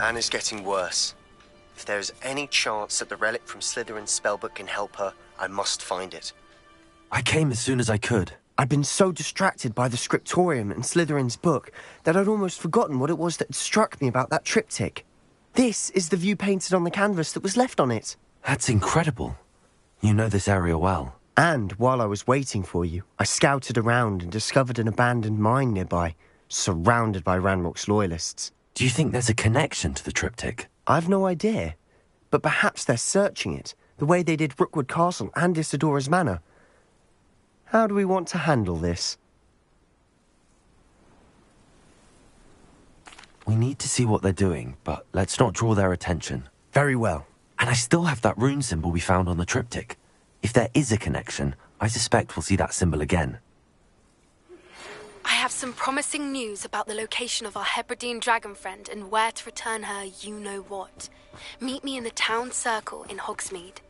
Anna's getting worse. If there is any chance that the relic from Slytherin's spellbook can help her, I must find it. I came as soon as I could. I'd been so distracted by the scriptorium and Slytherin's book that I'd almost forgotten what it was that struck me about that triptych. This is the view painted on the canvas that was left on it. That's incredible. You know this area well. And while I was waiting for you, I scouted around and discovered an abandoned mine nearby, surrounded by Ranrock's loyalists. Do you think there's a connection to the triptych? I've no idea, but perhaps they're searching it, the way they did Rookwood Castle and Isidora's Manor. How do we want to handle this? We need to see what they're doing, but let's not draw their attention. Very well. And I still have that rune symbol we found on the triptych. If there is a connection, I suspect we'll see that symbol again. I have some promising news about the location of our Hebridean dragon friend and where to return her you-know-what. Meet me in the town circle in Hogsmeade.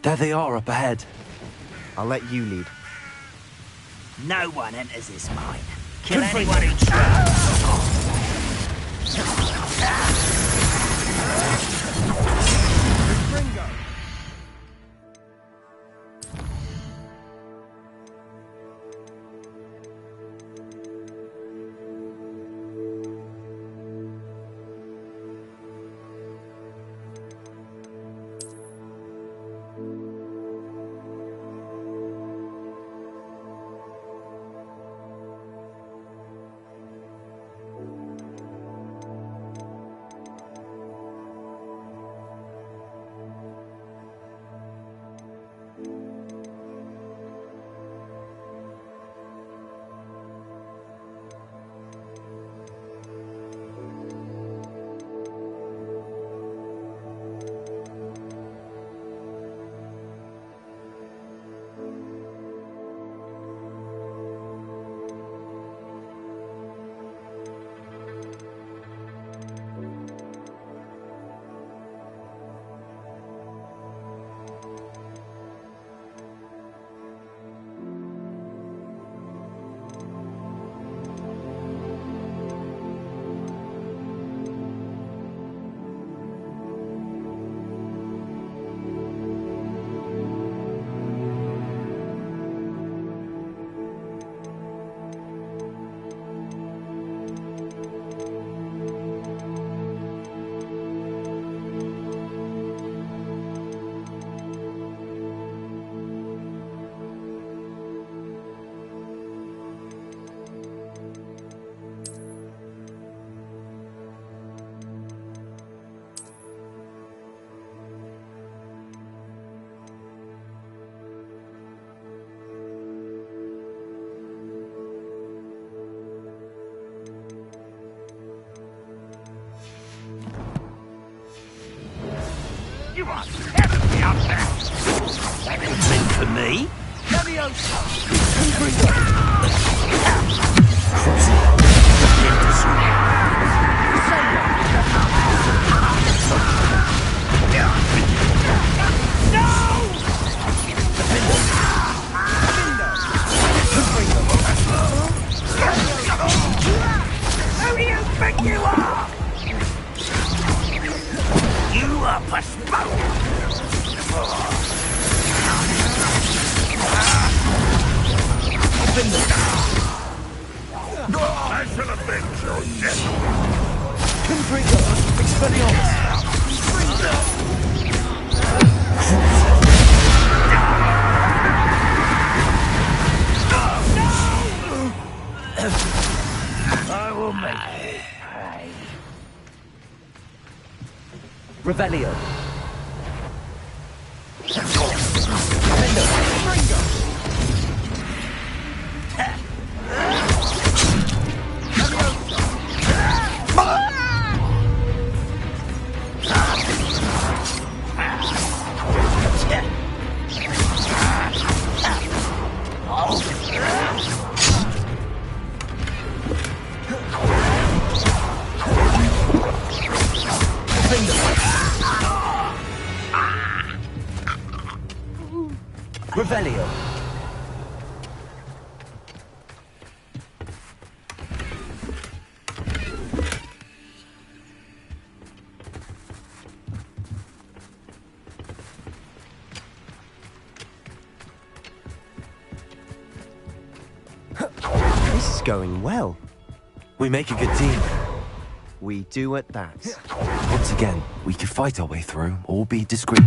There they are up ahead. I'll let you lead. No one enters this mine. Kill anyone who tries. You are terribly upset. That was meant for me. Who do you think you are? You are postponed. I shall avenge your death. Confringo! Expelliarmus! I will make you pay. Revelio! Revelio. This is going well. We make a good team. We do at that. Once again, we could fight our way through or be discreet.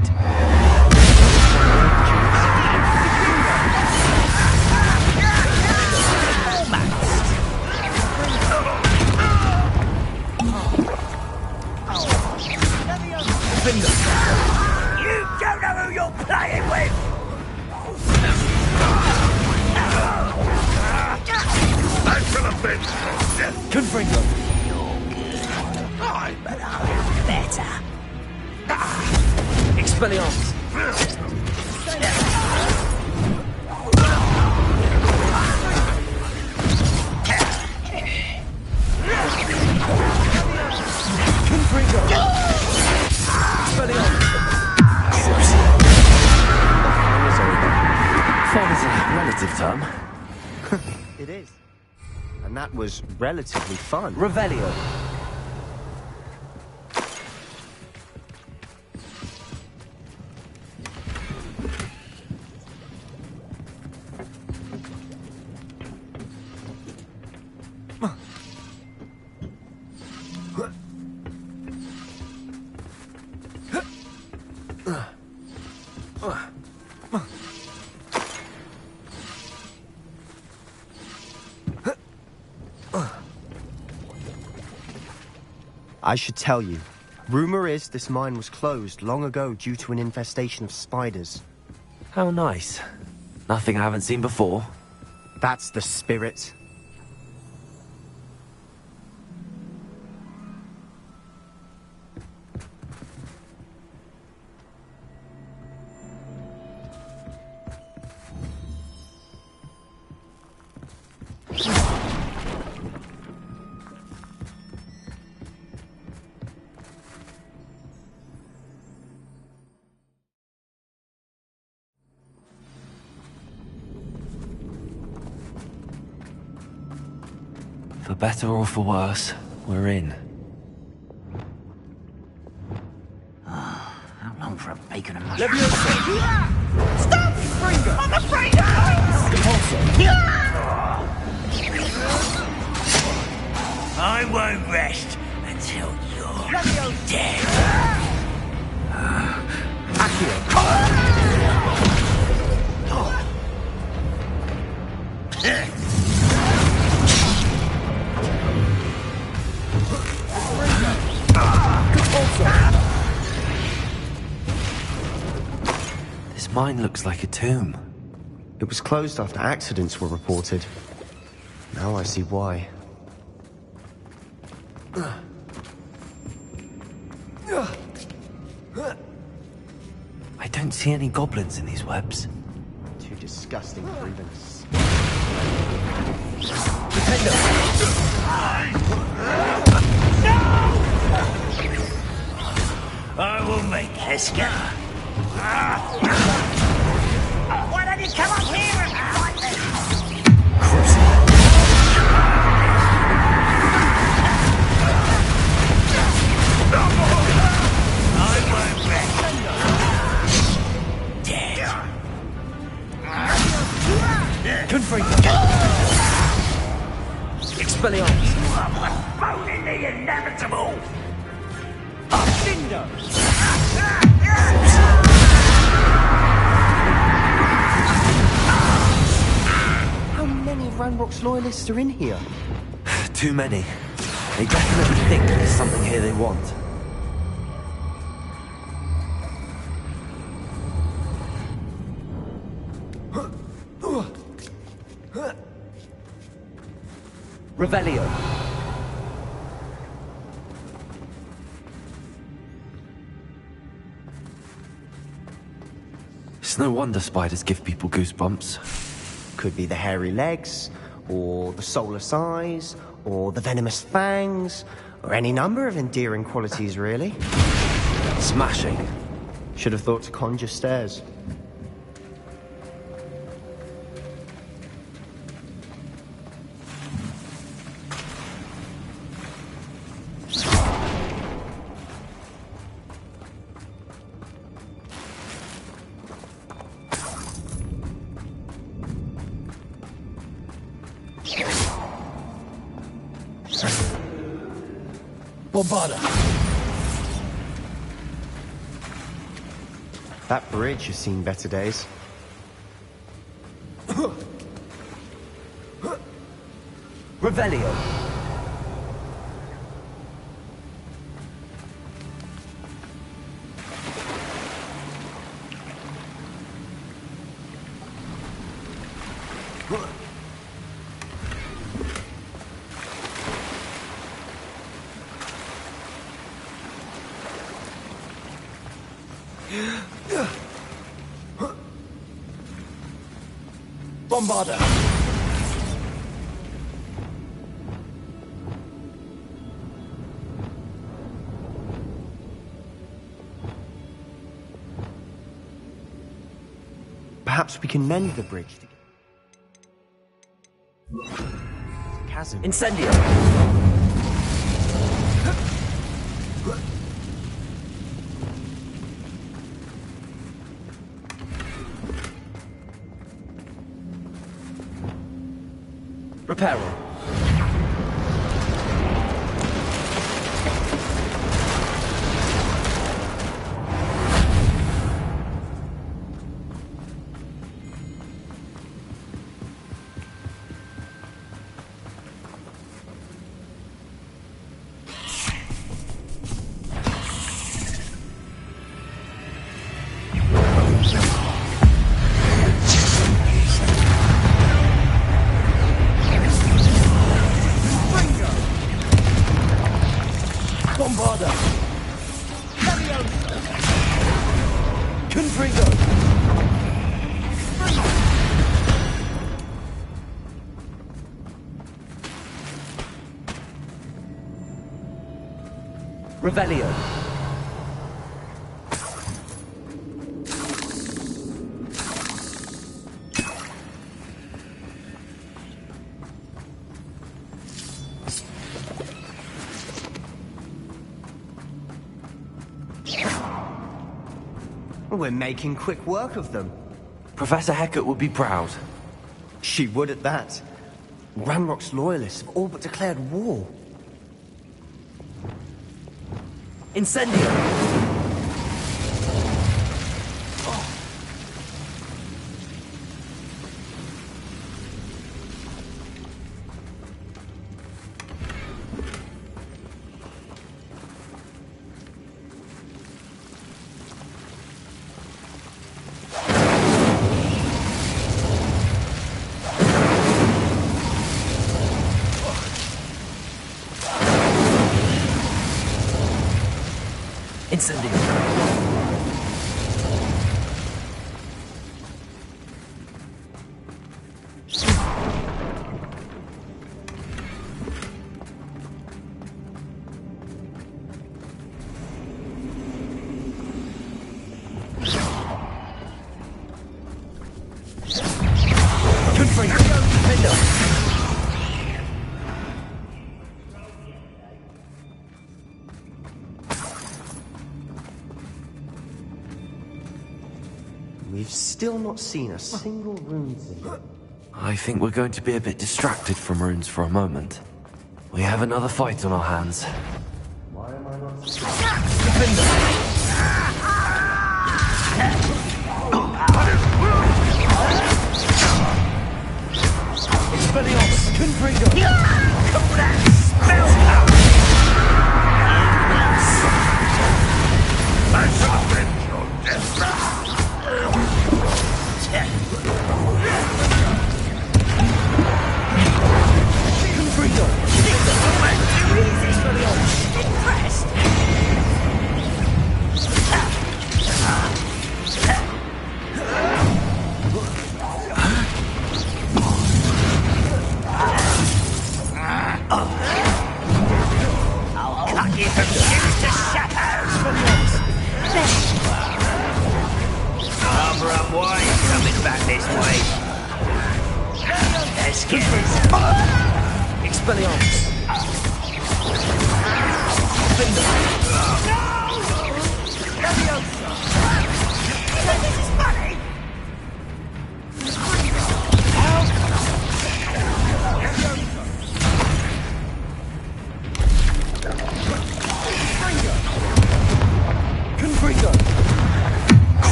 You don't know who you're playing with! I'm gonna bitch! Confringo. But I'm better. Expelliarmus. Confringo. Expelliarmus. Fun is a relative term. It is. And that was relatively fun. Revelio. I should tell you. Rumor is this mine was closed long ago due to an infestation of spiders. How nice. Nothing I haven't seen before. That's the spirit. For better or for worse, we're in. How long for a bacon and mushroom? Stop! Springer! I'm afraid of I won't rest until you're dead. This mine looks like a tomb. It was closed after accidents were reported. Now I see why. I don't see any goblins in these webs. Too disgusting for even I will make this go. Why don't you come up here and fight me? I won't rest. Dead. Confringo. Expelliarmus. Postponing the inevitable. How many of Ranrock's loyalists are in here? Too many. They definitely think there's something here they want. Revelio. It's no wonder spiders give people goosebumps. Could be the hairy legs, or the soulless eyes, or the venomous fangs, or any number of endearing qualities, really. Smashing. Should have thought to conjure stairs. Bombarda. That bridge has seen better days. Revelio. Bombarda. Perhaps we can mend the bridge to chasm. Incendio. Reparo. Bombarda. Confringo! Revelio. We're making quick work of them. Professor Hecat would be proud. She would at that. Ranrock's loyalists have all but declared war. Incendio. Incendio. We've still not seen a single rune symbol. I think we're going to be a bit distracted from runes for a moment. We have another fight on our hands. Why am I not... Expelliarmus. Confringo.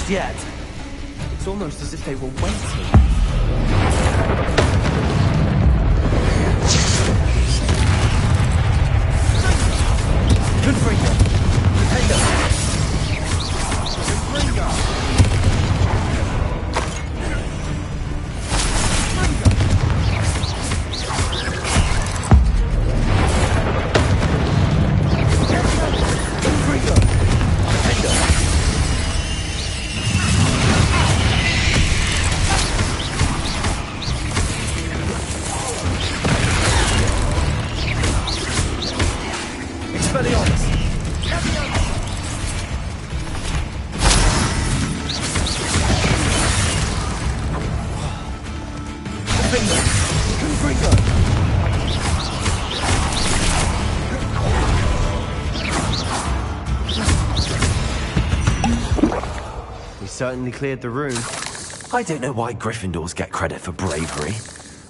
Just yet. It's almost as if they were waiting. Confringo! Potato! Confringo! Certainly cleared the room. I don't know why Gryffindors get credit for bravery.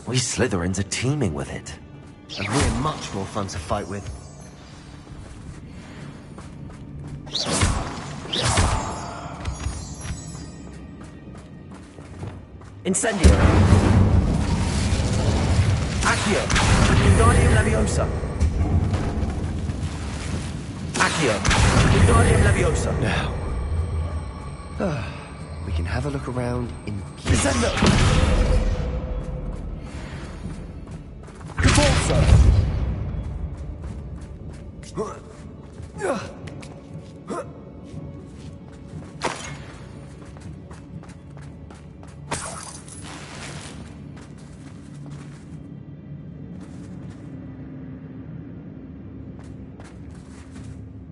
We Slytherins are teeming with it. And we're much more fun to fight with. Incendio! Accio! Wingardium Leviosa! Accio! Wingardium Leviosa! Now. We can have a look around in peace. Descendo!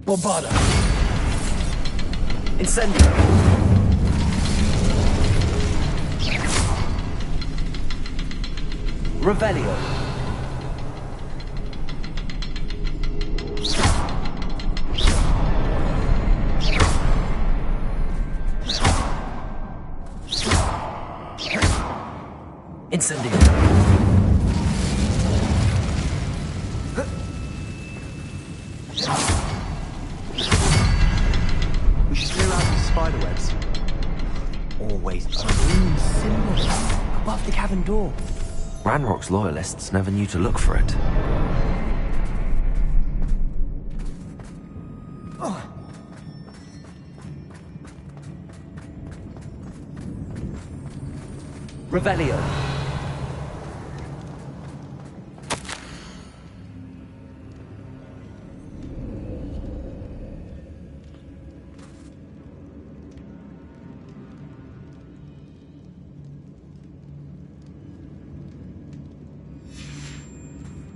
Bombarda! Incendio! Revelio! Incendio! We should clear out these spiderwebs. Always a rune symbol above the cavern door. Ranrock's loyalists never knew to look for it. Revelio.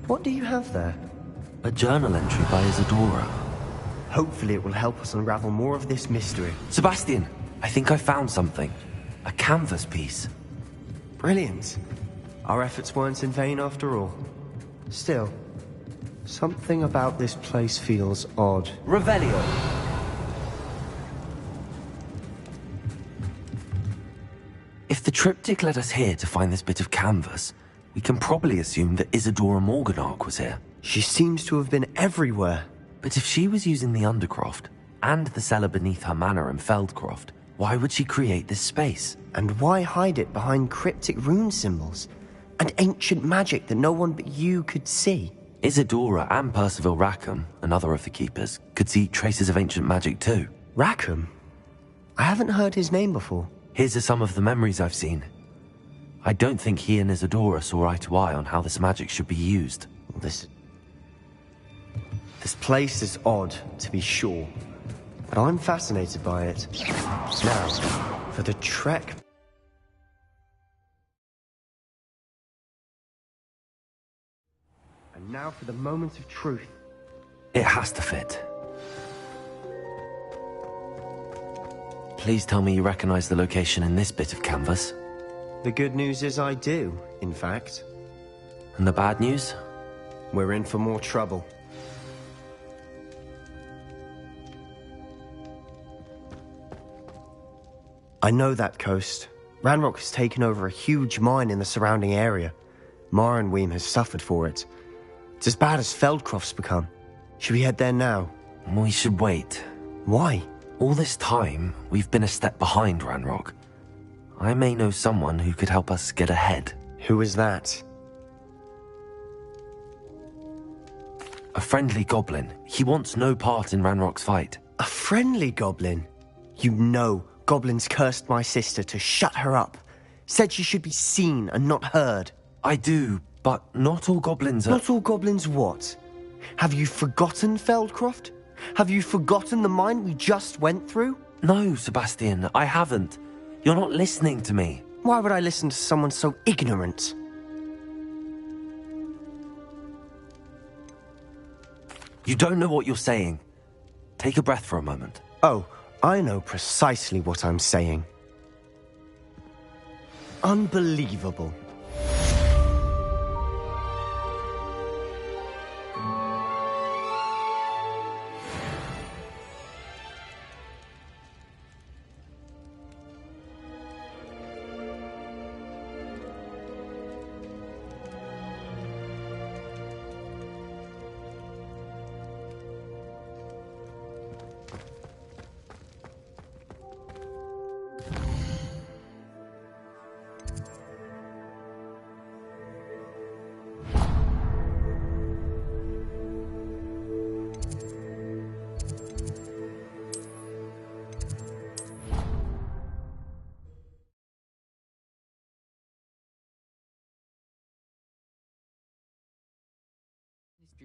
What do you have there? A journal entry by Isadora. Hopefully it will help us unravel more of this mystery. Sebastian, I think I found something. A canvas piece. Brilliant. Our efforts weren't in vain after all. Still, something about this place feels odd. Revelio. If the triptych led us here to find this bit of canvas, we can probably assume that Isadora Morganach was here. She seems to have been everywhere. But if she was using the Undercroft, and the cellar beneath her manor in Feldcroft, why would she create this space? And why hide it behind cryptic rune symbols? And ancient magic that no one but you could see? Isadora and Percival Rackham, another of the Keepers, could see traces of ancient magic too. Rackham? I haven't heard his name before. His are some of the memories I've seen. I don't think he and Isadora saw eye to eye on how this magic should be used. This place is odd, to be sure. But I'm fascinated by it. Now, for the trek. And now for the moment of truth. It has to fit. Please tell me you recognize the location in this bit of canvas. The good news is I do, in fact. And the bad news? We're in for more trouble. I know that coast. Ranrock has taken over a huge mine in the surrounding area. Marrenweem has suffered for it. It's as bad as Feldcroft's become. Should we head there now? We should wait. Why? All this time, we've been a step behind Ranrock. I may know someone who could help us get ahead. Who is that? A friendly goblin. He wants no part in Ranrock's fight. A friendly goblin? You know goblins cursed my sister to shut her up. Said she should be seen and not heard. I do, but not all goblins are... Not all goblins what? Have you forgotten Feldcroft? Have you forgotten the mine we just went through? No, Sebastian, I haven't. You're not listening to me. Why would I listen to someone so ignorant? You don't know what you're saying. Take a breath for a moment. Oh, I know precisely what I'm saying. Unbelievable.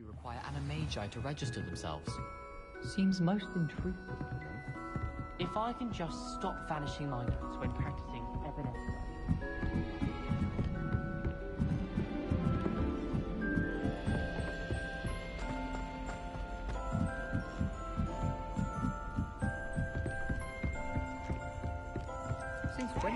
Require animagi to register themselves. Seems most intrusive to me. If I can just stop vanishing my notes when practicing evidence. Since when?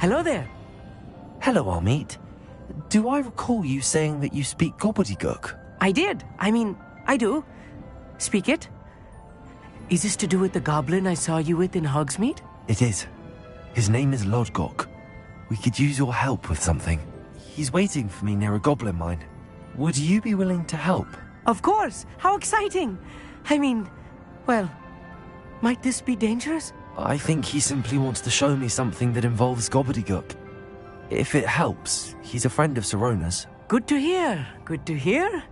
Hello there. Hello, Amit. Do I recall you saying that you speak gobbledygook? I did. I do. Speak it. Is this to do with the goblin I saw you with in Hogsmeade? It is. His name is Lodgok. We could use your help with something. He's waiting for me near a goblin mine. Would you be willing to help? Of course. How exciting. Well, might this be dangerous? I think he simply wants to show me something that involves gobbledygook. If it helps, he's a friend of Sirona's. Good to hear. Good to hear.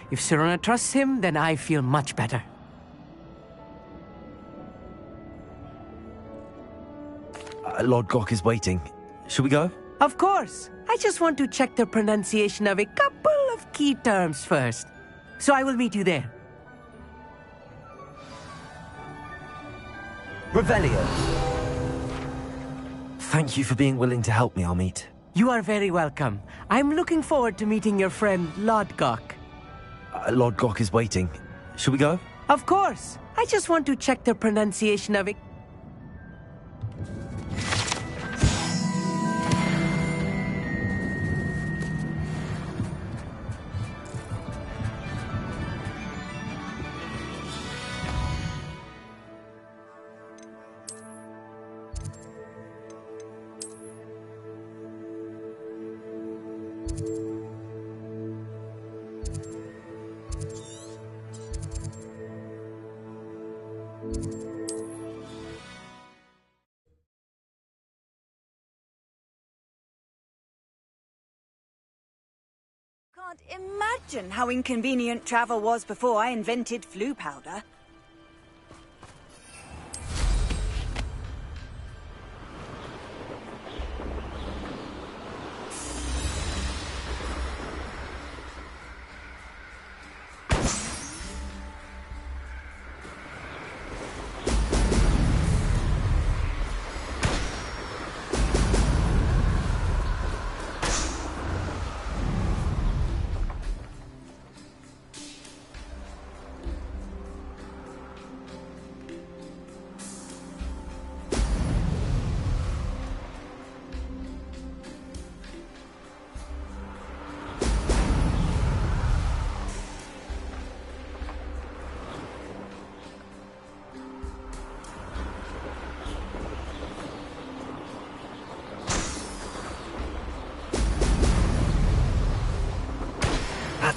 If Sirona trusts him, then I feel much better. Lodgok is waiting. Shall we go? Of course. I just want to check the pronunciation of a couple of key terms first. So I will meet you there. Revelio. Thank you for being willing to help me, Amit. You are very welcome. I'm looking forward to meeting your friend, Lodgok. Lodgok is waiting. Shall we go? Of course. I just want to check the pronunciation of it. Can't imagine how inconvenient travel was before I invented flu powder.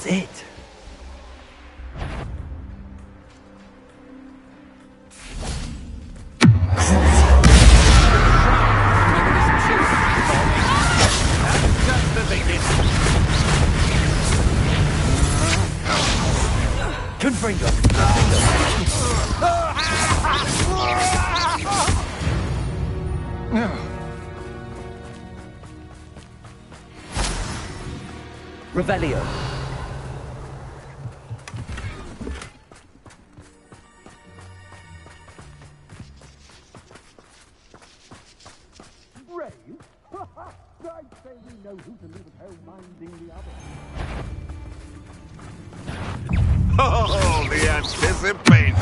That's it. Confringo. Revelio. Brave? I'd say we know who to live at home minding the other. Oh, the anticipation!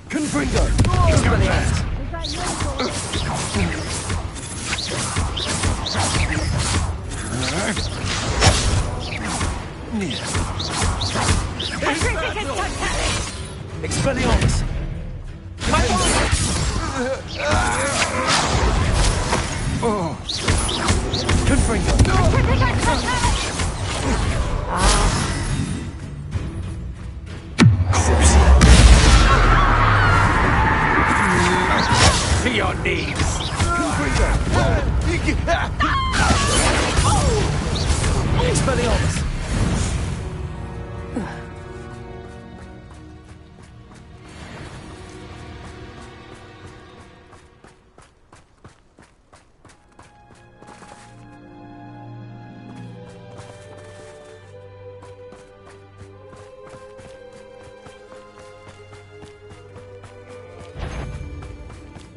Confringo! Expelliarmus! Confringo! To your knees! Expelliarmus!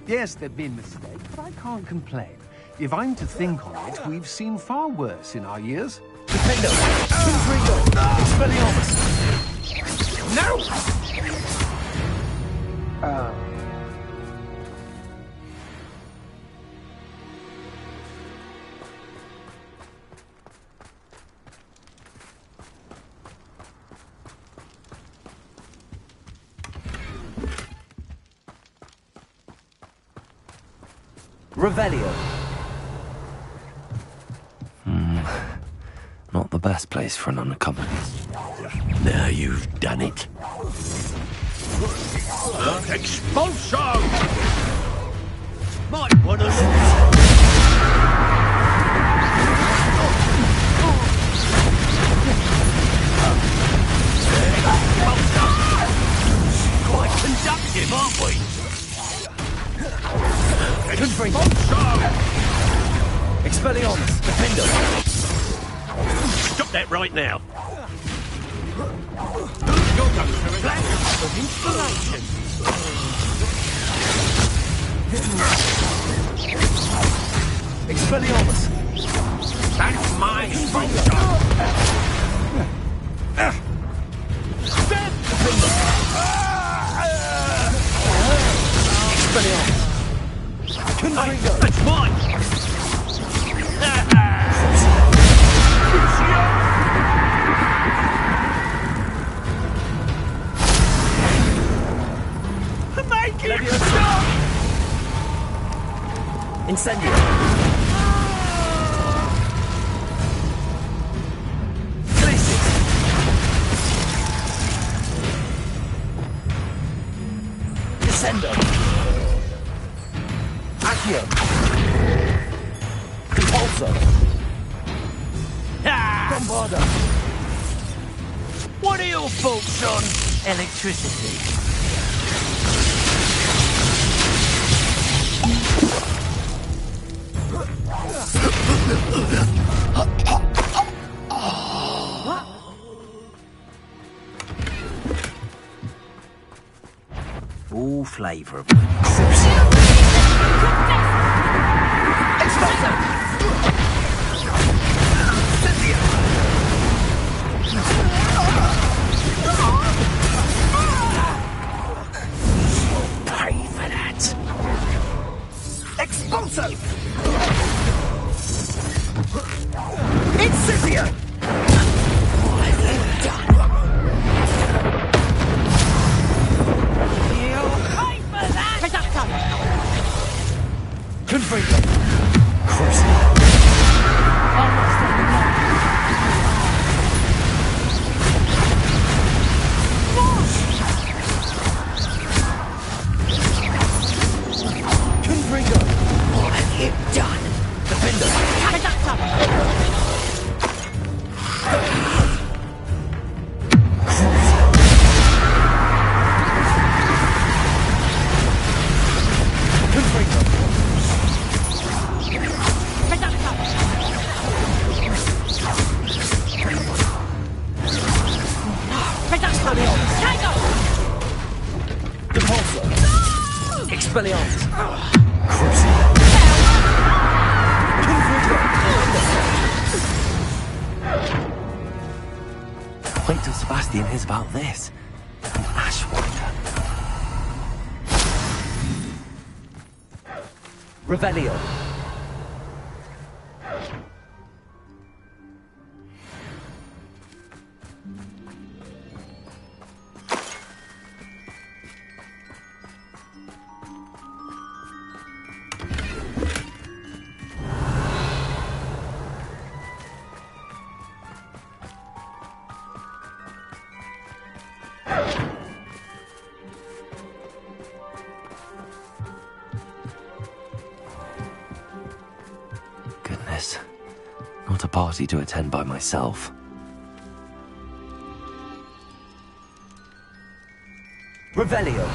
Yes, there've been mistakes, but I can't complain. If I'm to think on it, we've seen far worse in our years. Defendo! Confringo! Expelliarmus! No! Revelio. Not the best place for an unaccompanied. Now you've done it. Expulso! Might want to look. Quite conductive, aren't we? Expelliarmus! Defendo! Stop that right now. Of inspiration. Expelliarmus! That's my expulso! Expelliarmus! Confringo! That's mine! Make it stop! Incendio! Glacis! Descendo! Accio! Compulso! Bombarda! What are your thoughts on electricity? All flavour of Pay for that. Expulso! Depulso! Expelliarmus! Wait till Sebastian hears about this. An Ashwinder. Revelio. Goodness. Not a party to attend by myself. Revelio.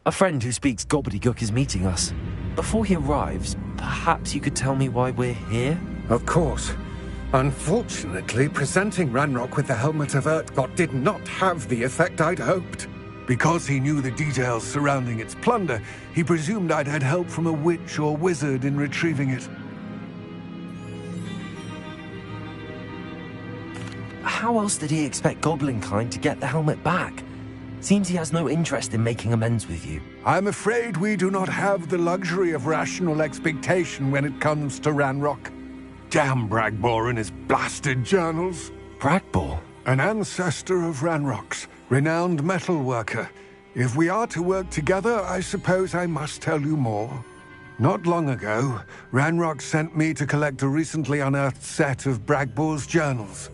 A friend who speaks gobbledygook is meeting us. Before he arrives, perhaps you could tell me why we're here? Of course. Unfortunately, presenting Ranrock with the Helmet of Urtkot did not have the effect I'd hoped. Because he knew the details surrounding its plunder, he presumed I'd had help from a witch or wizard in retrieving it. How else did he expect Goblinkind to get the helmet back? Seems he has no interest in making amends with you. I'm afraid we do not have the luxury of rational expectation when it comes to Ranrock. Damn Bragbor and his blasted journals. Bragbor? An ancestor of Ranrock's, renowned metal worker. If we are to work together, I suppose I must tell you more. Not long ago, Ranrock sent me to collect a recently unearthed set of Bragbor's journals.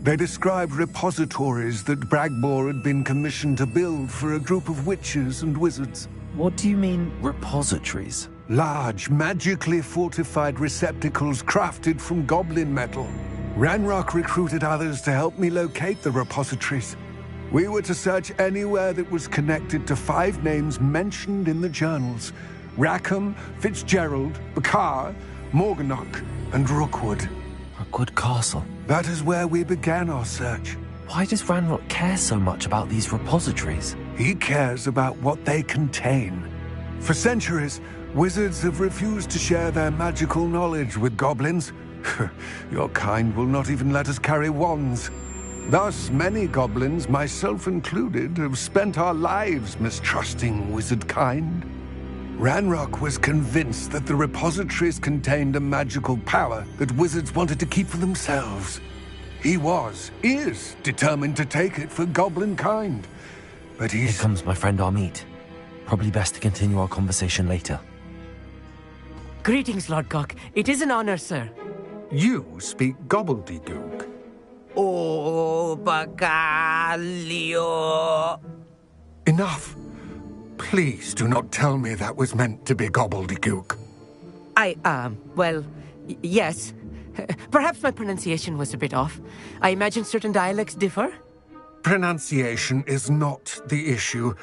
They described repositories that Bragbor had been commissioned to build for a group of witches and wizards. What do you mean, repositories? Large, magically fortified receptacles crafted from goblin metal. Ranrock recruited others to help me locate the repositories. We were to search anywhere that was connected to 5 names mentioned in the journals: Rackham, Fitzgerald, Bakar, Morganach, and Rookwood. Rookwood Castle. That is where we began our search. Why does Ranrock care so much about these repositories? He cares about what they contain. For centuries, wizards have refused to share their magical knowledge with goblins. Your kind will not even let us carry wands. Thus, many goblins, myself included, have spent our lives mistrusting wizard kind. Ranrock was convinced that the repositories contained a magical power that wizards wanted to keep for themselves. He is determined to take it for goblin kind. But Here comes my friend Amit. Probably best to continue our conversation later. Greetings, Lord Cock. It is an honor, sir. You speak gobbledygook. Oh, Bacalio. Enough. Please do not tell me that was meant to be gobbledygook. Well, yes. Perhaps my pronunciation was a bit off. I imagine certain dialects differ. Pronunciation is not the issue.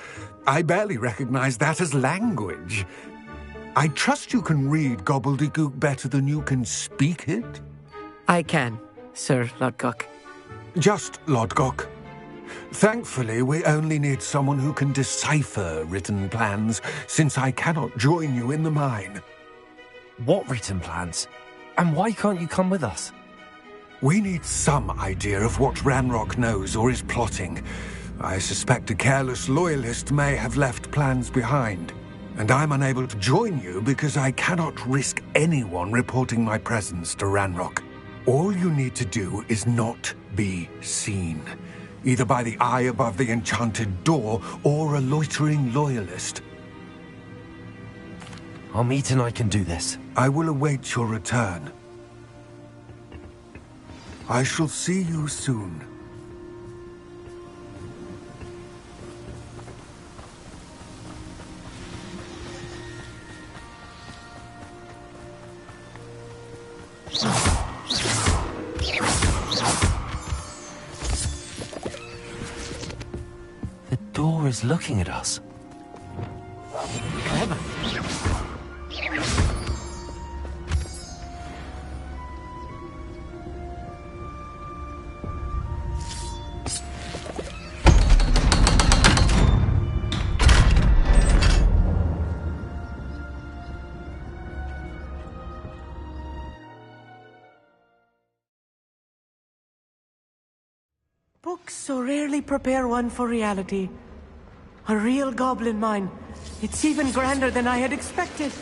I barely recognize that as language. I trust you can read gobbledygook better than you can speak it? I can, Sir Lodgok. Just Lodgok. Thankfully, we only need someone who can decipher written plans, since I cannot join you in the mine. What written plans? And why can't you come with us? We need some idea of what Ranrock knows or is plotting. I suspect a careless loyalist may have left plans behind, and I'm unable to join you because I cannot risk anyone reporting my presence to Ranrock. All you need to do is not be seen, either by the eye above the enchanted door or a loitering loyalist. Amit and I can do this. I will await your return. I shall see you soon. The door is looking at us. Clever. Books so rarely prepare one for reality. A real goblin mine. It's even grander than I had expected.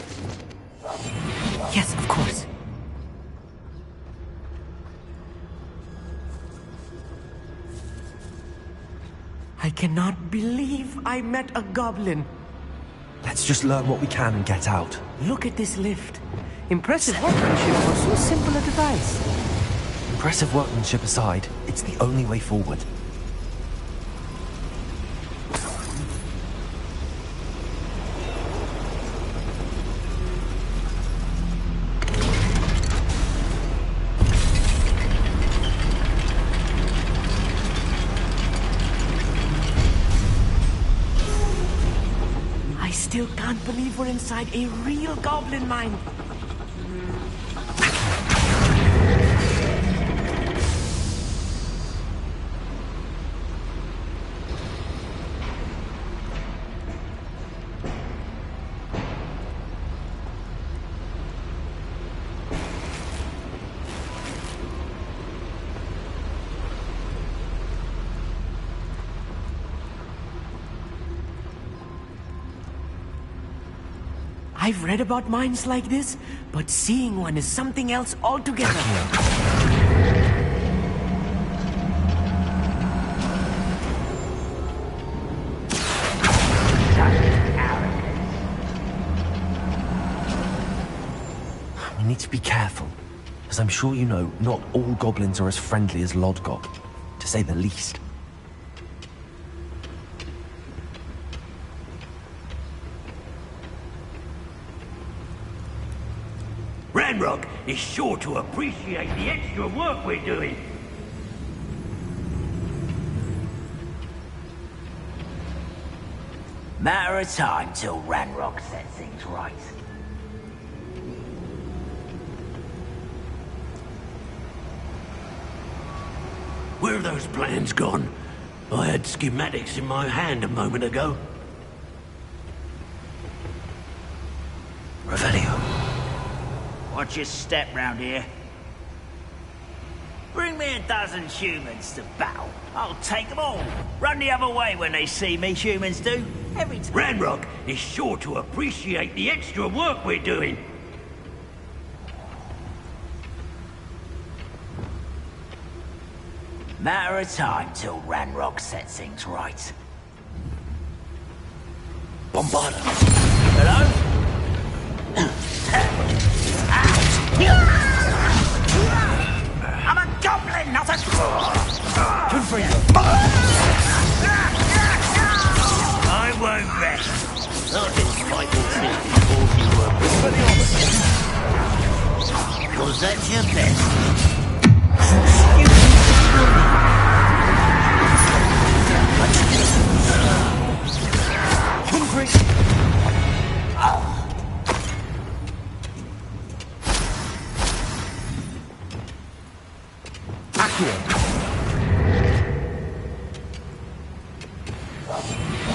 Yes, of course. I cannot believe I met a goblin. Let's just learn what we can and get out. Look at this lift. Impressive workmanship for so simple a device. Impressive workmanship aside, it's the only way forward. I still can't believe we're inside a real goblin mine. I've read about mines like this, but seeing one is something else altogether. We need to be careful, as I'm sure you know, not all goblins are as friendly as Lodgok, to say the least. Ranrock is sure to appreciate the extra work we're doing. Matter of time till Ranrock sets things right. Where have those plans gone? I had schematics in my hand a moment ago. Revelio. Watch your step round here. Bring me a dozen humans to battle. I'll take them all. Run the other way when they see me, humans do. Every time. Ranrock is sure to appreciate the extra work we're doing. Matter of time till Ranrock sets things right. Bombarda. Hello? I'm a goblin, not a... Good for you. I won't rest. I'll just fight all this before you were for the opposite. Cause that's your best.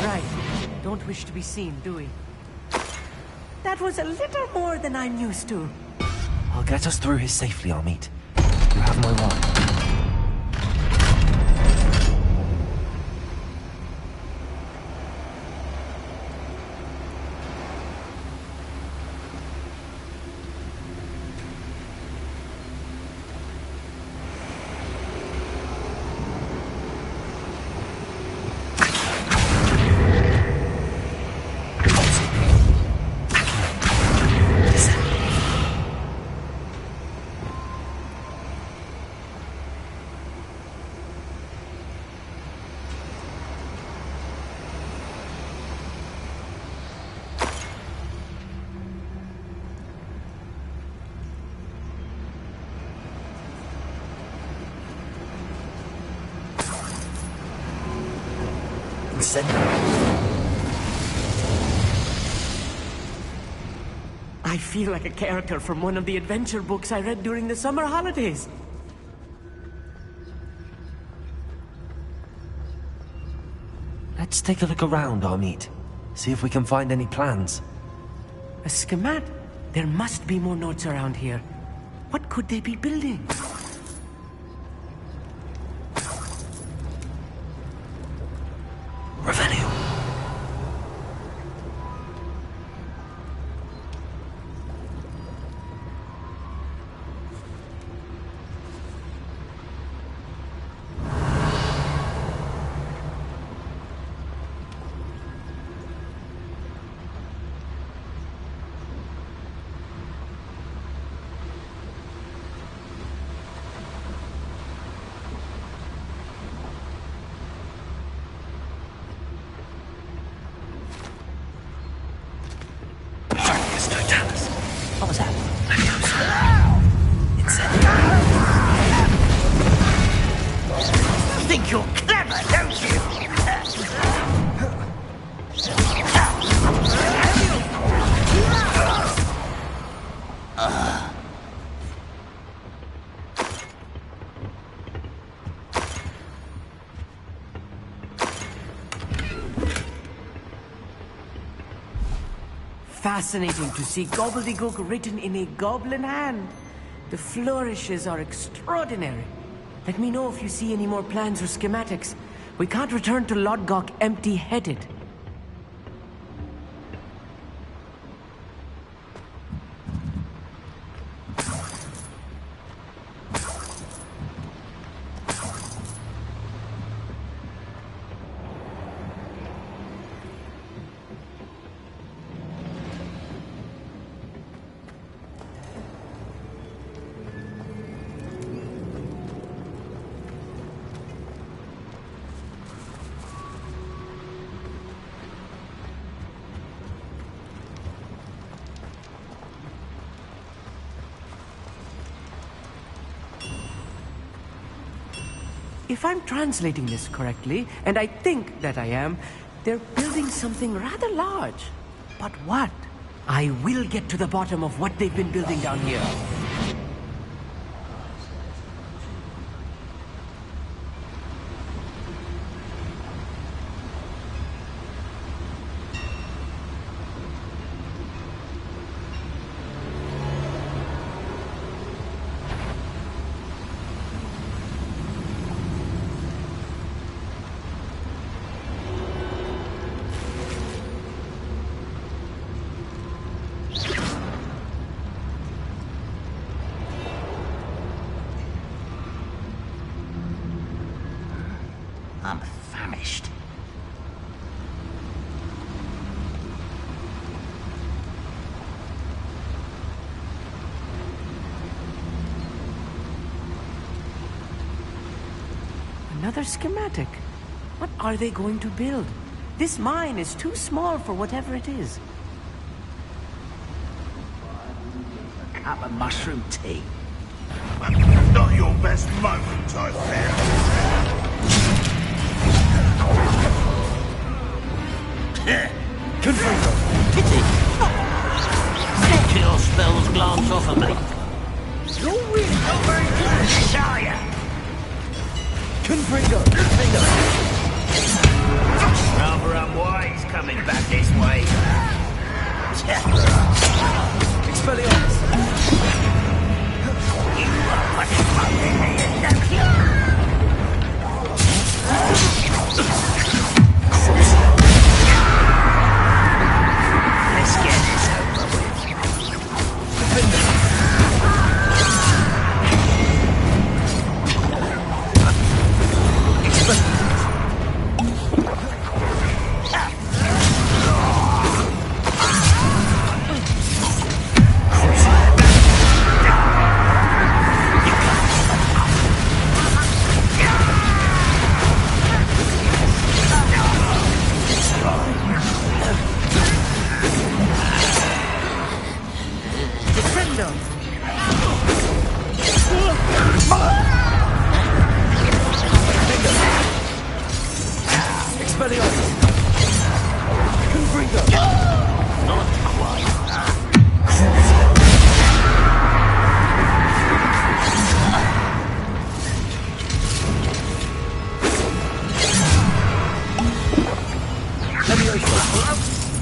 Right. Don't wish to be seen, do we? That was a little more than I'm used to. I'll get us through here safely, Amit. You have my word. I feel like a character from one of the adventure books I read during the summer holidays. Let's take a look around, Amit. See if we can find any plans. A schematic? There must be more notes around here. What could they be building? Revenue. What was that? You think you're clever, don't you? Fascinating to see gobbledygook written in a goblin hand. The flourishes are extraordinary. Let me know if you see any more plans or schematics. We can't return to Lodgok empty-headed. If I'm translating this correctly, and I think that I am, they're building something rather large. But what? I will get to the bottom of what they've been building down here. I'm famished. Another schematic. What are they going to build? This mine is too small for whatever it is. A cup of mushroom tea. Not your best moment, I fear. Confringo! Pity! Your spells glance off of me. You're really not very good at this, are you? Confringo! Rather unwise coming back this way. Expelliarmus! You are putting something in the cure! Let's get this over with. Not quite.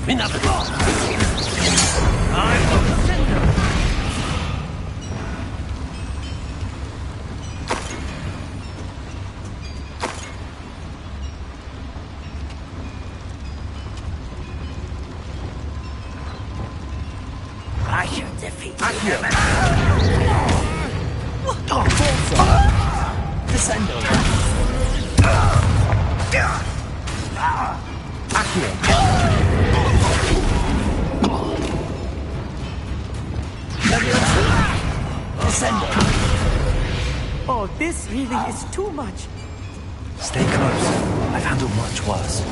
Enough. I should defeat you. Descendo. Oh, this really is too much. Stay close. I've handled much worse.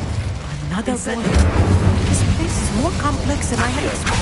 Another one. This place is more complex than I had expected.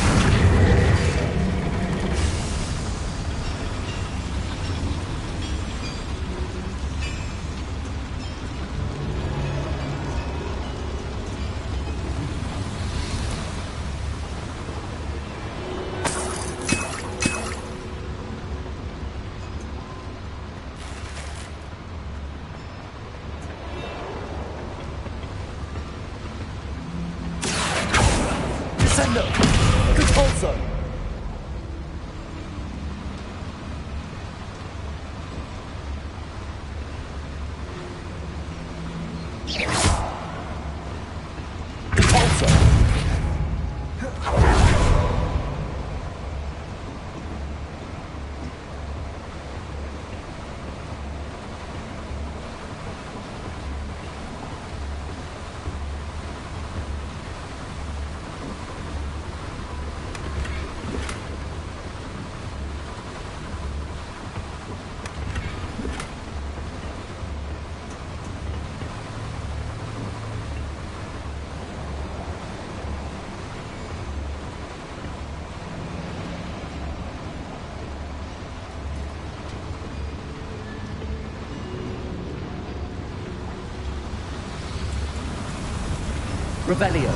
Revelio.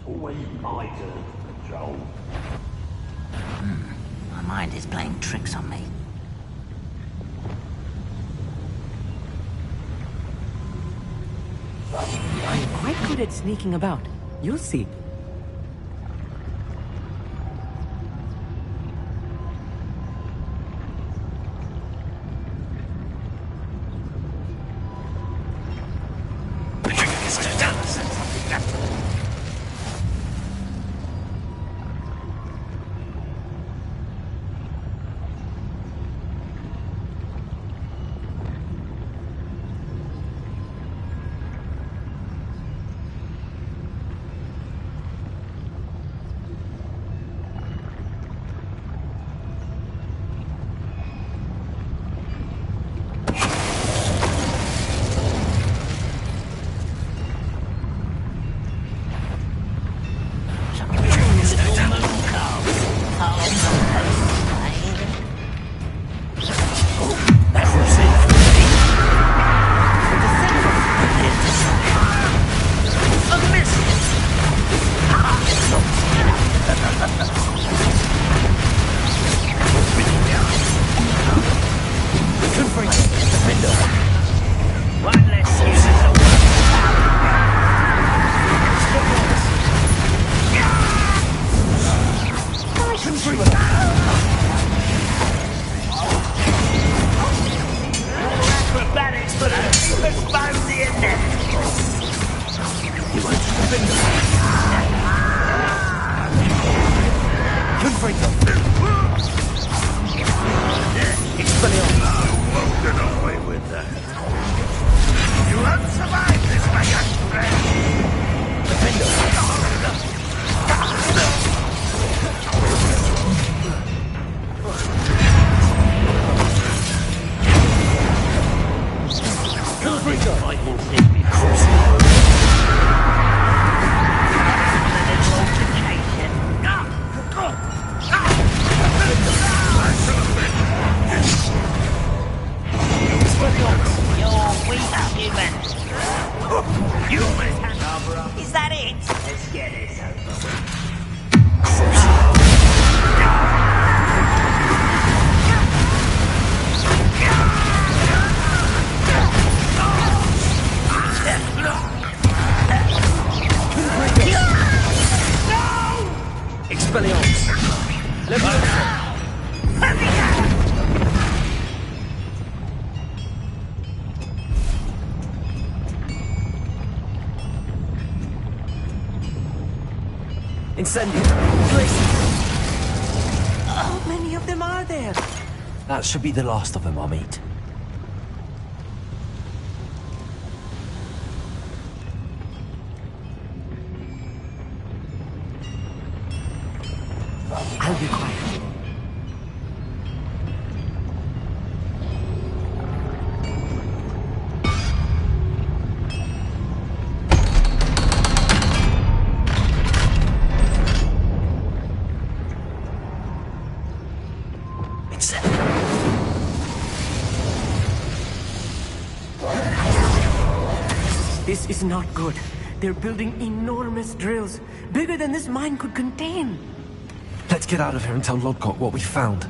Always my turn to control. My mind is playing tricks on me. I'm quite good at sneaking about. You'll see. Won't get away with that. You won't survive this, my young friend. Is that it? Let's get this over. Incendio! How many of them are there? That should be the last of them, I'll meet. I'll be quiet. This is not good. They're building enormous drills, bigger than this mine could contain. Let's get out of here and tell Lodgok what we found.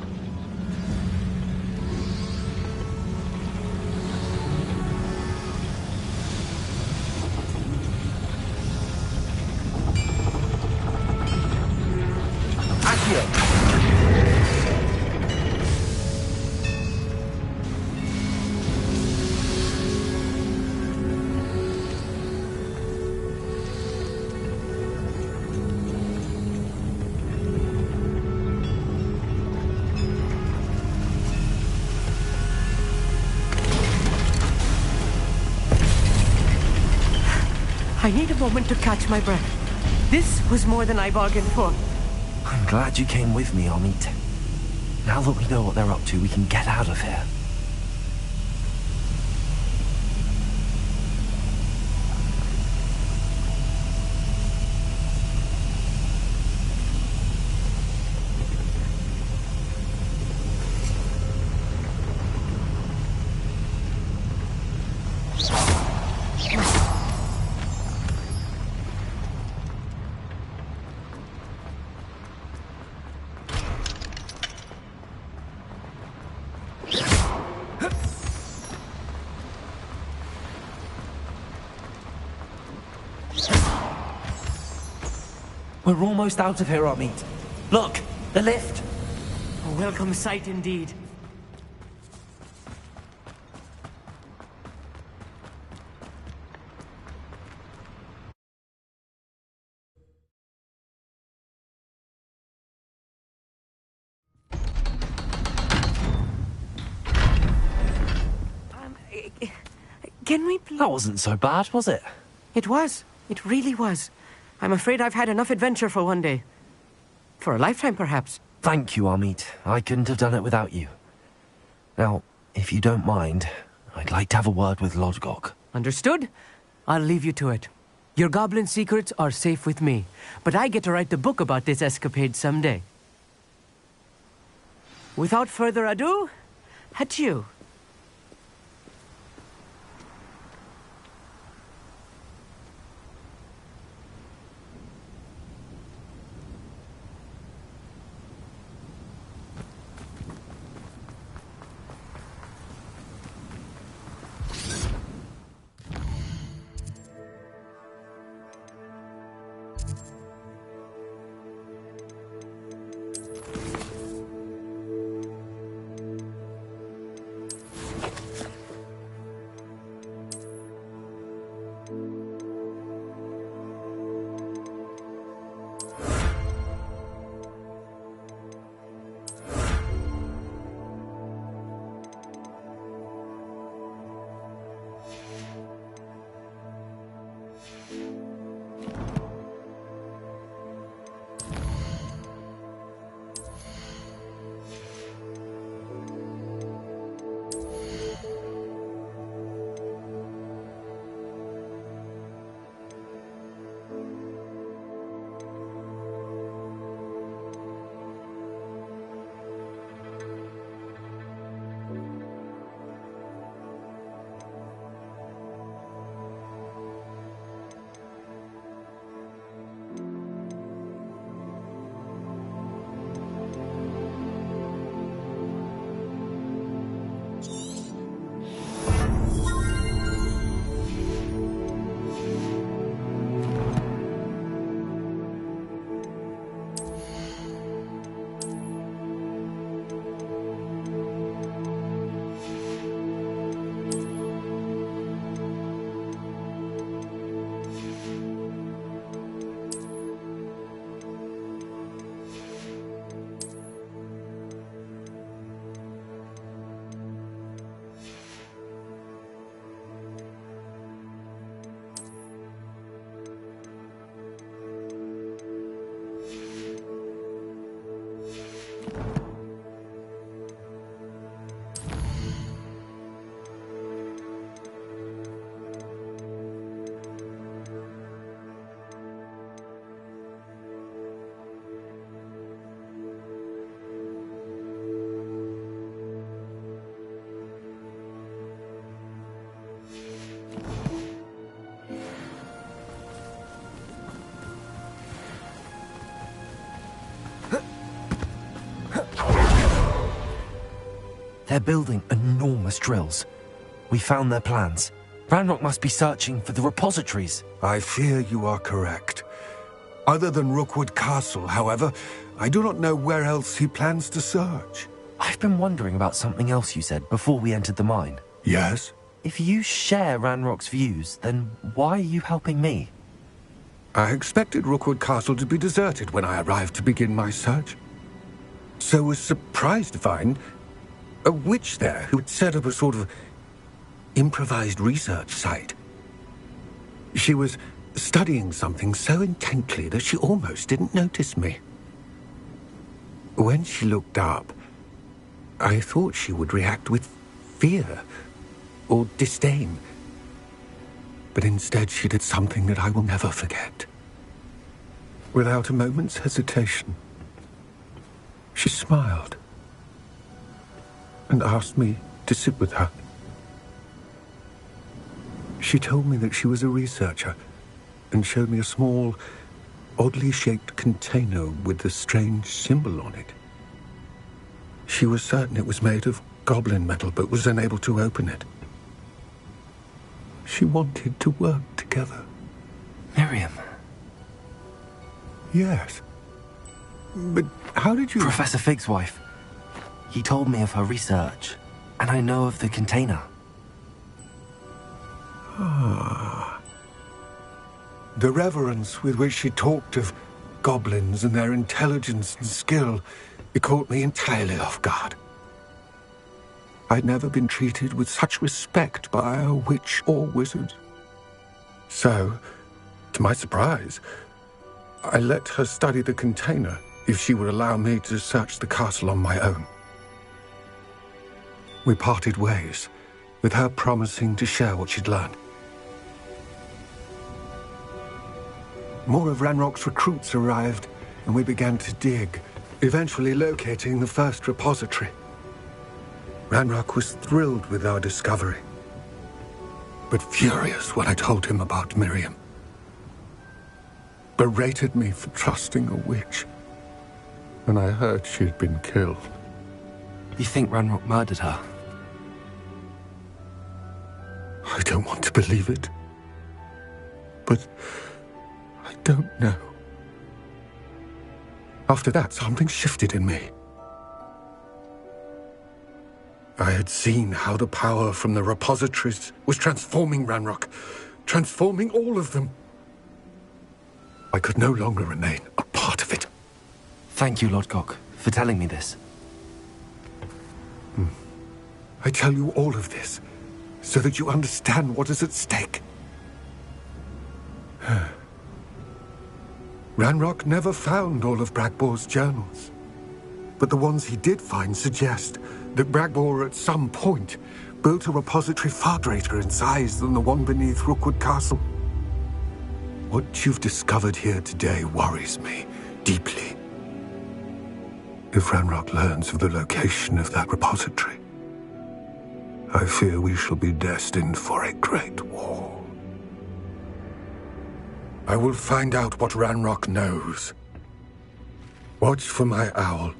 I need a moment to catch my breath. This was more than I bargained for. I'm glad you came with me, Amit. Now that we know what they're up to, we can get out of here. We're almost out of here, Amit. Look, the lift. A welcome sight indeed. Can we please... That wasn't so bad, was it? It was. It really was. I'm afraid I've had enough adventure for one day. For a lifetime, perhaps. Thank you, Amit. I couldn't have done it without you. Now, if you don't mind, I'd like to have a word with Lodgok. Understood? I'll leave you to it. Your goblin secrets are safe with me, but I get to write the book about this escapade someday. Without further ado, adieu. They're building enormous drills. We found their plans. Ranrock must be searching for the repositories. I fear you are correct. Other than Rookwood Castle, however, I do not know where else he plans to search. I've been wondering about something else you said before we entered the mine. Yes? If you share Ranrock's views, then why are you helping me? I expected Rookwood Castle to be deserted when I arrived to begin my search. So was surprised to find a witch there who had set up a sort of improvised research site. She was studying something so intently that she almost didn't notice me. When she looked up, I thought she would react with fear or disdain. But instead she did something that I will never forget. Without a moment's hesitation, she smiled and asked me to sit with her. She told me that she was a researcher and showed me a small, oddly shaped container with a strange symbol on it. She was certain it was made of goblin metal, but was unable to open it. She wanted to work together. Miriam. Yes. But how did you... Professor Fig's wife. He told me of her research, and I know of the container. Ah. The reverence with which she talked of goblins and their intelligence and skill, it caught me entirely off guard. I'd never been treated with such respect by a witch or wizard. So, to my surprise, I let her study the container if she would allow me to search the castle on my own. We parted ways, with her promising to share what she'd learned. More of Ranrock's recruits arrived, and we began to dig, eventually locating the first repository. Ranrock was thrilled with our discovery, but furious when I told him about Miriam. Berated me for trusting a witch when I heard she had been killed. You think Ranrock murdered her? I don't want to believe it, but I don't know. After that, something shifted in me. I had seen how the power from the repositories was transforming Ranrock, transforming all of them. I could no longer remain a part of it. Thank you, Lodgok, for telling me this. I tell you all of this so that you understand what is at stake. Ranrock never found all of Bragbor's journals, but the ones he did find suggest that Bragbor at some point built a repository far greater in size than the one beneath Rookwood Castle. What you've discovered here today worries me deeply. If Ranrock learns of the location of that repository, I fear we shall be destined for a great war. I will find out what Ranrock knows. Watch for my owl.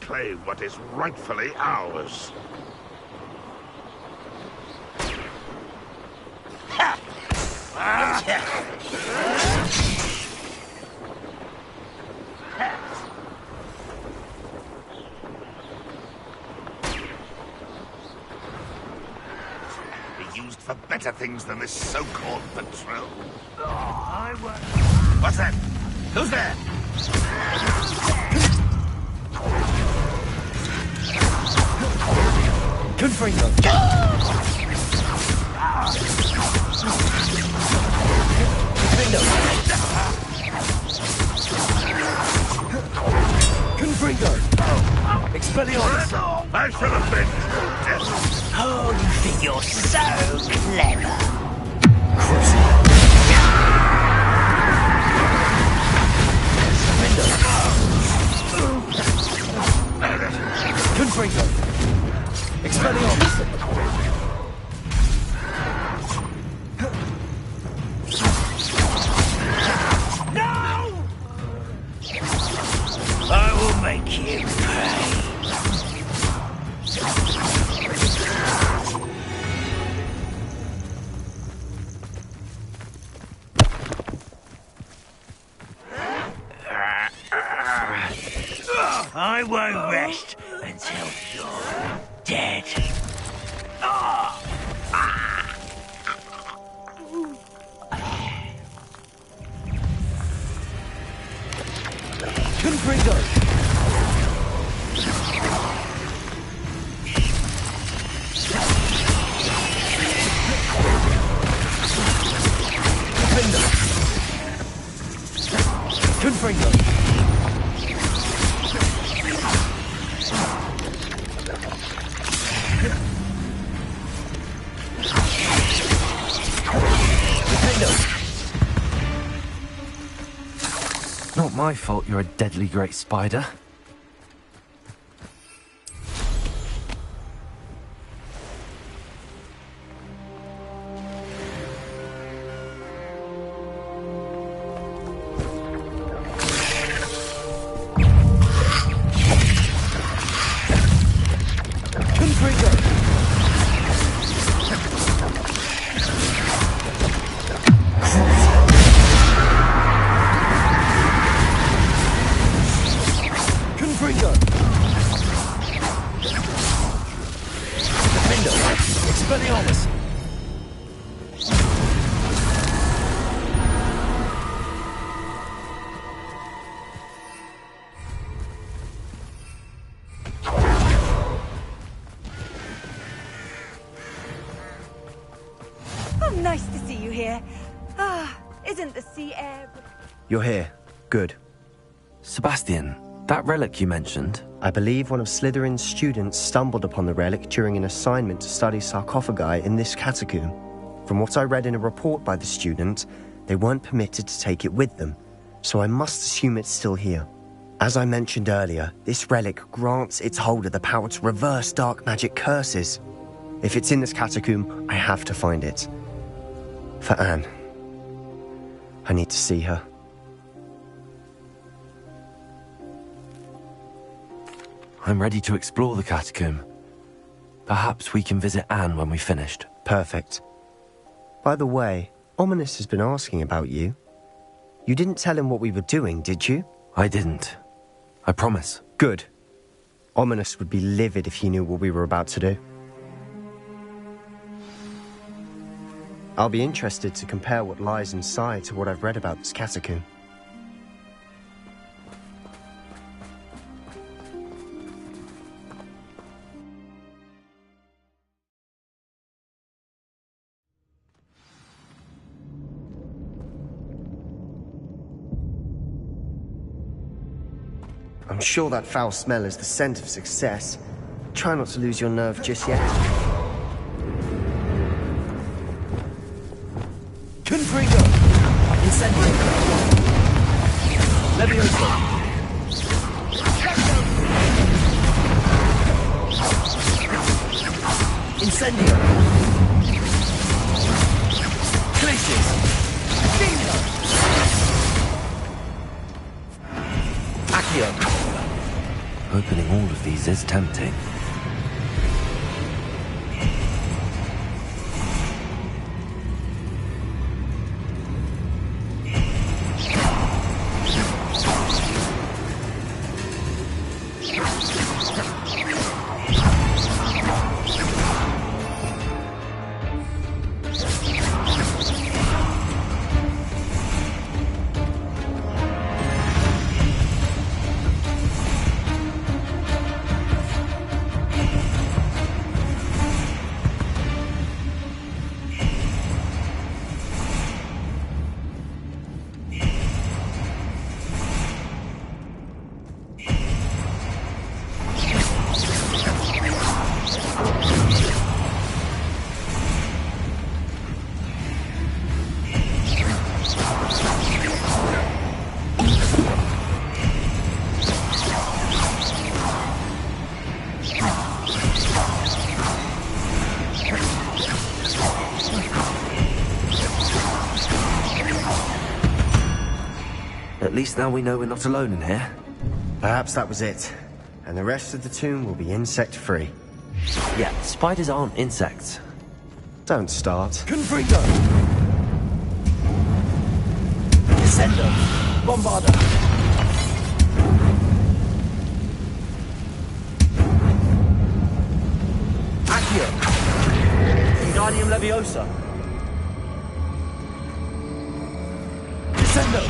reclaim what is rightfully ours. Be used for better things than this so-called patrol. I won't. What's that? Who's there? Confringo! Confringo! Expelliarmus! I should have been dead. Oh, you think you're so clever. Confringo! Expelliarmus! No! I will make you pay. I won't rest until you're dead. Confringo! Confringo! Not my fault you're a deadly great spider. Expelliarmus! Oh, nice to see you here. Ah, isn't the sea air... You're here. Good. Sebastian, that relic you mentioned... I believe one of Slytherin's students stumbled upon the relic during an assignment to study sarcophagi in this catacomb. From what I read in a report by the student, they weren't permitted to take it with them, so I must assume it's still here. As I mentioned earlier, this relic grants its holder the power to reverse dark magic curses. If it's in this catacomb, I have to find it. For Anne. I need to see her. I'm ready to explore the catacomb. Perhaps we can visit Anne when we've finished. Perfect. By the way, Ominous has been asking about you. You didn't tell him what we were doing, did you? I didn't. I promise. Good. Ominous would be livid if he knew what we were about to do. I'll be interested to compare what lies inside to what I've read about this catacomb. I'm sure that foul smell is the scent of success. Try not to lose your nerve just yet. Confringo! Incendio! Levioso! Incendio! Glacius! Bingo! Accio! Opening all This is tempting. At least now we know we're not alone in here. Perhaps that was it. And the rest of the tomb will be insect-free. Yeah, spiders aren't insects. Don't start. Confringo! Descendo! Bombarda! Accio! Wingardium Leviosa! Descendo!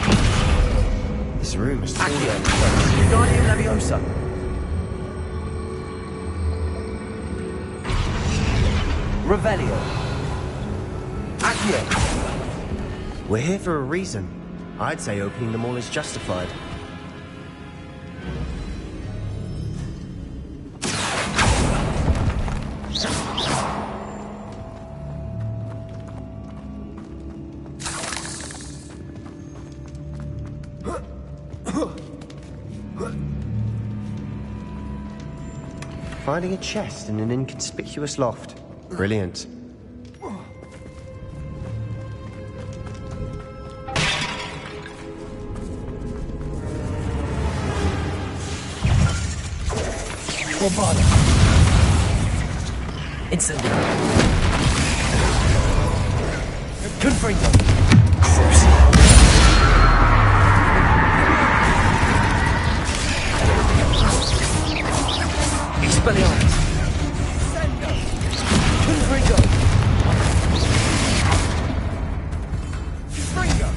This room is full Accio! of enemies. Wingardium Leviosa! Revelio! Accio! We're here for a reason. I'd say opening them all is justified. Finding a chest in an inconspicuous loft. Brilliant. Bombarda! Incendio! Confringo! Expelliarmus! Confringo! Fringo!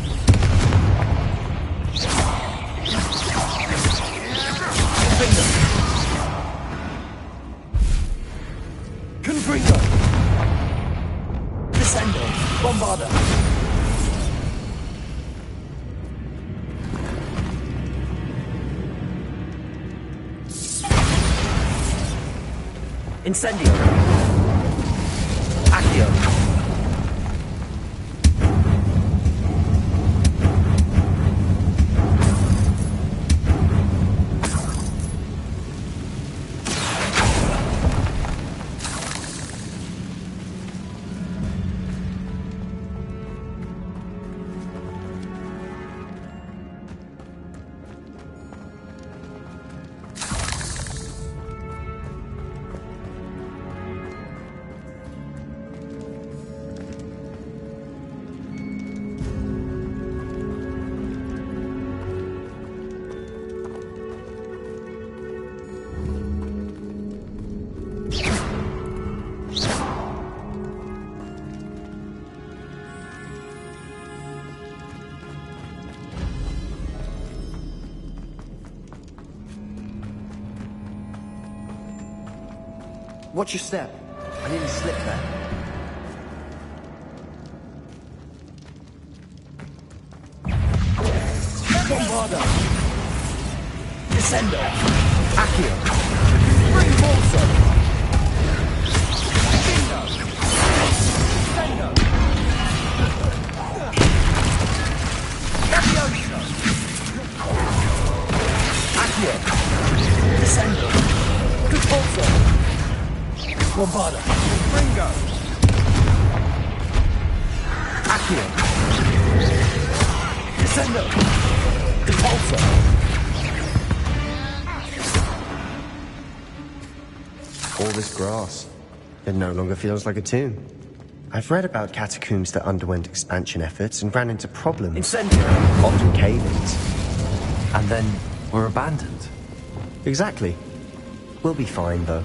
Confringo! Descendo! Bombarda! Incendio! Accio! Watch your step. I nearly slipped there. Bombarda! Descendo! Accio! Rimbolso! Bingo! Descendo! Levioso! Accio! Descendo! Compulso! Bombarda! Ringo! Accio! Descendo! Compulso! All this grass. It no longer feels like a tomb. I've read about catacombs that underwent expansion efforts and ran into problems. Incendiary. Often cave-ins. And then were abandoned. Exactly. We'll be fine, though.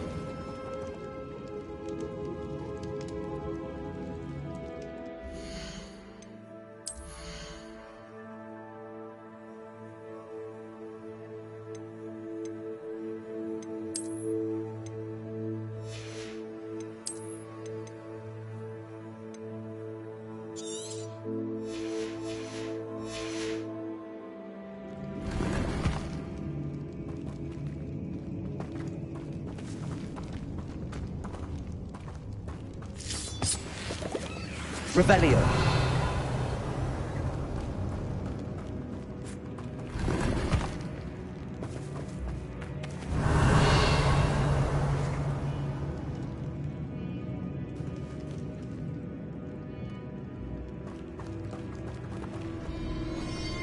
Revelio.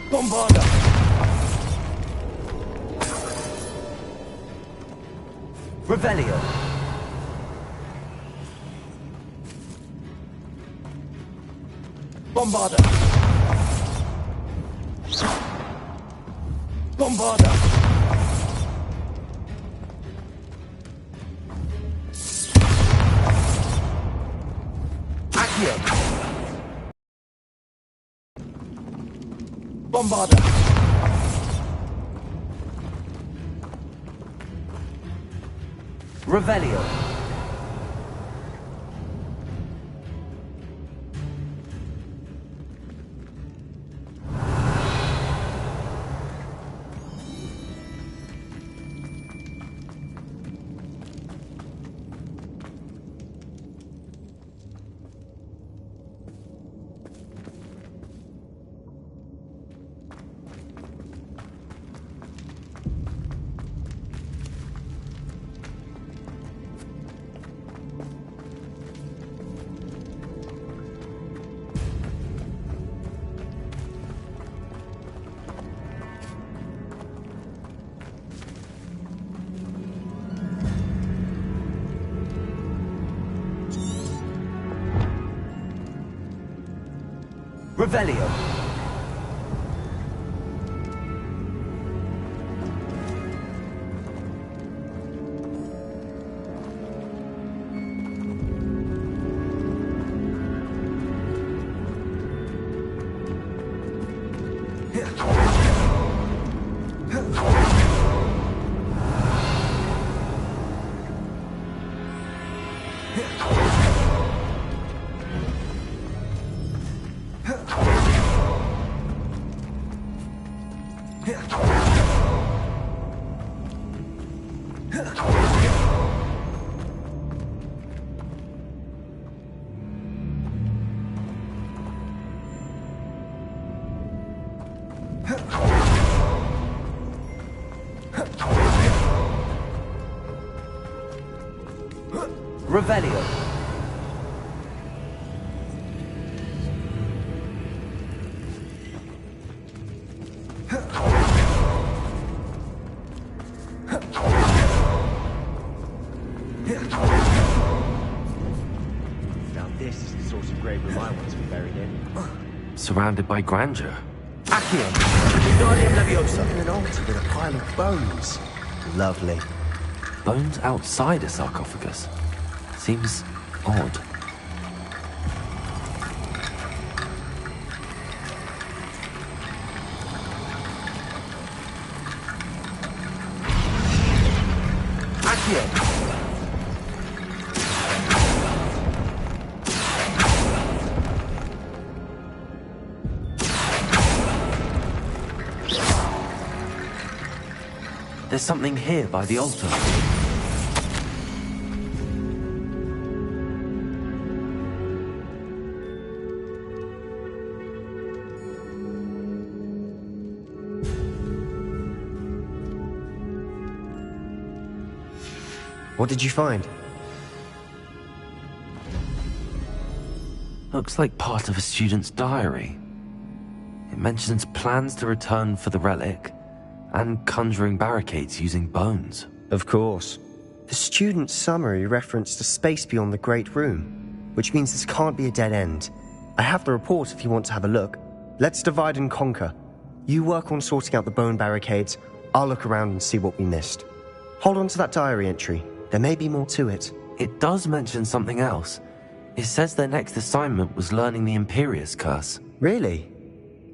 Bombarda. Revelio. Bombarda. Bombarda. Accio. Bombarda. Revelio. Revelio. Revelio. Now this is the sort of grave room I want to be buried in. Surrounded by grandeur. Accio. Wingardium Leviosa. In an altar with a pile of bones. Lovely. Bones outside a sarcophagus. Seems odd. Accio. There's something here by the altar. What did you find? Looks like part of a student's diary. It mentions plans to return for the relic and conjuring barricades using bones. Of course. The student's summary referenced a space beyond the Great Room, which means this can't be a dead end. I have the report if you want to have a look. Let's divide and conquer. You work on sorting out the bone barricades. I'll look around and see what we missed. Hold on to that diary entry. There may be more to it. It does mention something else. It says their next assignment was learning the Imperius Curse. Really?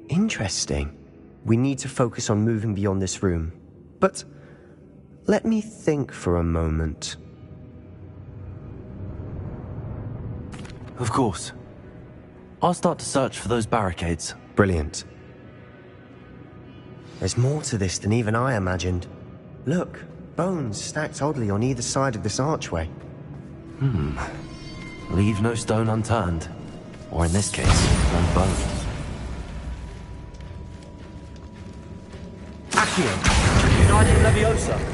Interesting. We need to focus on moving beyond this room. But let me think for a moment. Of course. I'll start to search for those barricades. Brilliant. There's more to this than even I imagined. Look, bones stacked oddly on either side of this archway. Leave no stone unturned. Or in this case, no bone. Accio! United Leviosa!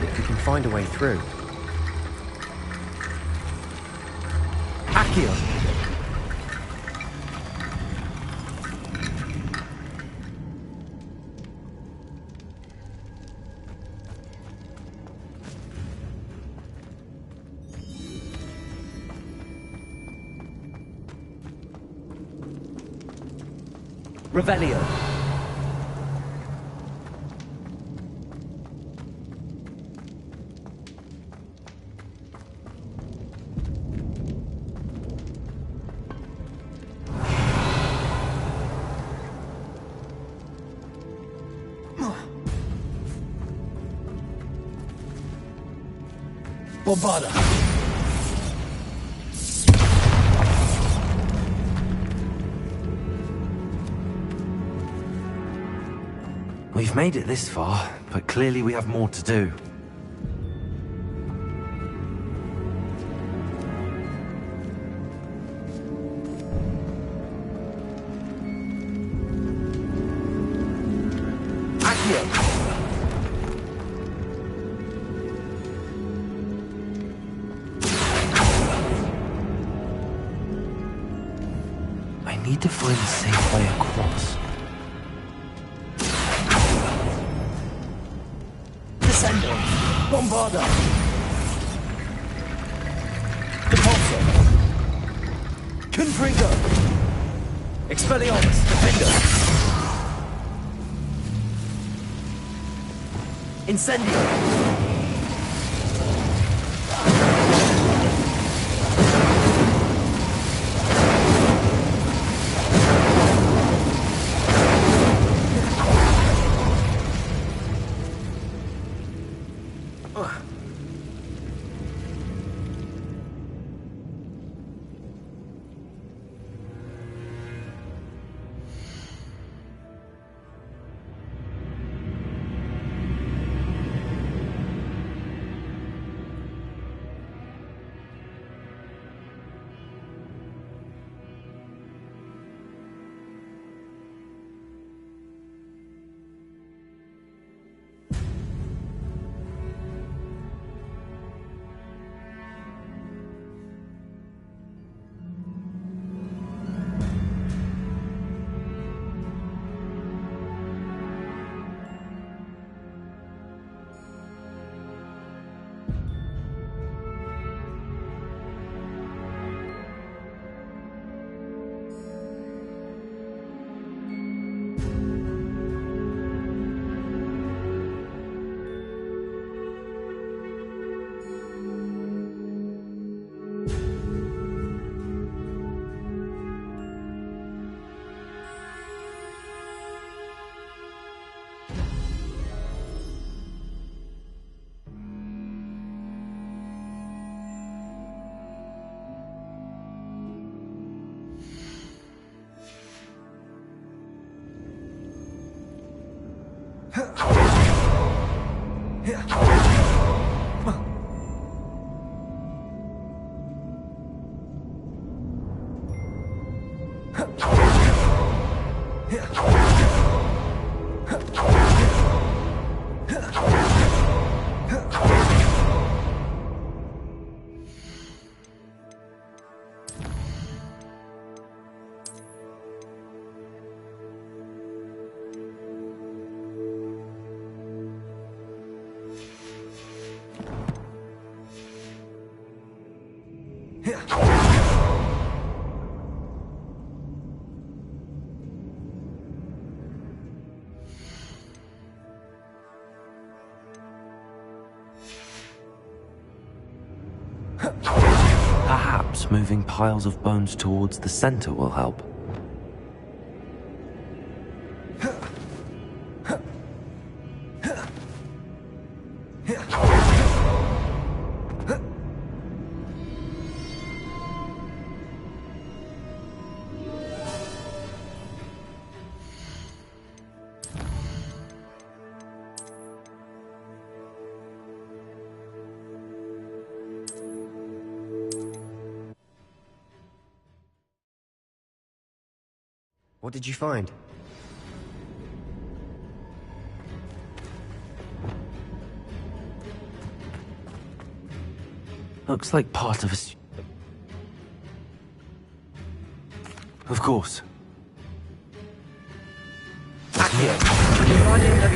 If we can find a way through. Accio! Revelio. Bombada. We've made it this far, but clearly we have more to do. I need to find a safe way across. Descendo. Bombarda. Depulso. Confringo. Expelliarmus. Defender. Incendio. Perhaps moving piles of bones towards the center will help. What did you find? Looks like part of a... Of course.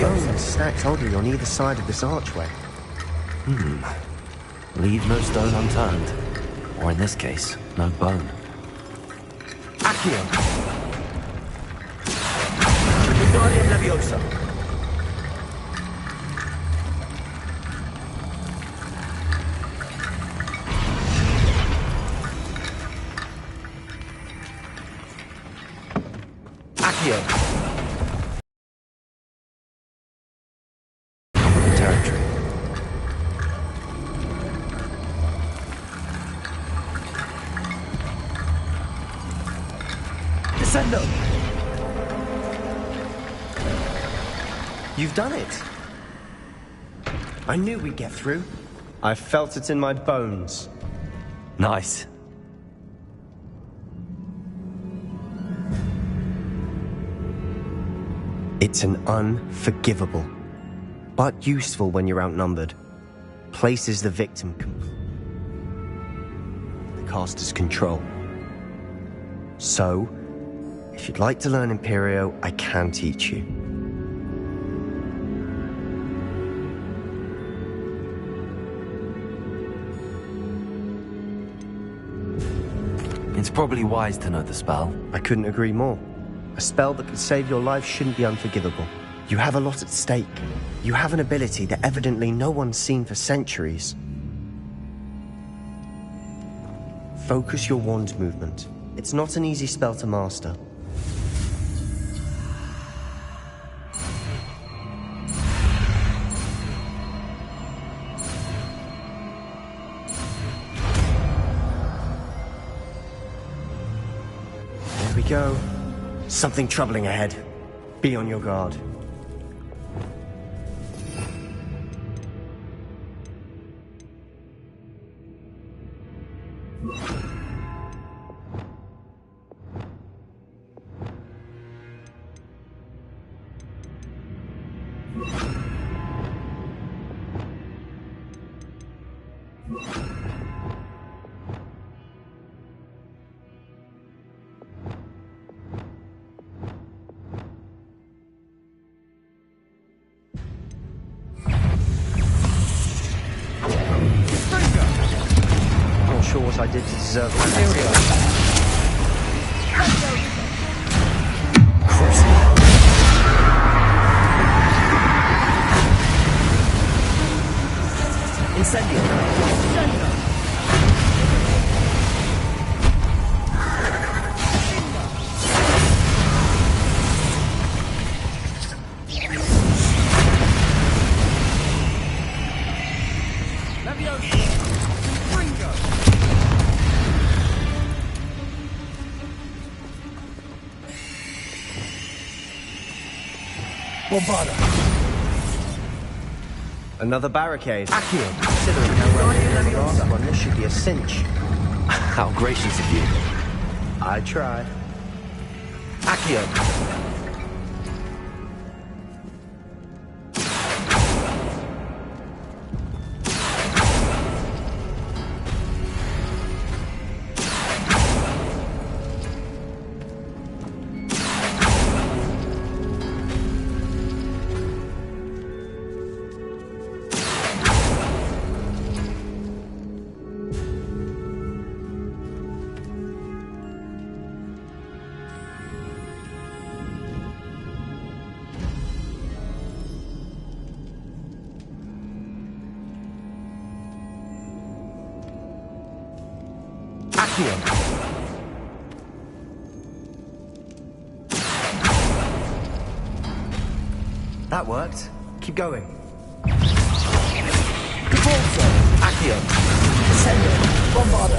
Bones stacked oddly on either side of this archway. Leave no stone unturned. Or in this case, no bone. Accio. Wingardium Leviosa. Accio. Territory. Descendo. You've done it! I knew we'd get through. I felt it in my bones. Nice. It's an unforgivable, but useful when you're outnumbered. Places the victim the caster's control. So, if you'd like to learn Imperio, I can teach you. It's probably wise to know the spell. I couldn't agree more. A spell that could save your life shouldn't be unforgivable. You have a lot at stake. You have an ability that evidently no one's seen for centuries. Focus your wand movement. It's not an easy spell to master. There we go. Something troubling ahead. Be on your guard. Not sure what I did to deserve that. Another barricade. Accio. Considering how well you did the last one, this should be a cinch. How gracious of you. I tried. Accio. Accio. That worked. Keep going. Caporzo. Accio. Ascendo. Bombarda.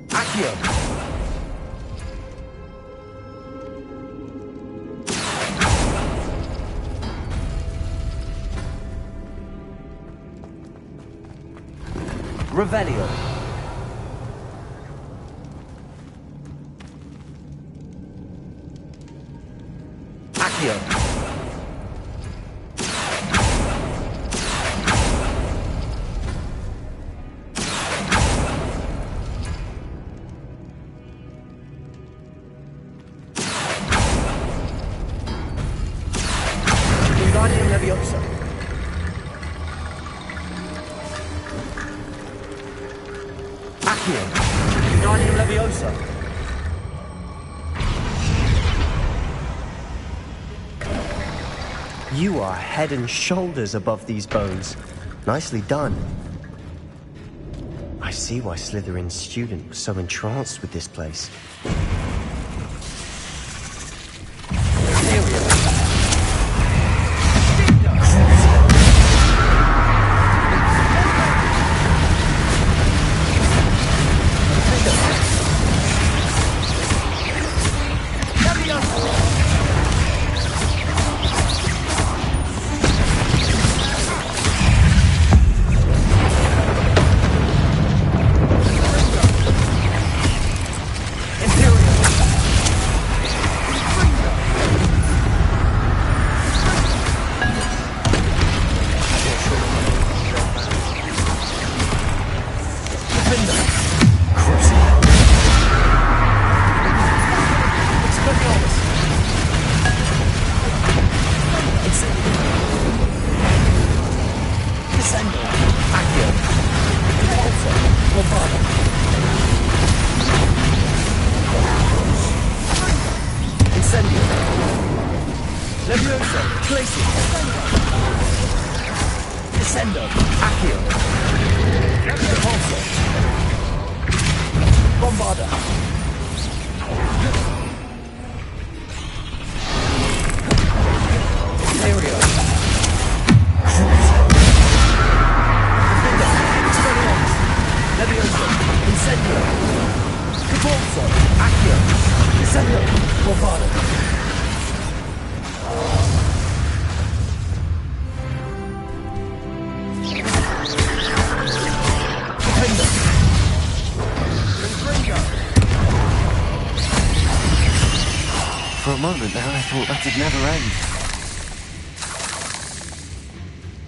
Accio. Revelio. Accio. Wingardium Leviosa. Accio. Wingardium Leviosa. You are head and shoulders above these bones. Nicely done. I see why Slytherin's student was so entranced with this place. For a moment there, I thought that it'd never end.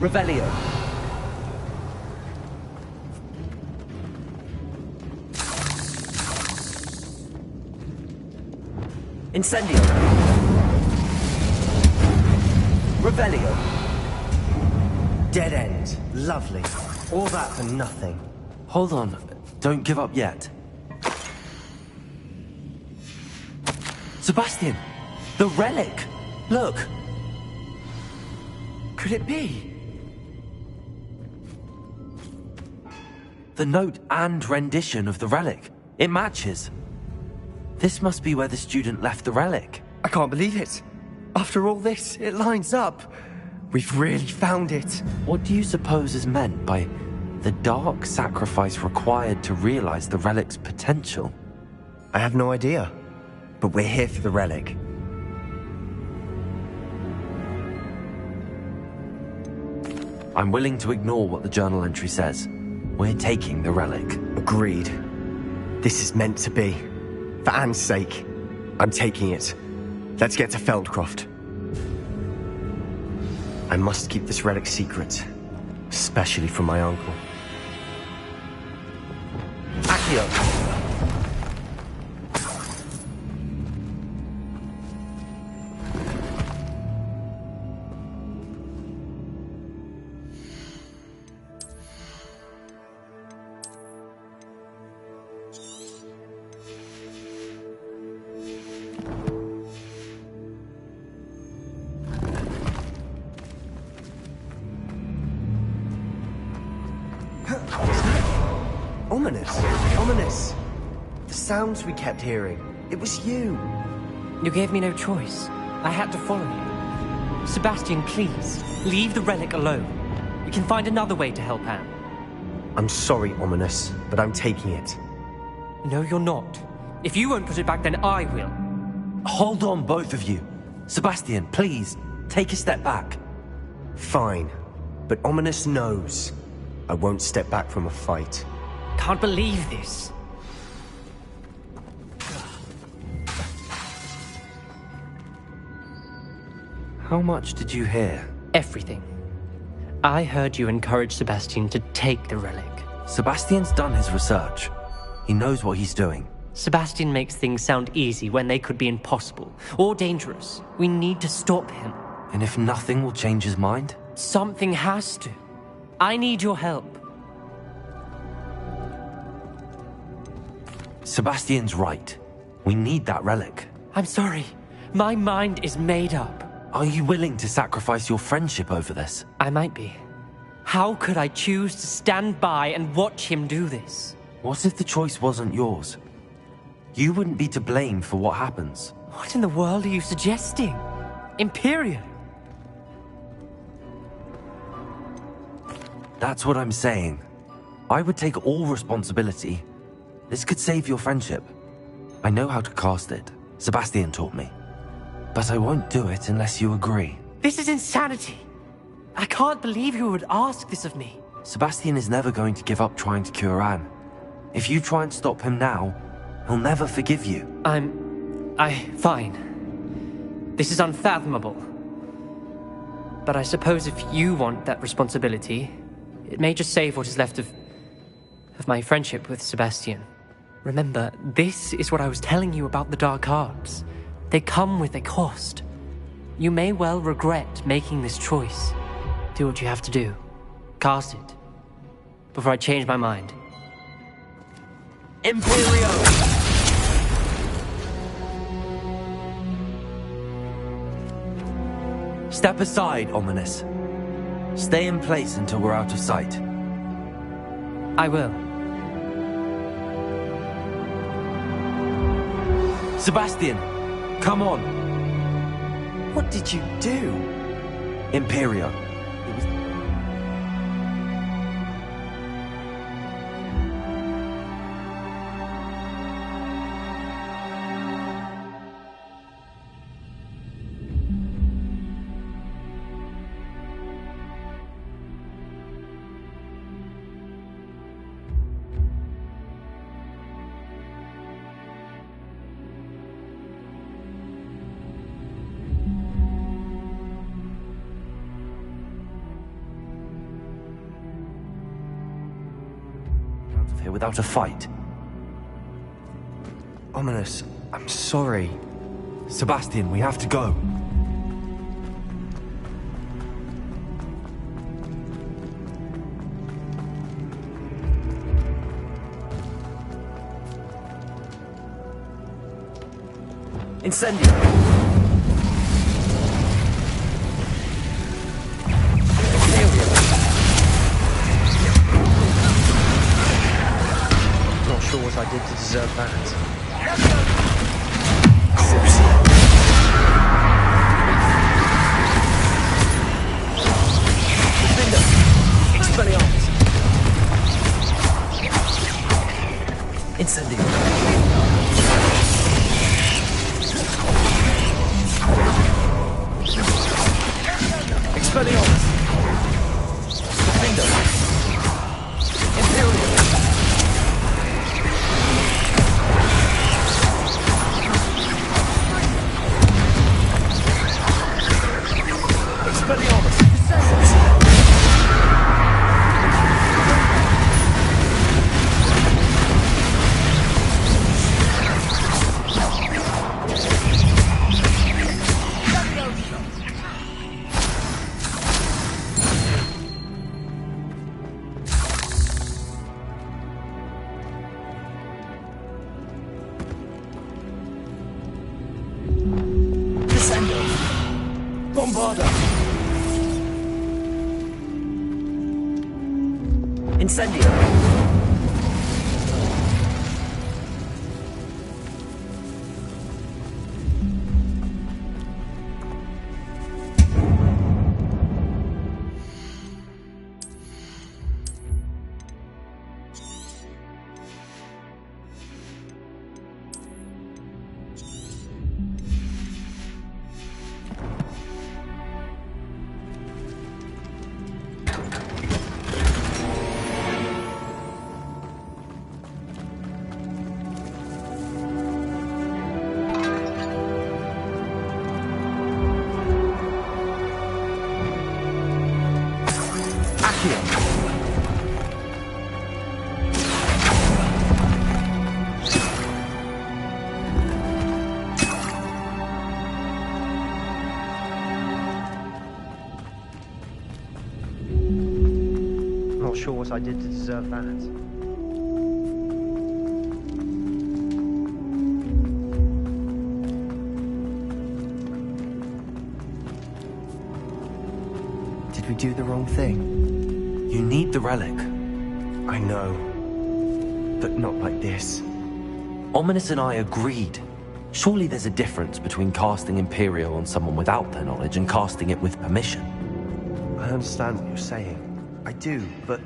Revelio. Incendio. Revelio. Dead end. Lovely. All that for nothing. Hold on. Don't give up yet. Sebastian! The relic! Look! Could it be? The note and rendition of the relic. It matches. This must be where the student left the relic. I can't believe it. After all this, it lines up. We've really found it. What do you suppose is meant by the dark sacrifice required to realize the relic's potential? I have no idea. But we're here for the relic. I'm willing to ignore what the journal entry says. We're taking the relic. Agreed. This is meant to be. For Anne's sake, I'm taking it. Let's get to Feldcroft. I must keep this relic secret, especially from my uncle. Accio! Ominous! Ominous! The sounds we kept hearing. It was you. You gave me no choice. I had to follow you. Sebastian, please, leave the relic alone. We can find another way to help Anne. I'm sorry, Ominous, but I'm taking it. No, you're not. If you won't put it back, then I will. Hold on, both of you. Sebastian, please, take a step back. Fine, but Ominous knows I won't step back from a fight. Can't believe this. How much did you hear? Everything. I heard you encourage Sebastian to take the relic. Sebastian's done his research. He knows what he's doing. Sebastian makes things sound easy when they could be impossible or dangerous. We need to stop him. And if nothing will change his mind? Something has to. I need your help. Sebastian's right. We need that relic. I'm sorry. My mind is made up. Are you willing to sacrifice your friendship over this? I might be. How could I choose to stand by and watch him do this? What if the choice wasn't yours? You wouldn't be to blame for what happens. What in the world are you suggesting? Imperium? That's what I'm saying. I would take all responsibility. This could save your friendship. I know how to cast it. Sebastian taught me. But I won't do it unless you agree. This is insanity. I can't believe you would ask this of me. Sebastian is never going to give up trying to cure Anne. If you try and stop him now, he'll never forgive you. Fine. This is unfathomable. But I suppose if you want that responsibility, it may just save what is left of my friendship with Sebastian. Remember, this is what I was telling you about the dark arts. They come with a cost. You may well regret making this choice. Do what you have to do. Cast it. Before I change my mind. Imperio! Step aside, Ominous. Stay in place until we're out of sight. I will. Sebastian, come on. What did you do? Imperio. Here without a fight. Ominous, I'm sorry. Sebastian, we have to go. Incendio! Not sure what I did to deserve that. Expelliarmus! Incendio! Expelliarmus! Defender! Imperium! Expelliarmus! Incendio! I did to deserve that? Did we do the wrong thing? You need the relic. I know. But not like this. Ominous and I agreed. Surely there's a difference between casting Imperial on someone without their knowledge and casting it with permission. I understand what you're saying. I do, but...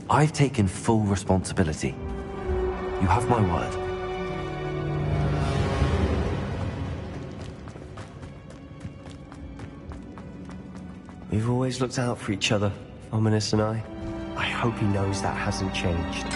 I've taken full responsibility. You have my word. We've always looked out for each other, Ominous and I. I hope he knows that hasn't changed.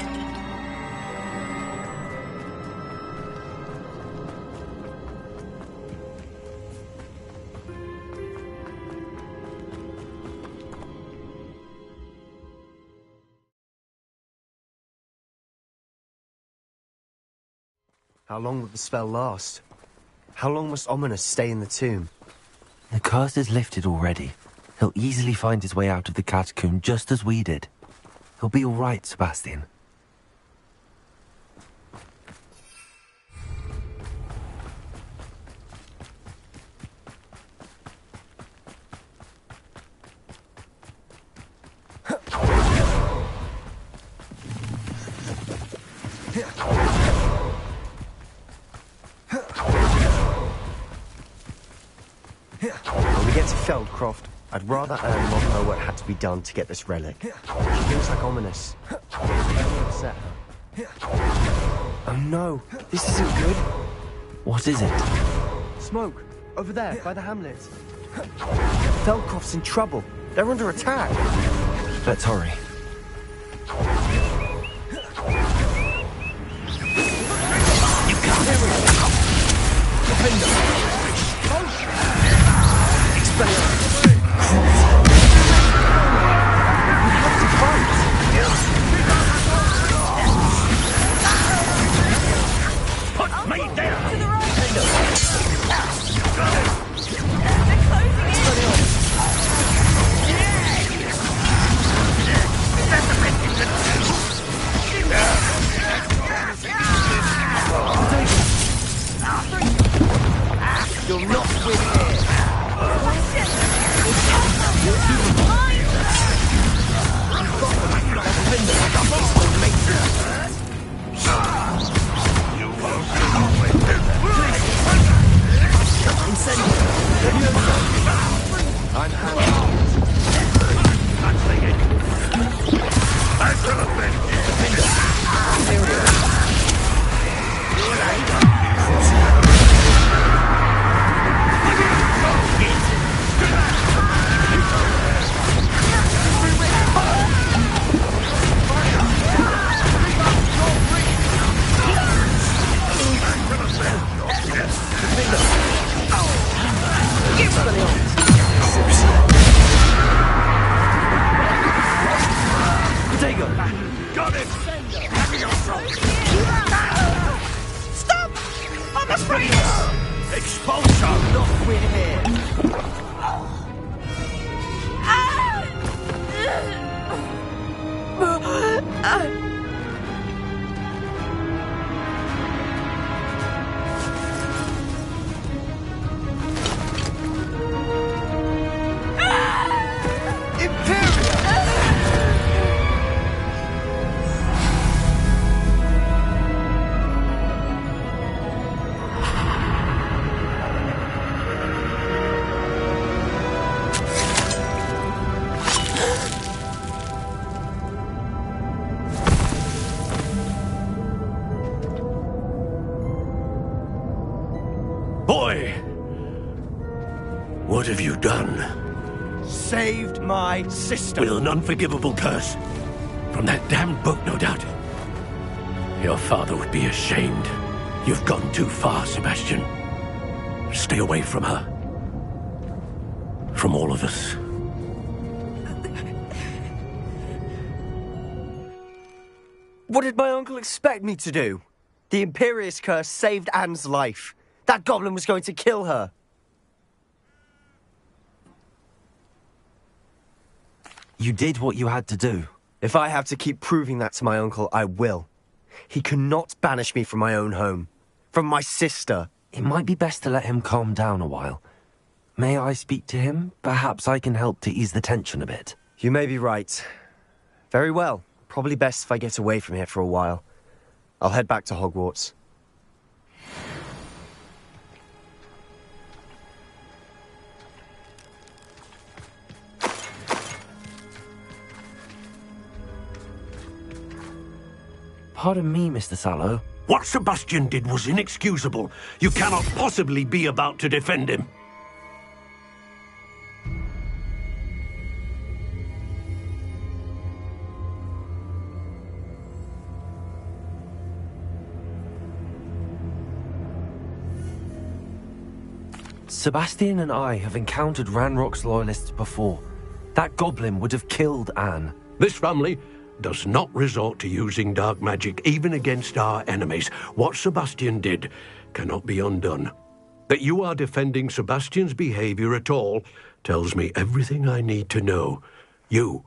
How long will the spell last? How long must Ominous stay in the tomb? The curse is lifted already. He'll easily find his way out of the catacomb just as we did. He'll be all right, Sebastian. When we get to Feldcroft, I'd rather Anne not know what had to be done to get this relic. She feels like Ominous. Don't upset her. Oh no, this isn't good. What is it? Smoke, over there, by the hamlet. Feldcroft's in trouble. They're under attack. Let's hurry. You can't hear it. Defender. Put me down! To the right! Got it! They're closing in! You'll not win here! I'm handling Got it! Stop! I'm afraid! Expulsion! Not we're here! Boy! What have you done? Saved my sister. With an unforgivable curse. From that damned book, no doubt. Your father would be ashamed. You've gone too far, Sebastian. Stay away from her. From all of us. What did my uncle expect me to do? The Imperious curse saved Anne's life. That goblin was going to kill her. You did what you had to do. If I have to keep proving that to my uncle, I will. He cannot banish me from my own home. From my sister. It might be best to let him calm down a while. May I speak to him? Perhaps I can help to ease the tension a bit. You may be right. Very well. Probably best if I get away from here for a while. I'll head back to Hogwarts. Pardon me, Mr. Sallow. What Sebastian did was inexcusable. You cannot possibly be about to defend him. Sebastian and I have encountered Ranrock's loyalists before. That goblin would have killed Anne. This family does not resort to using dark magic even against our enemies. What Sebastian did cannot be undone. That you are defending Sebastian's behavior at all tells me everything I need to know. You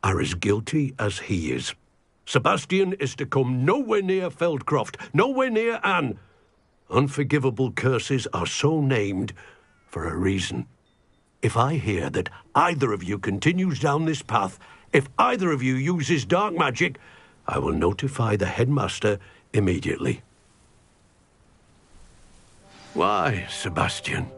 are as guilty as he is. Sebastian is to come nowhere near Feldcroft, nowhere near Anne. Unforgivable curses are so named for a reason. If I hear that either of you continues down this path, if either of you uses dark magic, I will notify the headmaster immediately. Why, Sebastian?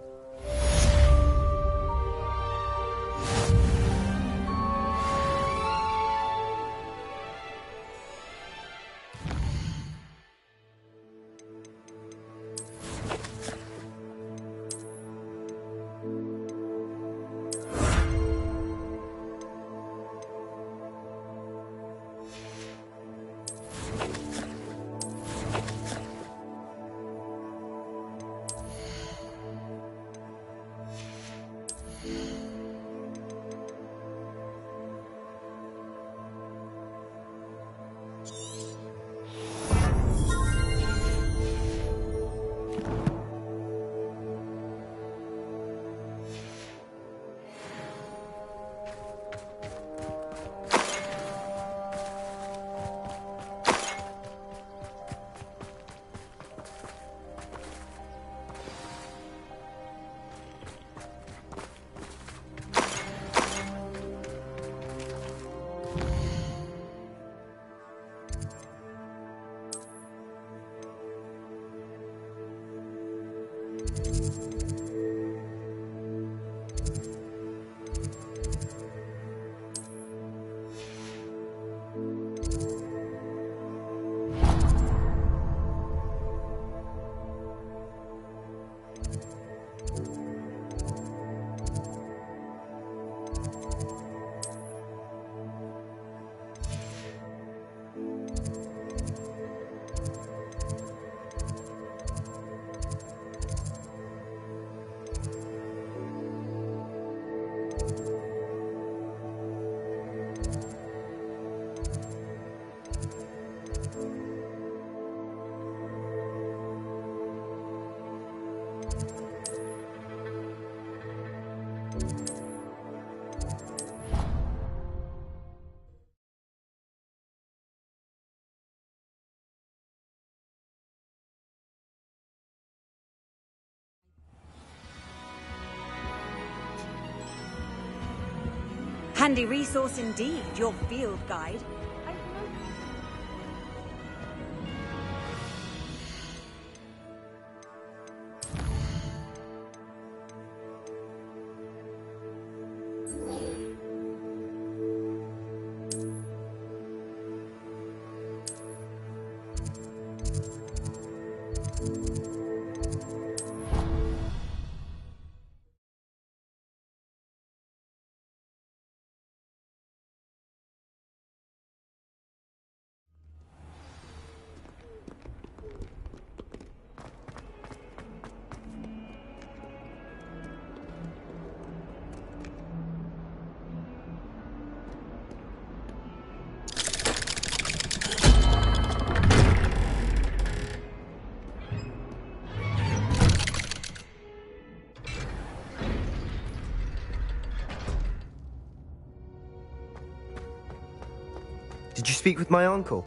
Handy resource indeed, your field guide. speak with my uncle?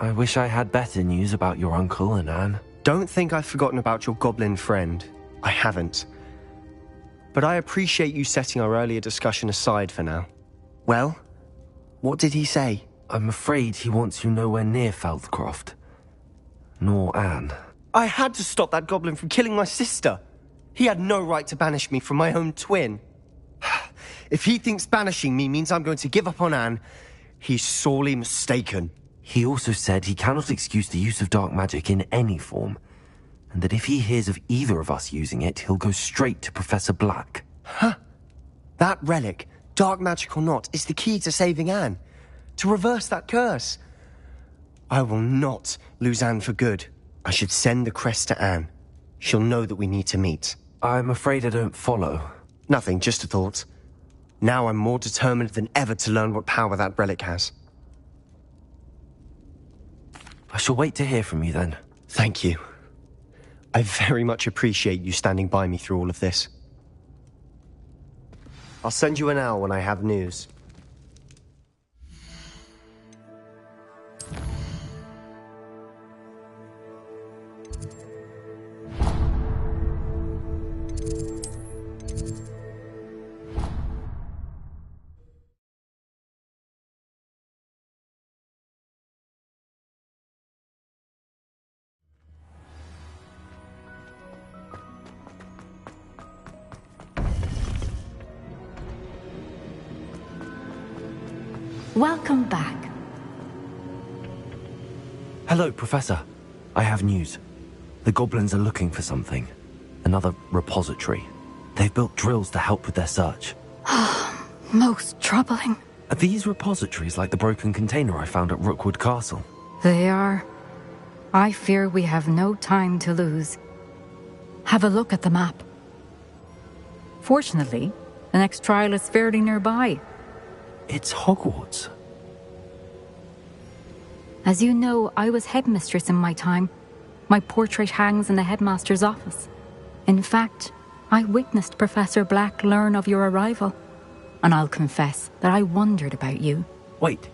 I wish I had better news about your uncle and Anne. Don't think I've forgotten about your goblin friend. I haven't. But I appreciate you setting our earlier discussion aside for now. Well, what did he say? I'm afraid he wants you nowhere near Feldcroft. Nor Anne. I had to stop that goblin from killing my sister. He had no right to banish me from my own twin. If he thinks banishing me means I'm going to give up on Anne, he's sorely mistaken. He also said he cannot excuse the use of dark magic in any form, and that if he hears of either of us using it, he'll go straight to Professor Black. Huh? That relic, dark magic or not, is the key to saving Anne. To reverse that curse. I will not lose Anne for good. I should send the crest to Anne. She'll know that we need to meet. I'm afraid I don't follow. Nothing, just a thought. Now I'm more determined than ever to learn what power that relic has. I shall wait to hear from you then. Thank you. I very much appreciate you standing by me through all of this. I'll send you an owl when I have news. Welcome back. Hello, Professor. I have news. The goblins are looking for something. Another repository. They've built drills to help with their search. Most troubling. Are these repositories like the broken container I found at Rookwood Castle? They are. I fear we have no time to lose. Have a look at the map. Fortunately, the next trial is fairly nearby. It's Hogwarts. As you know, I was headmistress in my time. My portrait hangs in the headmaster's office. In fact, I witnessed Professor Black learn of your arrival. And I'll confess that I wondered about you. Wait,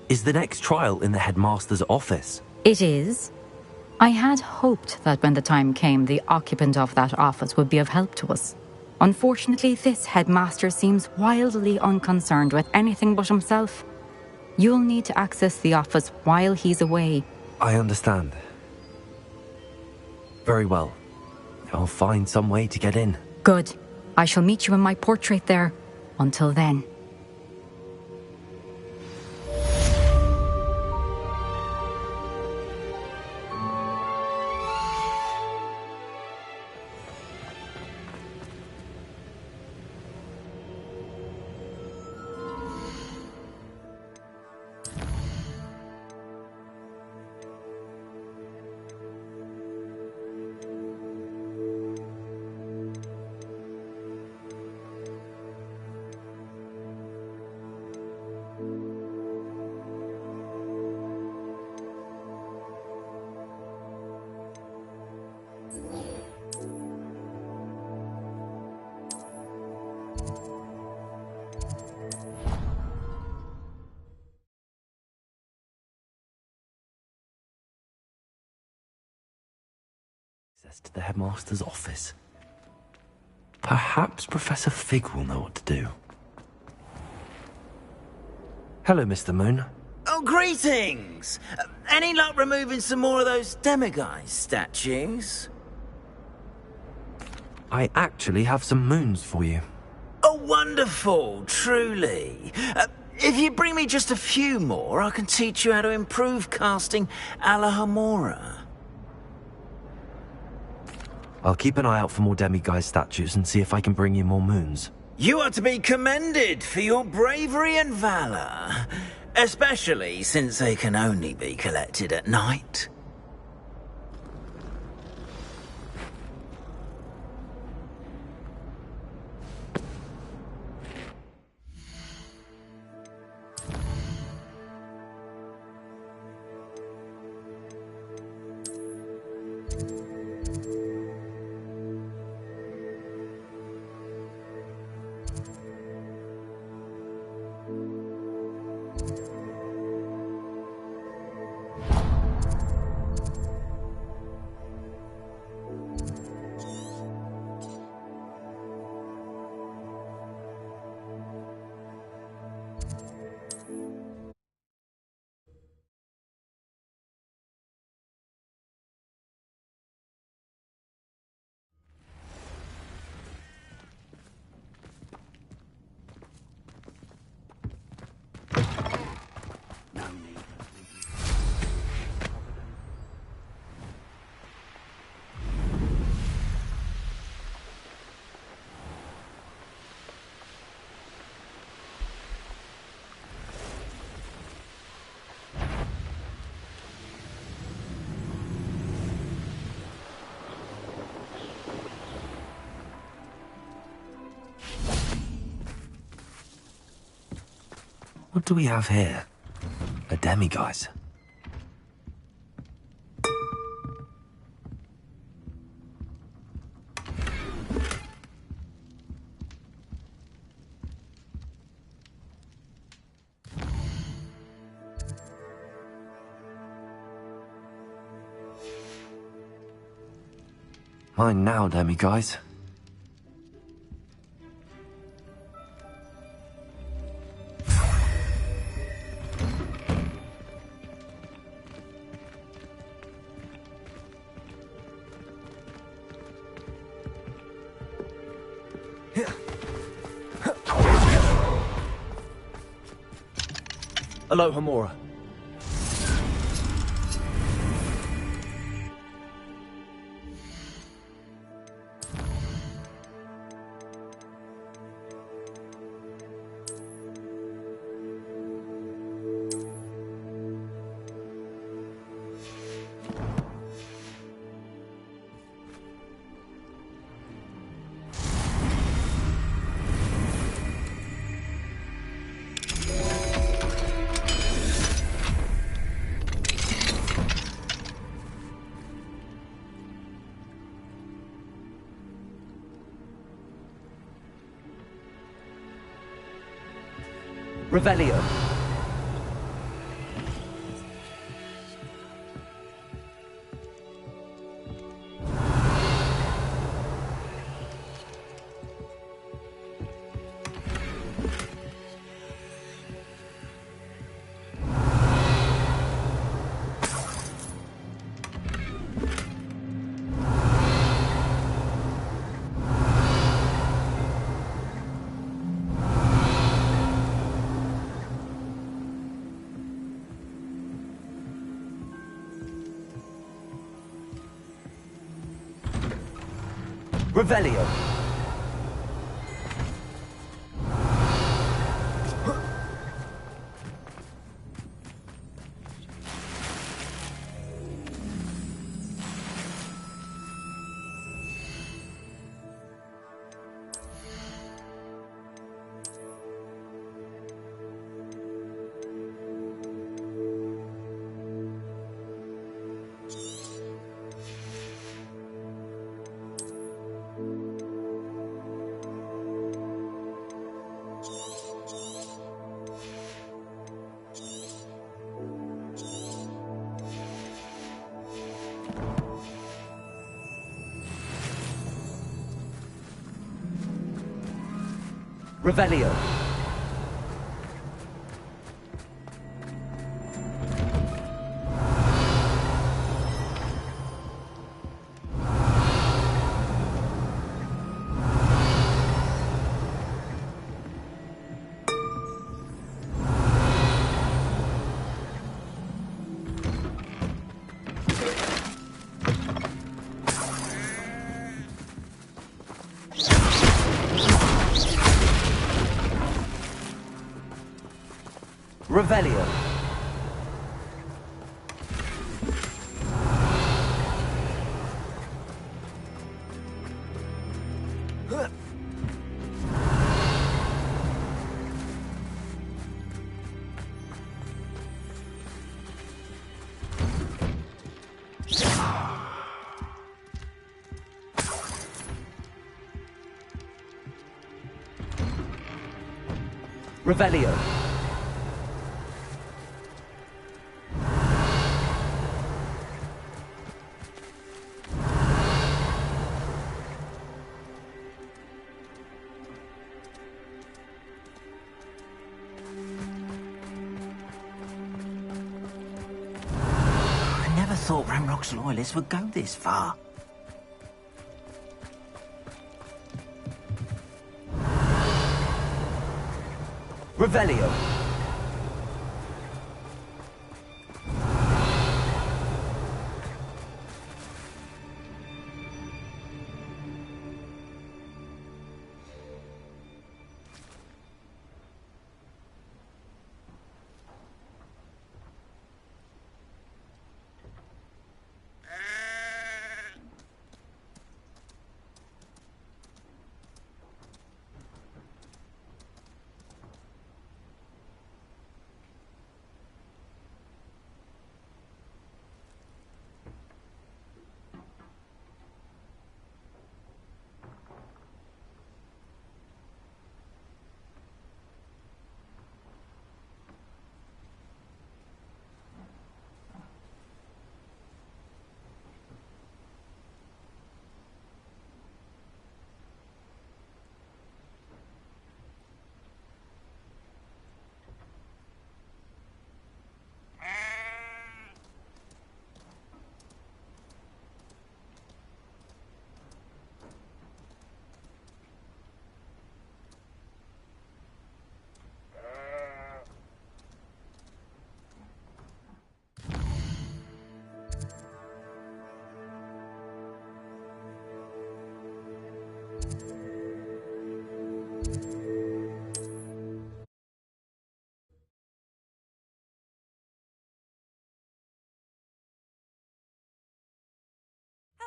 is the next trial in the headmaster's office? It is. I had hoped that when the time came, the occupant of that office would be of help to us. Unfortunately, this headmaster seems wildly unconcerned with anything but himself. You'll need to access the office while he's away. I understand. Very well. I'll find some way to get in. Good. I shall meet you in my portrait there. Until then. Access to the headmaster's office. Perhaps Professor Fig will know what to do. Hello, Mr. Moon. Oh, greetings! Any luck removing some more of those demiguise statues? I actually have some moons for you. Oh, wonderful, truly. If you bring me just a few more, I can teach you how to improve casting Alahamora. I'll keep an eye out for more demiguise statues and see if I can bring you more moons. You are to be commended for your bravery and valor, especially since they can only be collected at night. What do we have here? A demiguise. Mine now, demiguise. Aloha Mora. Revelio. Revelio. Revelio. Revelio. Revelio. I never thought Ramrock's loyalists would go this far. Revelio.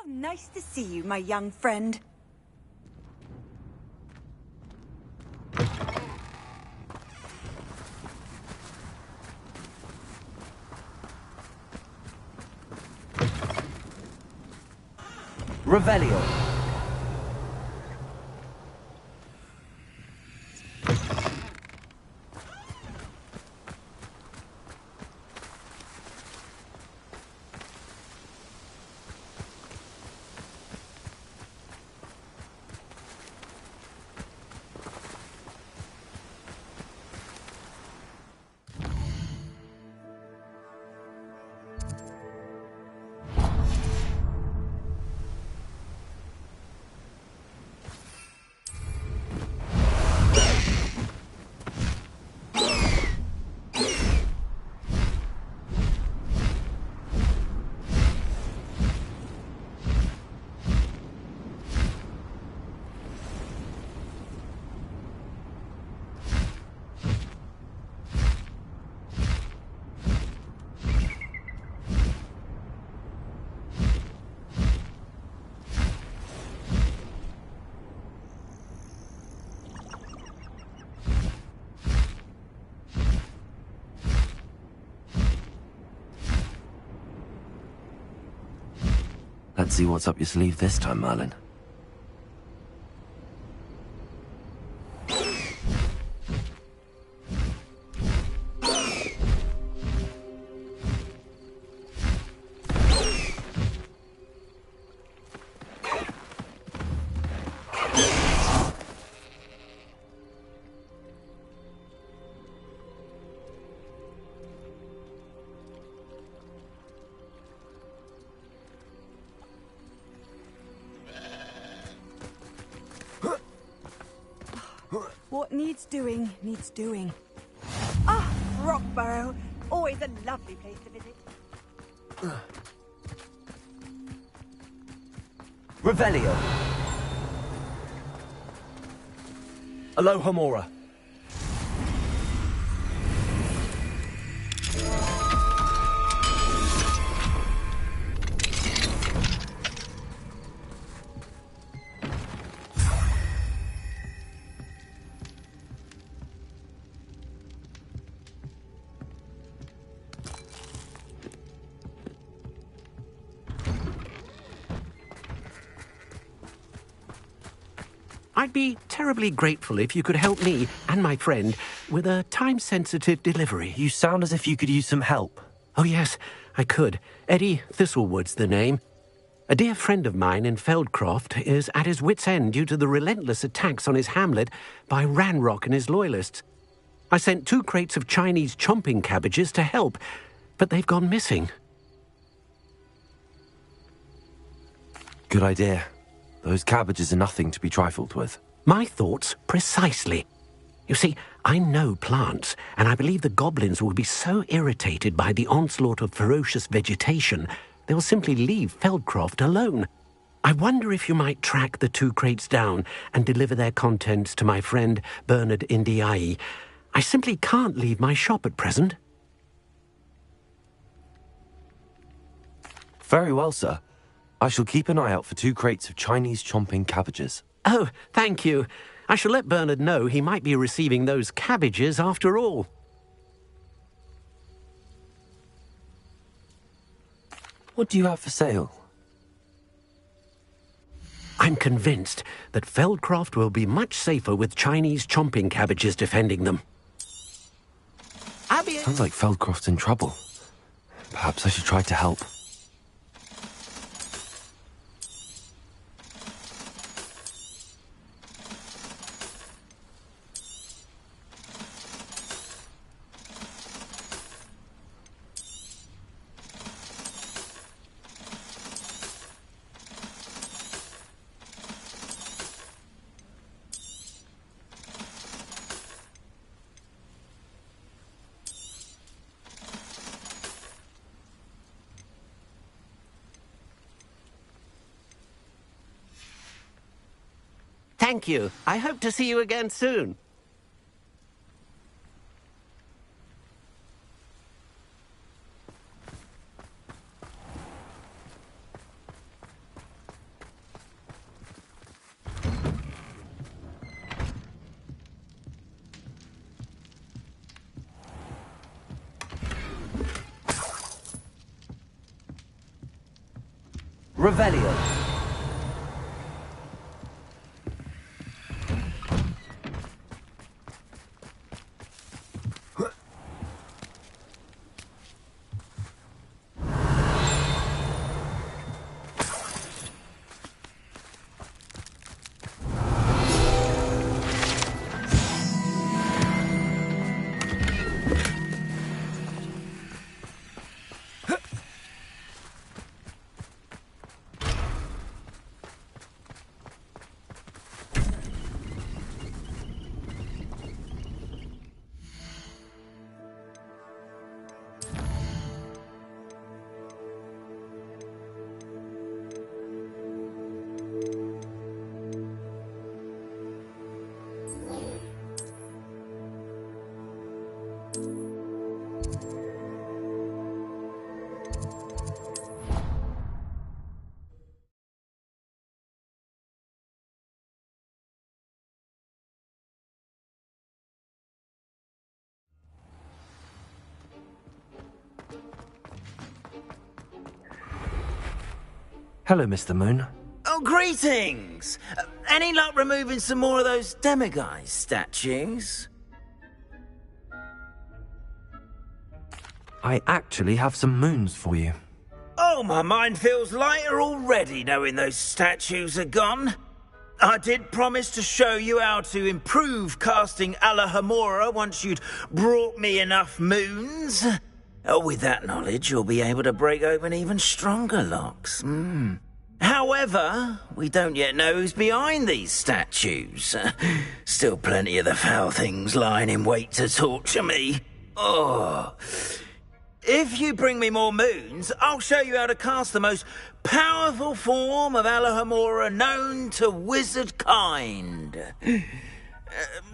Nice to see you, my young friend. Revelio. Let's see what's up your sleeve this time, Merlin. What needs doing, needs doing. Ah, Rockborough. Always a lovely place to visit. Revelio. Alohomora. I'd be terribly grateful if you could help me and my friend with a time-sensitive delivery. You sound as if you could use some help. Oh, yes, I could. Eddie Thistlewood's the name. A dear friend of mine in Feldcroft is at his wit's end due to the relentless attacks on his hamlet by Ranrock and his loyalists. I sent 2 crates of Chinese chomping cabbages to help, but they've gone missing. Good idea. Those cabbages are nothing to be trifled with. My thoughts precisely. You see, I know plants, and I believe the goblins will be so irritated by the onslaught of ferocious vegetation, they will simply leave Feldcroft alone. I wonder if you might track the 2 crates down and deliver their contents to my friend Bernard Indiai. I simply can't leave my shop at present. Very well, sir. I shall keep an eye out for 2 crates of Chinese chomping cabbages. Oh, thank you. I shall let Bernard know he might be receiving those cabbages after all. What do you have for sale? I'm convinced that Feldcroft will be much safer with Chinese chomping cabbages defending them. Sounds like Feldcroft's in trouble. Perhaps I should try to help. Thank you. I hope to see you again soon. Revelio. Hello, Mr. Moon. Oh, greetings! Any luck removing some more of those demiguise statues? I actually have some moons for you. Oh, my mind feels lighter already knowing those statues are gone. I did promise to show you how to improve casting Alahomora once you'd brought me enough moons. With that knowledge, you'll be able to break open even stronger locks. However, we don't yet know who's behind these statues. Still plenty of the foul things lying in wait to torture me. Oh. If you bring me more moons, I'll show you how to cast the most powerful form of Alahomora known to wizard kind.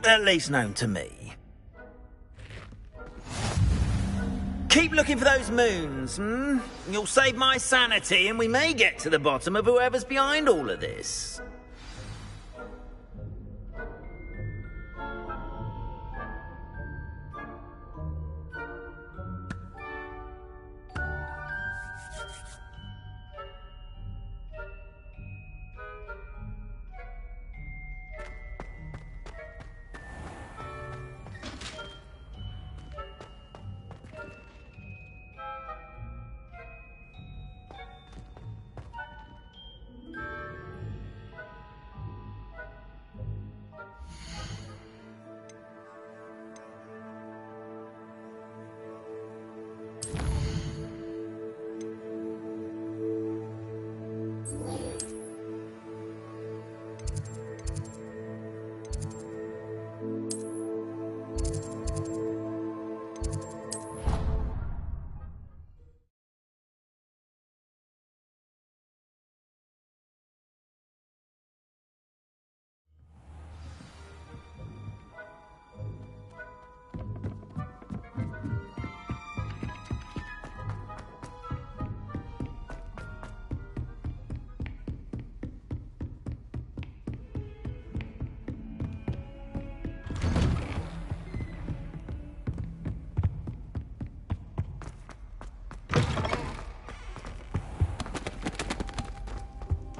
At least known to me. Keep looking for those moons, You'll save my sanity and we may get to the bottom of whoever's behind all of this.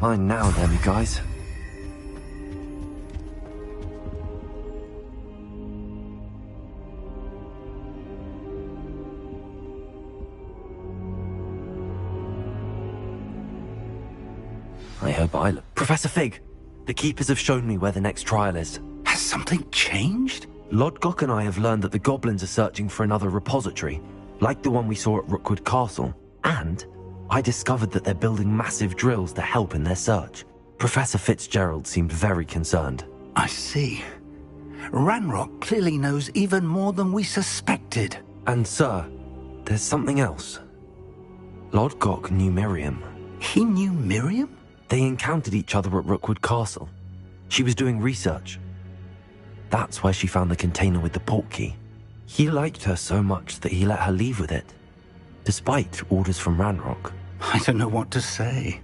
Mine now, then, you guys. I hope I look... Professor Fig! The Keepers have shown me where the next trial is. Has something changed? Lodgok and I have learned that the goblins are searching for another repository, like the one we saw at Rookwood Castle. And I discovered that they're building massive drills to help in their search. Professor Fitzgerald seemed very concerned. I see. Ranrock clearly knows even more than we suspected. And sir, there's something else. Lodgok knew Miriam. He knew Miriam? They encountered each other at Rookwood Castle. She was doing research. That's where she found the container with the portkey. He liked her so much that he let her leave with it, despite orders from Ranrock. I don't know what to say.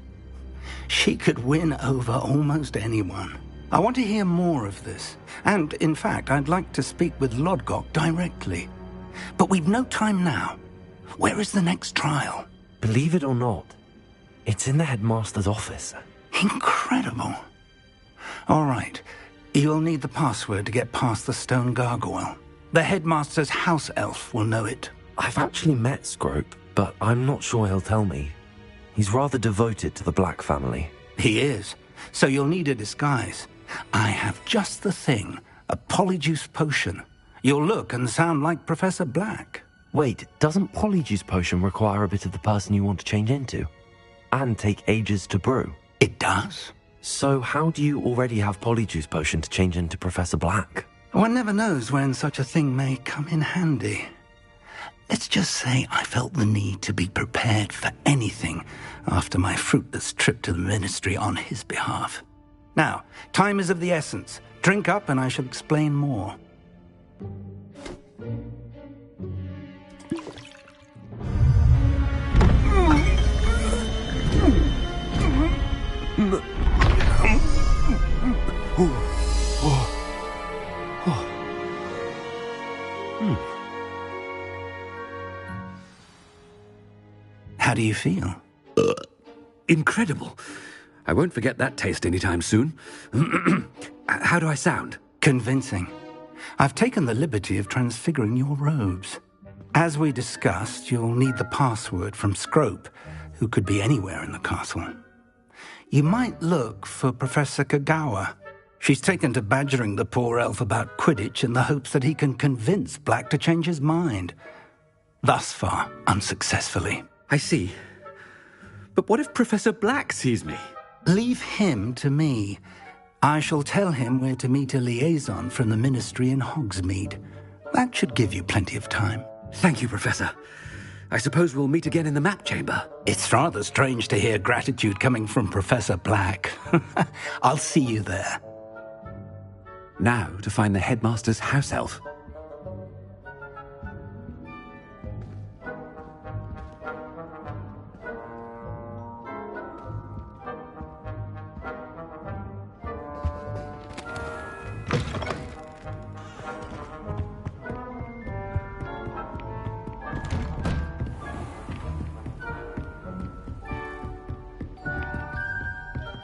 She could win over almost anyone. I want to hear more of this. And, in fact, I'd like to speak with Lodgok directly. But we've no time now. Where is the next trial? Believe it or not, It's in the headmaster's office. Incredible. All right. You'll need the password to get past the stone gargoyle. The headmaster's house elf will know it. I've actually met Scrope, but I'm not sure he'll tell me. He's rather devoted to the Black family. He is. So you'll need a disguise. I have just the thing. A polyjuice potion. You'll look and sound like Professor Black. Wait, doesn't polyjuice potion require a bit of the person you want to change into? And take ages to brew? It does. So how do you already have polyjuice potion to change into Professor Black? One never knows when such a thing may come in handy. Let's just say I felt the need to be prepared for anything after my fruitless trip to the Ministry on his behalf. Now, time is of the essence. Drink up and I shall explain more. How do you feel? Incredible. I won't forget that taste anytime soon. How do I sound? Convincing. I've taken the liberty of transfiguring your robes. As we discussed, you'll need the password from Scrope, who could be anywhere in the castle. You might look for Professor Kagawa. She's taken to badgering the poor elf about Quidditch in the hopes that he can convince Black to change his mind. Thus far, unsuccessfully. I see. But what if Professor Black sees me? Leave him to me. I shall tell him where to meet a liaison from the Ministry in Hogsmeade. That should give you plenty of time. Thank you, Professor. I suppose we'll meet again in the map chamber. It's rather strange to hear gratitude coming from Professor Black. I'll see you there. Now to find the headmaster's house elf.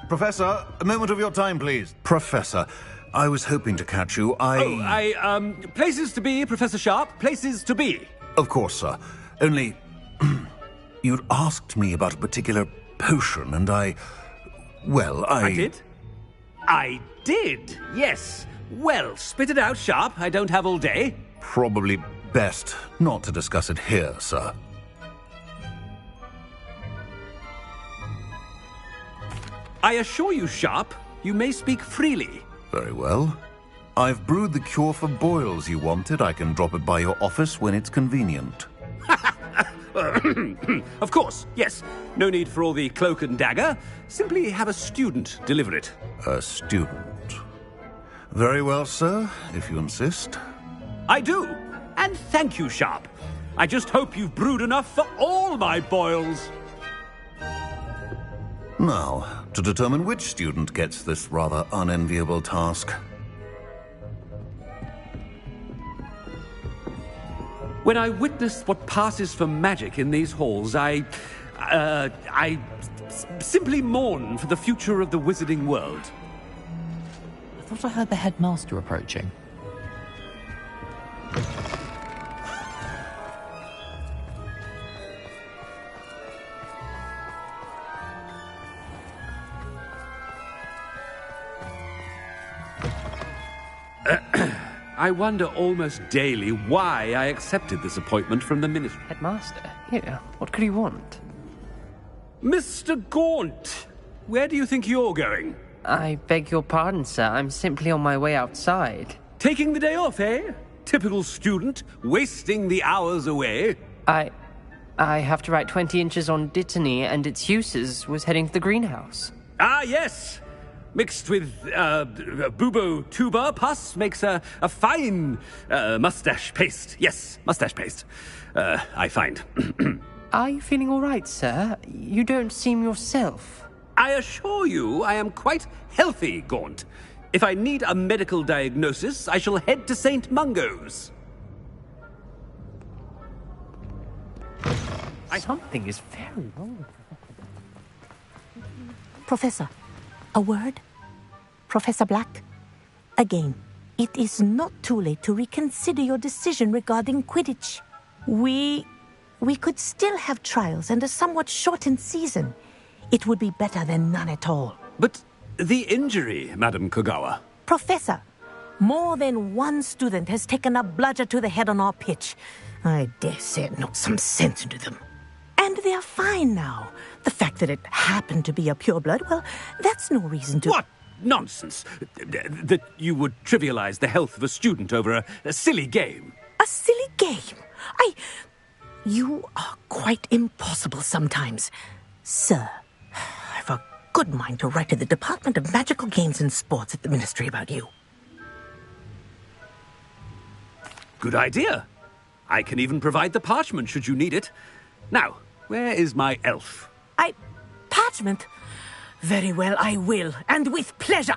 Professor, a moment of your time, please. Professor, I was hoping to catch you. Places to be, Professor Sharp. Places to be. Of course, sir. Only, you'd asked me about a particular potion, and I did? I did, yes. Well, spit it out, Sharp. I don't have all day. Probably best not to discuss it here, sir. I assure you, Sharp, you may speak freely. Very well. I've brewed the cure for boils you wanted. I can drop it by your office when it's convenient. Of course, yes. No need for all the cloak and dagger. Simply have a student deliver it. A student. Very well, sir, if you insist. I do. And thank you, Sharp. I just hope you've brewed enough for all my boils. Now, to determine which student gets this rather unenviable task. When I witness what passes for magic in these halls, I simply mourn for the future of the wizarding world. I thought I heard the headmaster approaching. I wonder almost daily why I accepted this appointment from the ministry. Headmaster? Yeah, what could he want? Mr. Gaunt, where do you think you're going? I beg your pardon, sir. I'm simply on my way outside. Taking the day off, eh? Typical student, wasting the hours away. I have to write 20 inches on Dittany and its uses. Was heading to the greenhouse. Ah, yes. Mixed with bubo tuber pus makes a fine mustache paste. Yes, mustache paste. I find. Are you feeling all right, sir? You don't seem yourself. I assure you I am quite healthy, Gaunt. If I need a medical diagnosis, I shall head to St. Mungo's. Something is very wrong. Professor, a word? Professor Black? Again, it is not too late to reconsider your decision regarding Quidditch. We could still have trials and a somewhat shortened season. It would be better than none at all. But the injury, Madam Kogawa. Professor, more than one student has taken a bludger to the head on our pitch. I dare say it knocked some sense into them. And they are fine now. The fact that it happened to be a pureblood, well, that's no reason to... What nonsense! That you would trivialize the health of a student over a silly game. A silly game? You are quite impossible sometimes. Sir, I've a good mind to write to the Department of Magical Games and Sports at the Ministry about you. Good idea. I can even provide the parchment should you need it. Now, where is my elf? Parchment? Very well, I will, and with pleasure.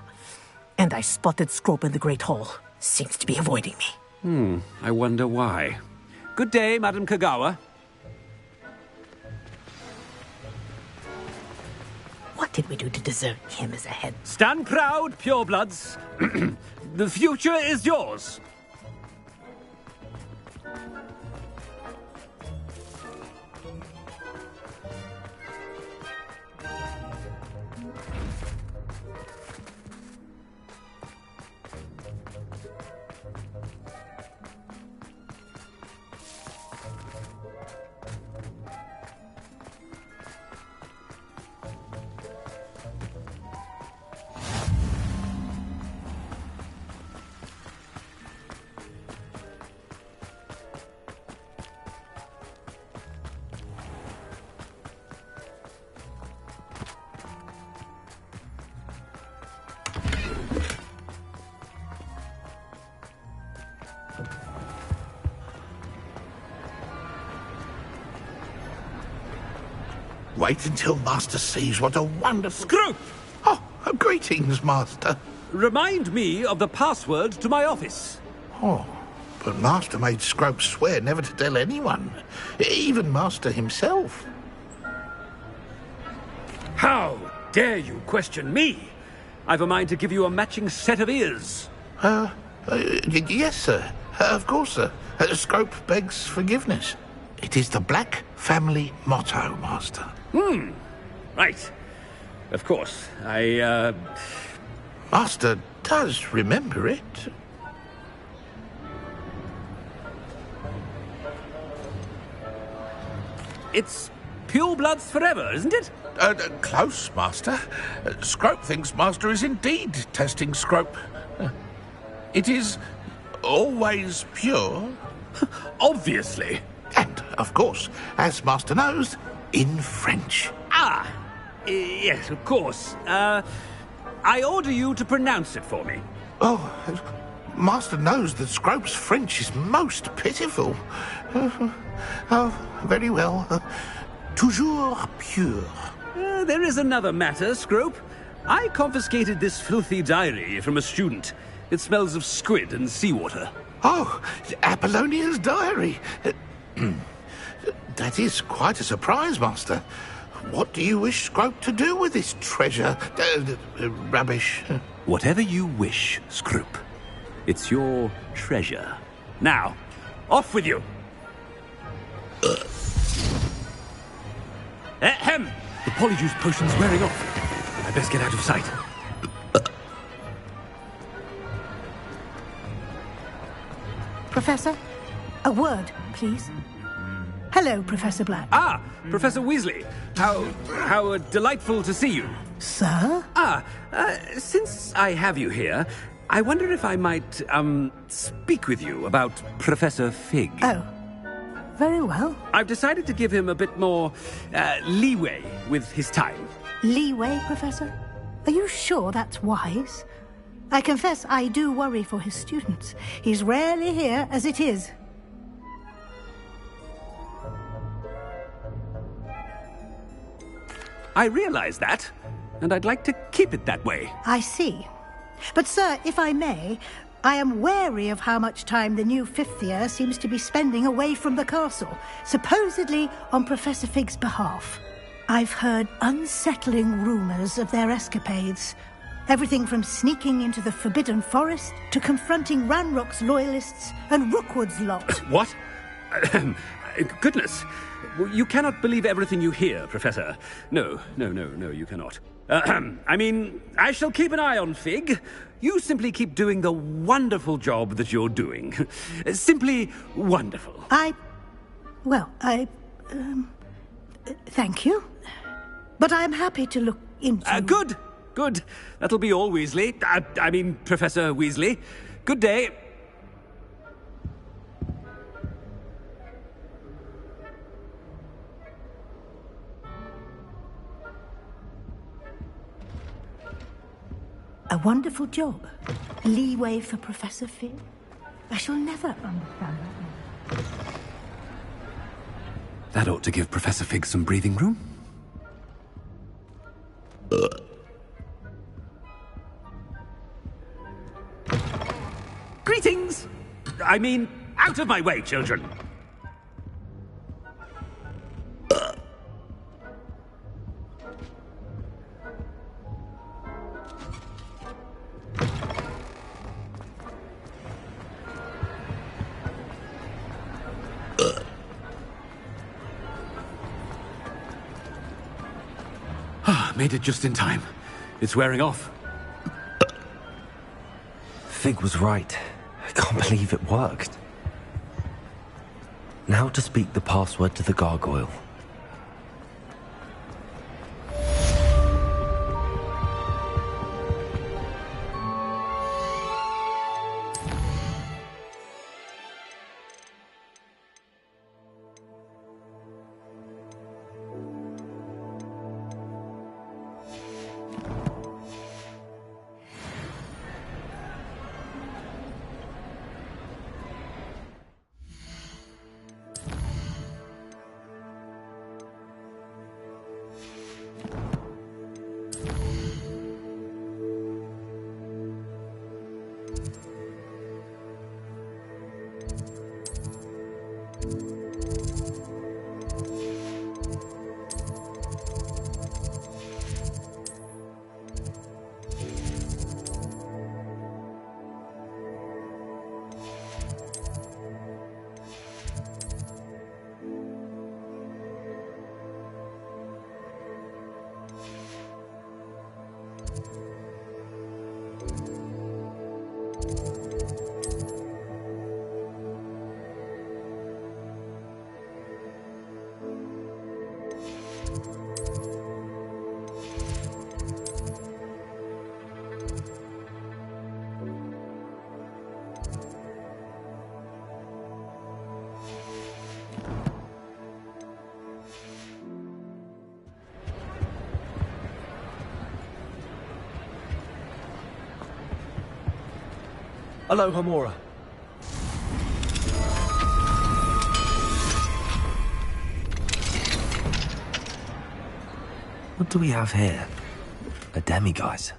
And I spotted Scrope in the Great Hall. Seems to be avoiding me. I wonder why. Good day, Madam Kogawa. What did we do to deserve him as a head? Stand proud, purebloods. The future is yours. Wait until Master sees what a wonderful... Scrope! Oh, greetings, Master. Remind me of the password to my office. Oh, but Master made Scrope swear never to tell anyone, even Master himself. How dare you question me? I've a mind to give you a matching set of ears. Yes, sir. Of course, sir. Scrope begs forgiveness. It is the Black family motto, Master. Right. Of course, Master does remember it. It's purebloods forever, isn't it? Close, Master. Scrope thinks Master is indeed testing Scrope. It is always pure. Obviously. And, of course, as Master knows, in French. Yes, of course. I order you to pronounce it for me. Oh, Master knows that Scrope's French is most pitiful. Very well. Toujours pure. There is another matter, Scrope. I confiscated this filthy diary from a student. It smells of squid and seawater. Oh, Apollonia's diary. That is quite a surprise, Master. What do you wish Scrope to do with this treasure? Rubbish. Whatever you wish, Scrope. It's your treasure. Now, off with you. Ahem! The polyjuice potion's wearing off. I best get out of sight. Professor, a word, please. Hello, Professor Black. Professor Weasley. How delightful to see you. Sir? Since I have you here, I wonder if I might, speak with you about Professor Fig. Oh, very well. I've decided to give him a bit more, leeway with his time. Leeway, Professor? Are you sure that's wise? I confess I do worry for his students. He's rarely here as it is. I realize that, and I'd like to keep it that way. I see. But, sir, if I may, I am wary of how much time the new fifth year seems to be spending away from the castle, supposedly on Professor Fig's behalf. I've heard unsettling rumors of their escapades. Everything from sneaking into the Forbidden Forest to confronting Ranrock's loyalists and Rookwood's lot. What? Goodness. You cannot believe everything you hear, Professor. No, you cannot. I mean, I shall keep an eye on Fig. You simply keep doing the wonderful job that you're doing. Simply wonderful. Thank you. But I'm happy to look into... Good. That'll be all, Weasley. I mean, Professor Weasley. Good day. A wonderful job. Leeway for Professor Fig. I shall never understand that. That ought to give Professor Fig some breathing room. Greetings! I mean, out of my way, children! Made it just in time. It's wearing off. Fig was right. I can't believe it worked. Now to speak the password to the gargoyle. Hello, Hamora. What do we have here? A demiguise.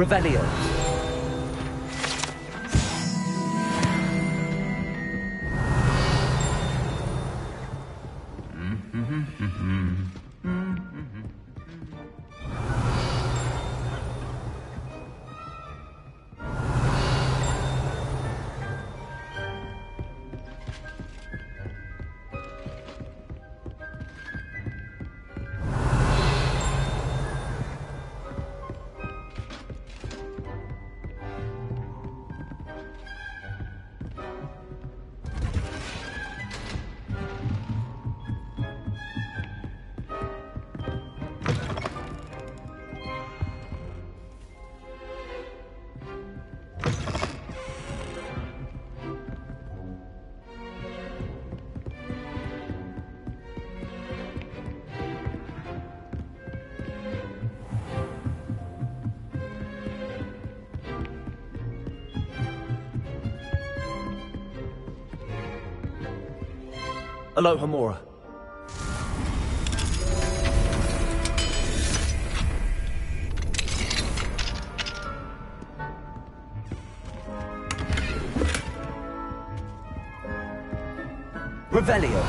Revelio. Alohomora. Revelio.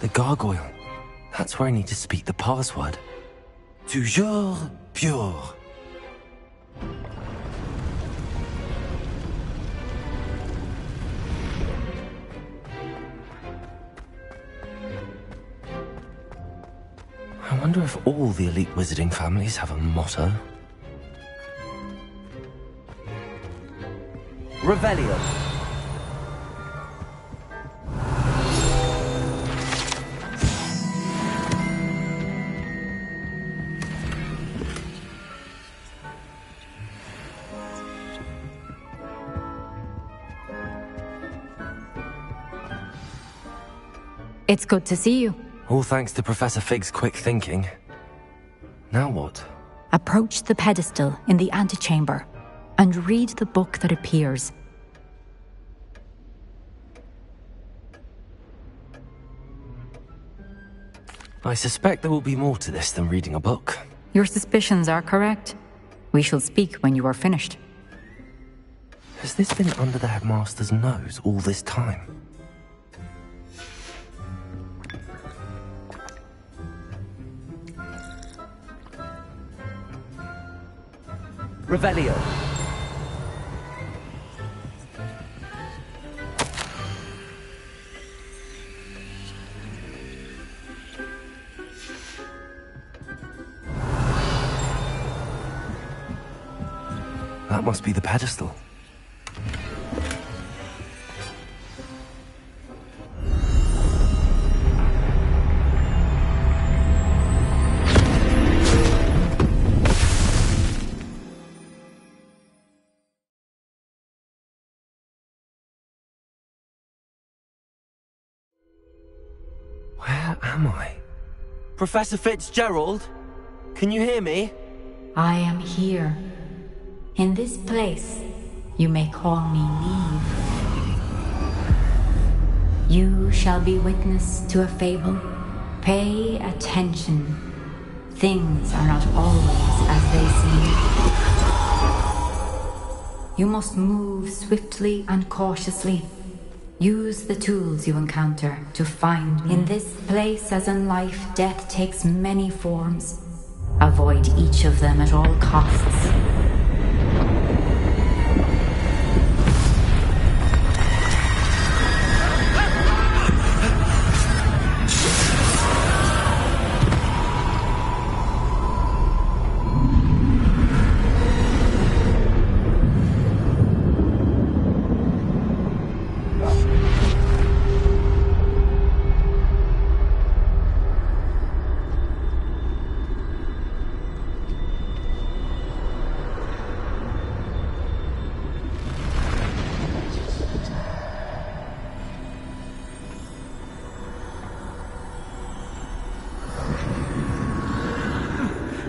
The gargoyle. That's where I need to speak the password. Toujours pure. I wonder if all the elite wizarding families have a motto. Revelio. It's good to see you. All thanks to Professor Fig's quick thinking. Now what? Approach the pedestal in the antechamber and read the book that appears. I suspect there will be more to this than reading a book. Your suspicions are correct. We shall speak when you are finished. Has this been under the headmaster's nose all this time? Revelio. That must be the pedestal. Where am I? Professor Fitzgerald? Can you hear me? I am here. In this place, you may call me Neve. You shall be witness to a fable. Pay attention. Things are not always as they seem. You must move swiftly and cautiously. Use the tools you encounter to find me. In this place, as in life, death takes many forms. Avoid each of them at all costs.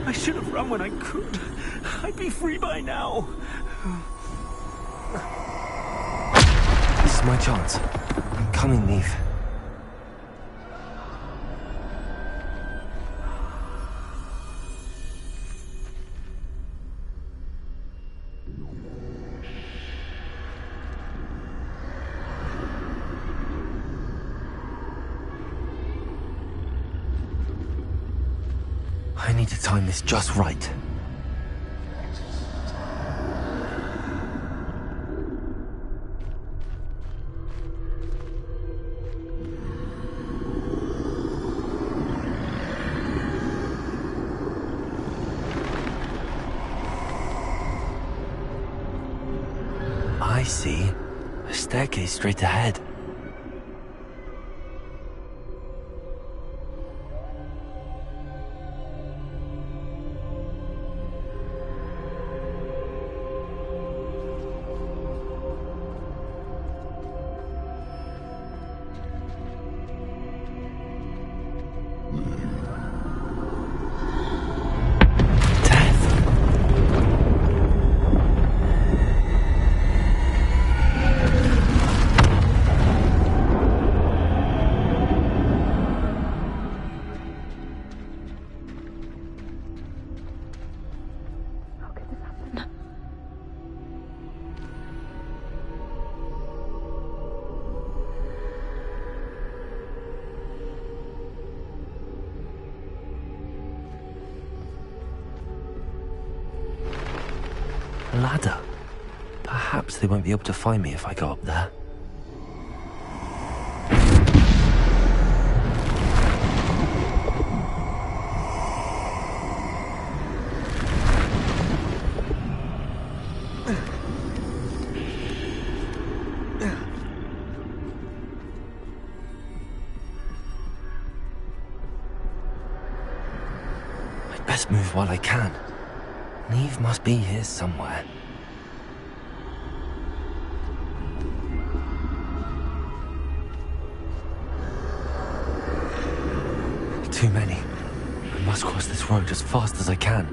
I should have run when I could. I'd be free by now. This is my chance. I'm coming, Neve. I need to time this just right. I see. A staircase straight ahead. A ladder. Perhaps they won't be able to find me if I go up there. I'd best move while I can. Neve must be here somewhere. Too many. I must cross this road as fast as I can.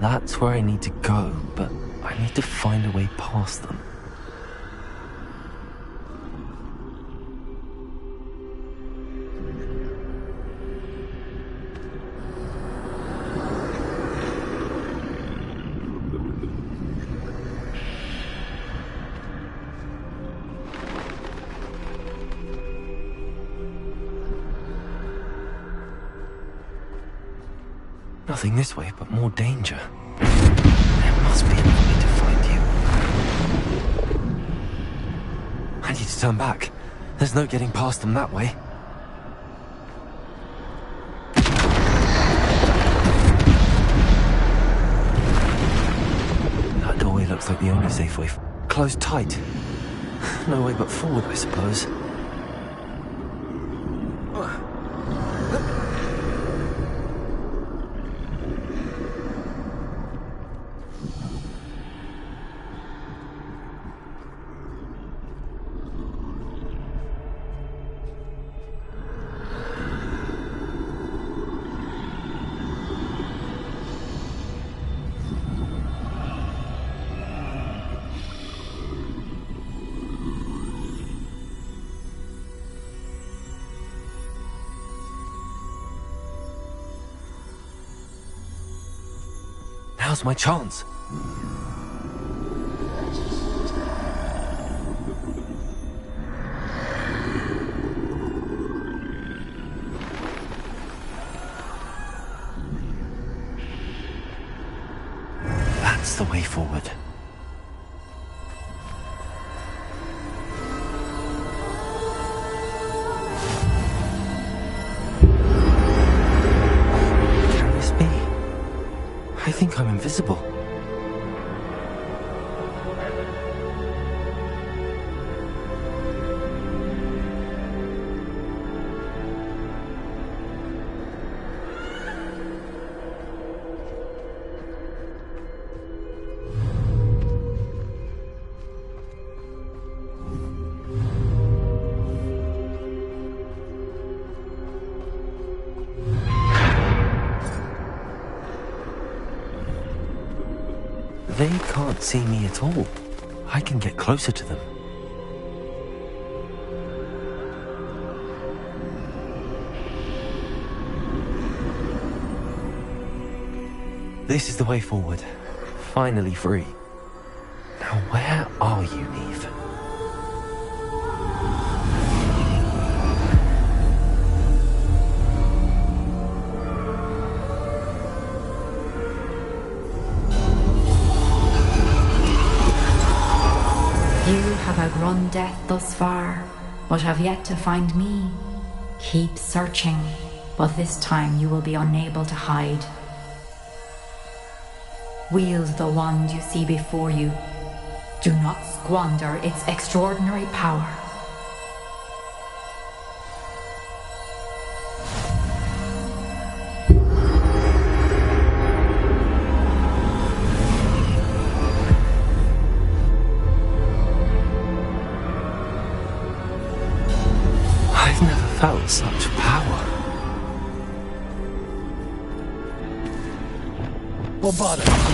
That's where I need to go, but I need to find a way past them. Nothing this way, but more danger. There must be another way to find you. I need to turn back. There's no getting past them that way. That doorway looks like the only safe way. Closed tight. No way but forward, I suppose. Now's my chance. That's the way forward. Can this be? I think I'm invisible. They can't see me at all. I can get closer to them. This is the way forward. Finally free. Now where are you, Neve? You have outrun death thus far, but have yet to find me. Keep searching, but this time you will be unable to hide. Wield the wand you see before you. Do not squander its extraordinary power. I've never felt such power. Bombada!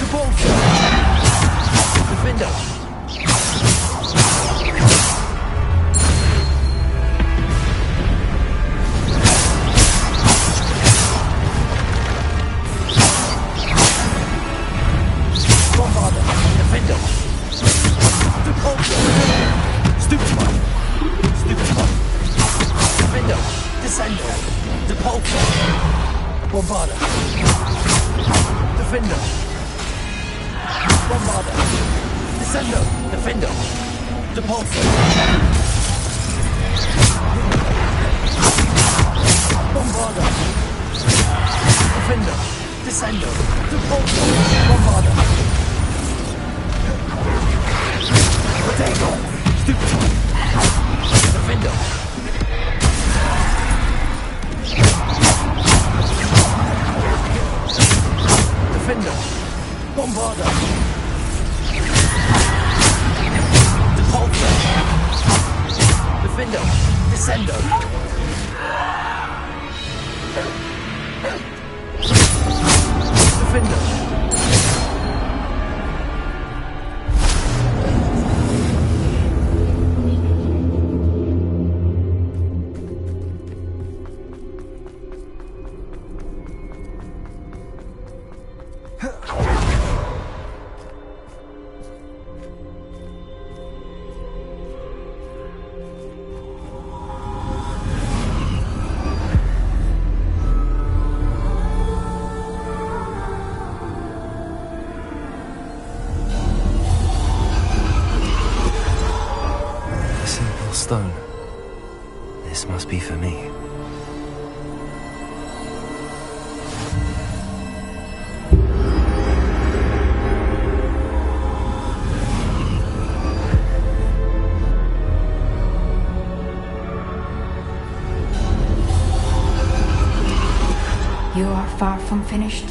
Repulsor! Defender! Bombarder! Defender! Repulsor! Stupefy! Stupefy! Defender! Descender! Repulsor! Bombarder! Defender! Bombarder! Descender! Defender! Repulsor! Bombarder! Defender! Descender! Repulsor! Bombarder! Potato! Stupefy! Defender! Defender! Bombarder! Repulsor! Defender! Descender! Defender! Stone. This must be for me. You are far from finished.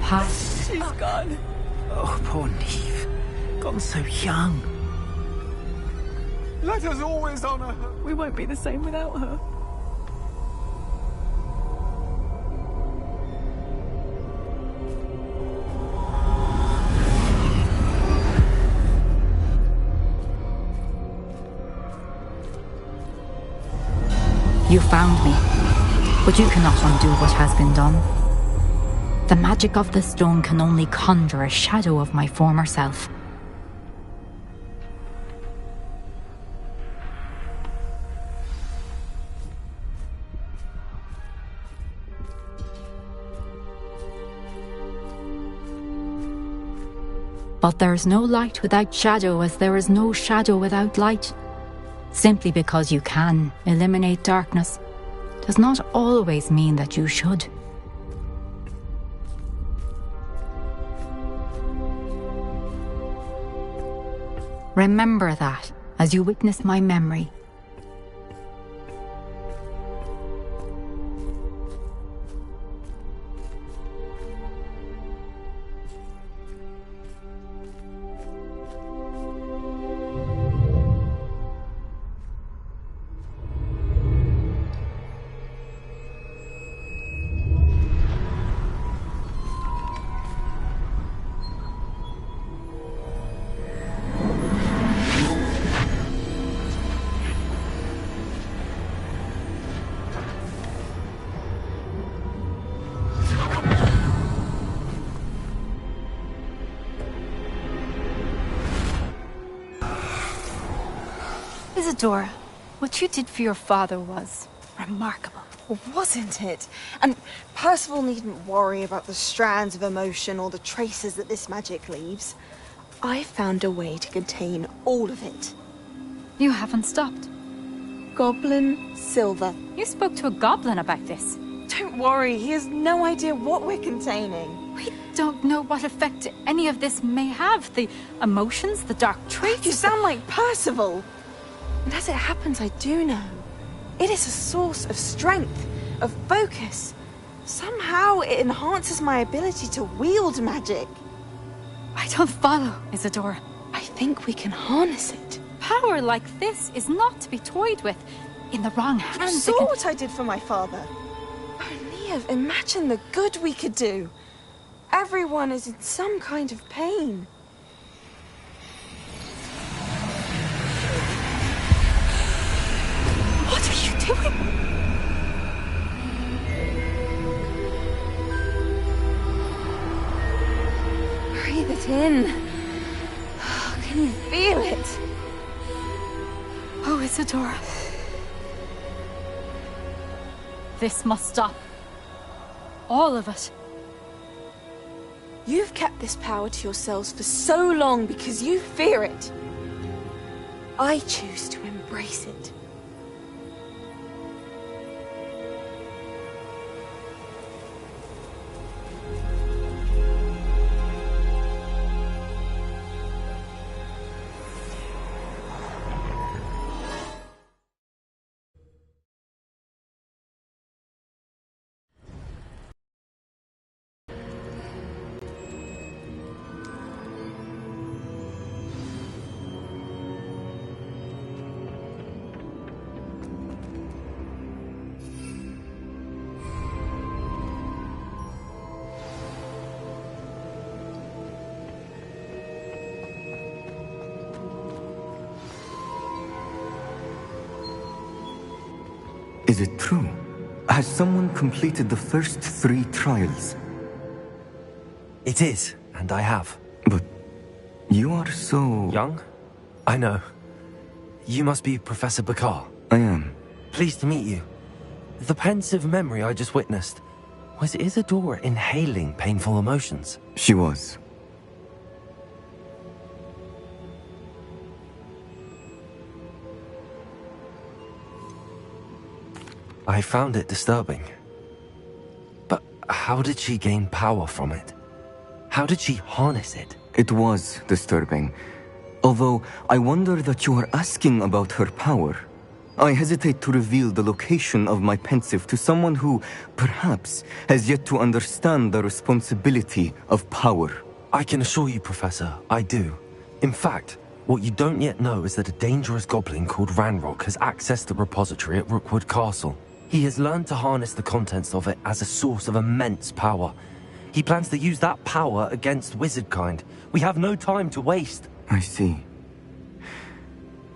Past. She's gone. Oh, poor Neve. Gone so young. Let us always honor her. We won't be the same without her. You found me, but you cannot undo what has been done. The magic of the stone can only conjure a shadow of my former self. But there is no light without shadow, as there is no shadow without light. Simply because you can eliminate darkness does not always mean that you should. Remember that as you witness my memory. Isadora, what you did for your father was remarkable. Wasn't it? And Percival needn't worry about the strands of emotion or the traces that this magic leaves. I found a way to contain all of it. You haven't stopped. Goblin Silver. You spoke to a goblin about this. Don't worry, he has no idea what we're containing. We don't know what effect any of this may have. The emotions, the dark traits. You sound like Percival. And as it happens, I do know. It is a source of strength, of focus. Somehow it enhances my ability to wield magic. I don't follow, Isadora. I think we can harness it. Power like this is not to be toyed with. In the wrong hands. You saw what I did for my father. Oh, Neve, imagine the good we could do. Everyone is in some kind of pain. What are you doing? Breathe it in. Can you feel it? Oh, Isadora. This must stop. All of it. You've kept this power to yourselves for so long because you fear it. I choose to embrace it. Is it true? Has someone completed the first 3 trials? It is, and I have. But you are so... young? I know. You must be Professor Bakar. I am. Pleased to meet you. The pensive memory I just witnessed, was Isadora inhaling painful emotions? She was. I found it disturbing. But how did she gain power from it? How did she harness it? It was disturbing. Although, I wonder that you are asking about her power. I hesitate to reveal the location of my pensive to someone who, perhaps, has yet to understand the responsibility of power. I can assure you, Professor, I do. In fact, what you don't yet know is that a dangerous goblin called Ranrock has accessed the repository at Rookwood Castle. He has learned to harness the contents of it as a source of immense power. He plans to use that power against wizardkind. We have no time to waste. I see.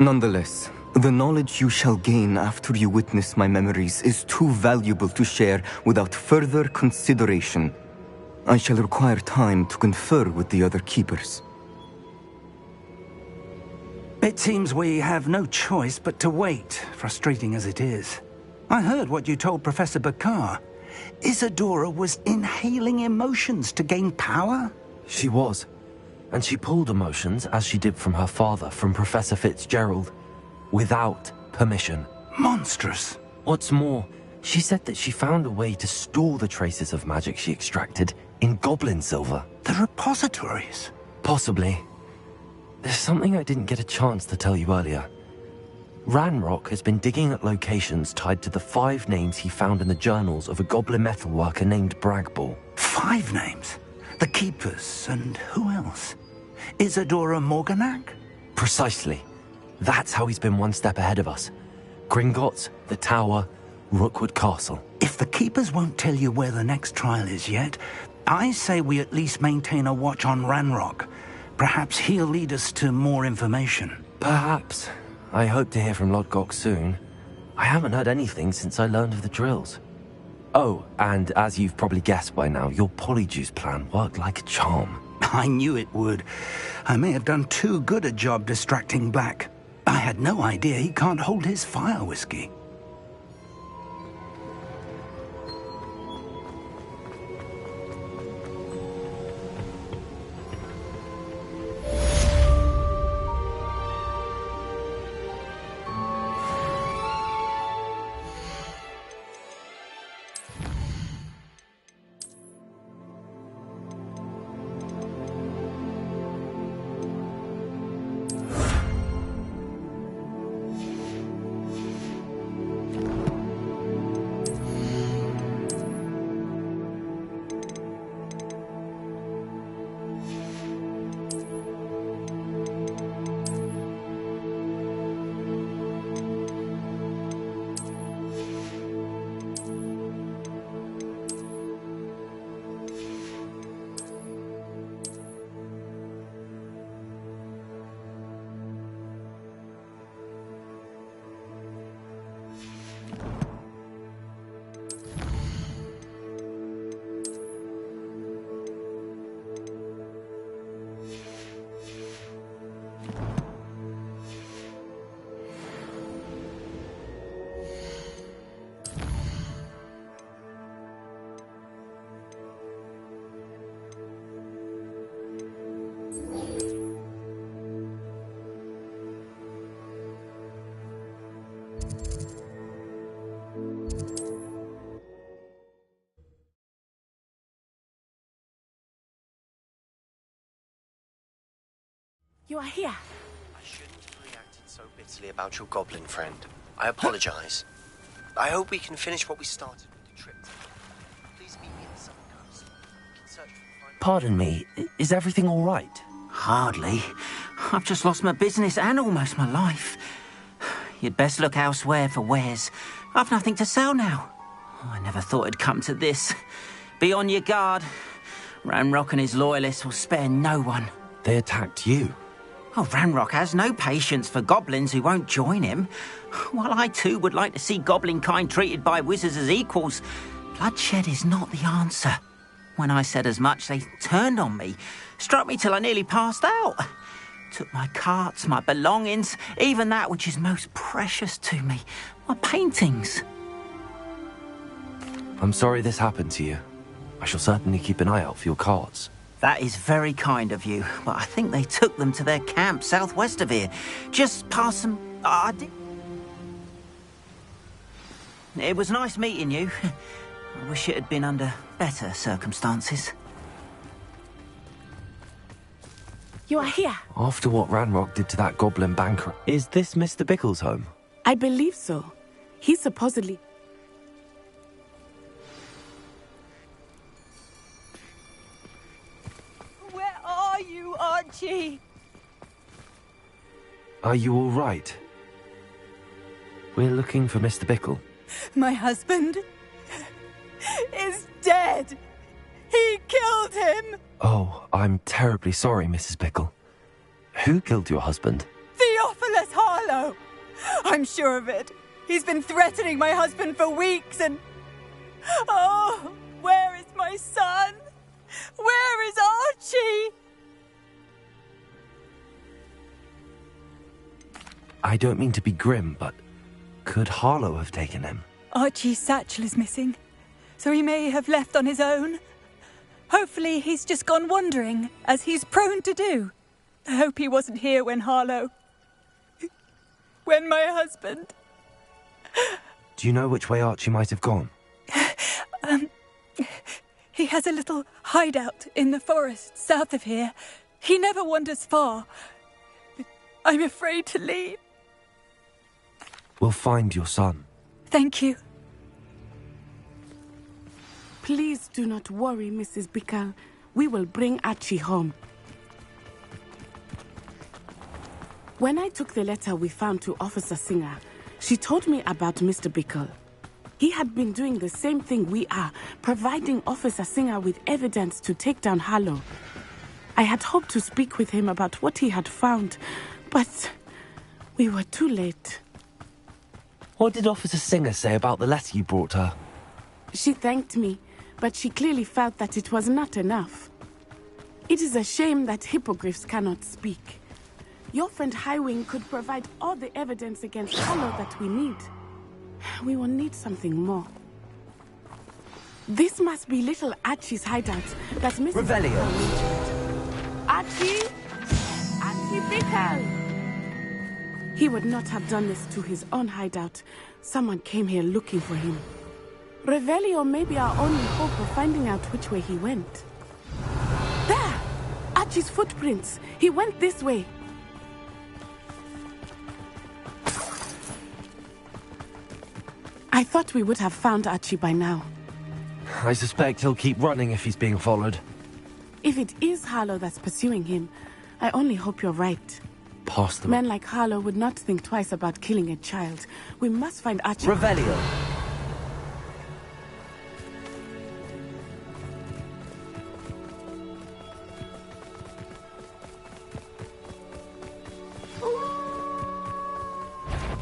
Nonetheless, the knowledge you shall gain after you witness my memories is too valuable to share without further consideration. I shall require time to confer with the other keepers. It seems we have no choice but to wait, frustrating as it is. I heard what you told Professor Bakar. Isadora was inhaling emotions to gain power? She was. And she pulled emotions, as she did from her father, from Professor Fitzgerald, without permission. Monstrous. What's more, she said that she found a way to store the traces of magic she extracted in goblin silver. The repositories? Possibly. There's something I didn't get a chance to tell you earlier. Ranrock has been digging at locations tied to the 5 names he found in the journals of a goblin metalworker named Bragball. 5 names? The Keepers, and who else? Isadora Morganac? Precisely. That's how he's been one step ahead of us. Gringotts, the Tower, Rookwood Castle. If the Keepers won't tell you where the next trial is yet, I say we at least maintain a watch on Ranrock. Perhaps he'll lead us to more information. Perhaps. I hope to hear from Lodgok soon. I haven't heard anything since I learned of the drills. Oh, and as you've probably guessed by now, your polyjuice plan worked like a charm. I knew it would. I may have done too good a job distracting Black. I had no idea he can't hold his fire whiskey. You are here. I shouldn't have reacted so bitterly about your goblin friend. I apologize. I hope we can finish what we started with the trip. Please meet me at the Southern Coast. We can search for the Pardon me, is everything all right? Hardly. I've just lost my business and almost my life. You'd best look elsewhere for wares. I've nothing to sell now. I never thought it'd come to this. Be on your guard. Ranrock and his loyalists will spare no one. They attacked you? Oh, Ranrock has no patience for goblins who won't join him. While I too would like to see goblin kind treated by wizards as equals, bloodshed is not the answer. When I said as much, they turned on me, struck me till I nearly passed out. Took my carts, my belongings, even that which is most precious to me, my paintings. I'm sorry this happened to you. I shall certainly keep an eye out for your carts. That is very kind of you, but I think they took them to their camp southwest of here, just past some... It was nice meeting you. I wish it had been under better circumstances. You are here. After what Ranrock did to that goblin banker, is this Mr. Bickle's home? I believe so. He supposedly... Where are you, Archie? Are you all right? We're looking for Mr. Bickle. My husband is dead. He killed him. Oh, I'm terribly sorry, Mrs. Bickle. Who killed your husband? Theophilus Harlow. I'm sure of it. He's been threatening my husband for weeks and... Oh, where is my son? Where is Archie? I don't mean to be grim, but could Harlow have taken him? Archie's satchel is missing, so he may have left on his own. Hopefully he's just gone wandering, as he's prone to do. I hope he wasn't here when Harlow... when my husband... Do you know which way Archie might have gone? He has a little hideout in the forest south of here. He never wanders far. I'm afraid to leave. We'll find your son. Thank you. Please do not worry, Mrs. Bickle. We will bring Archie home. When I took the letter we found to Officer Singer, she told me about Mr. Bickle. He had been doing the same thing we are, providing Officer Singer with evidence to take down Harlow. I had hoped to speak with him about what he had found, but we were too late. What did Officer Singer say about the letter you brought her? She thanked me, but she clearly felt that it was not enough. It is a shame that hippogriffs cannot speak. Your friend Highwing could provide all the evidence against Harlow that we need. We will need something more. This must be little Archie's hideout that Mrs. Revelio. Archie? Archie Bickle! He would not have done this to his own hideout. Someone came here looking for him. Revelio may be our only hope of finding out which way he went. There! Archie's footprints. He went this way. I thought we would have found Archie by now. I suspect he'll keep running if he's being followed. If it is Harlow that's pursuing him, I only hope you're right. Pass them. Men like Harlow would not think twice about killing a child. We must find Archie. Revelio.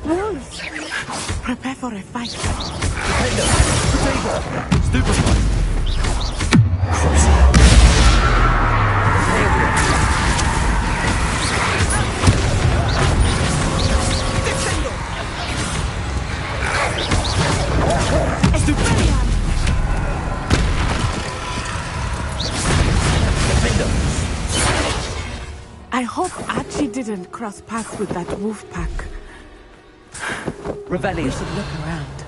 Wolves! Prepare for a fight. Stupefy. I hope Archie didn't cross paths with that wolf pack. Revelio. We should look around.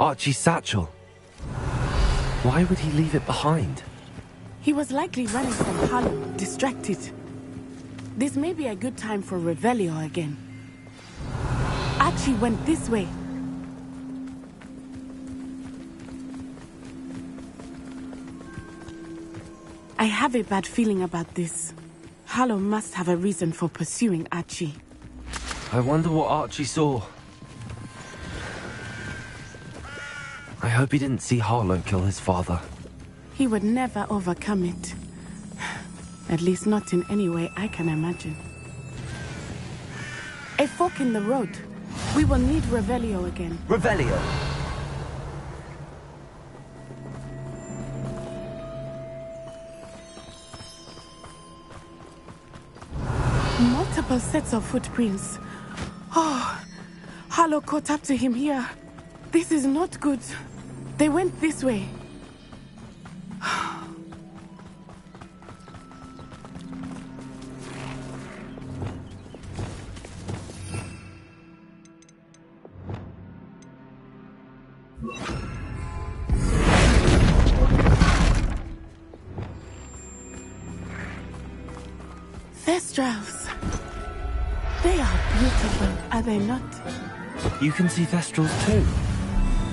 Archie's satchel. Why would he leave it behind? He was likely running from Harlow, distracted. This may be a good time for Revelio again. Archie went this way. I have a bad feeling about this. Harlow must have a reason for pursuing Archie. I wonder what Archie saw. I hope he didn't see Harlow kill his father. He would never overcome it. At least not in any way I can imagine. A fork in the road. We will need Revelio again. Revelio! Multiple sets of footprints. Oh, Harlow caught up to him here. This is not good. They went this way. Thestrals. They are beautiful, are they not? You can see Thestrals too.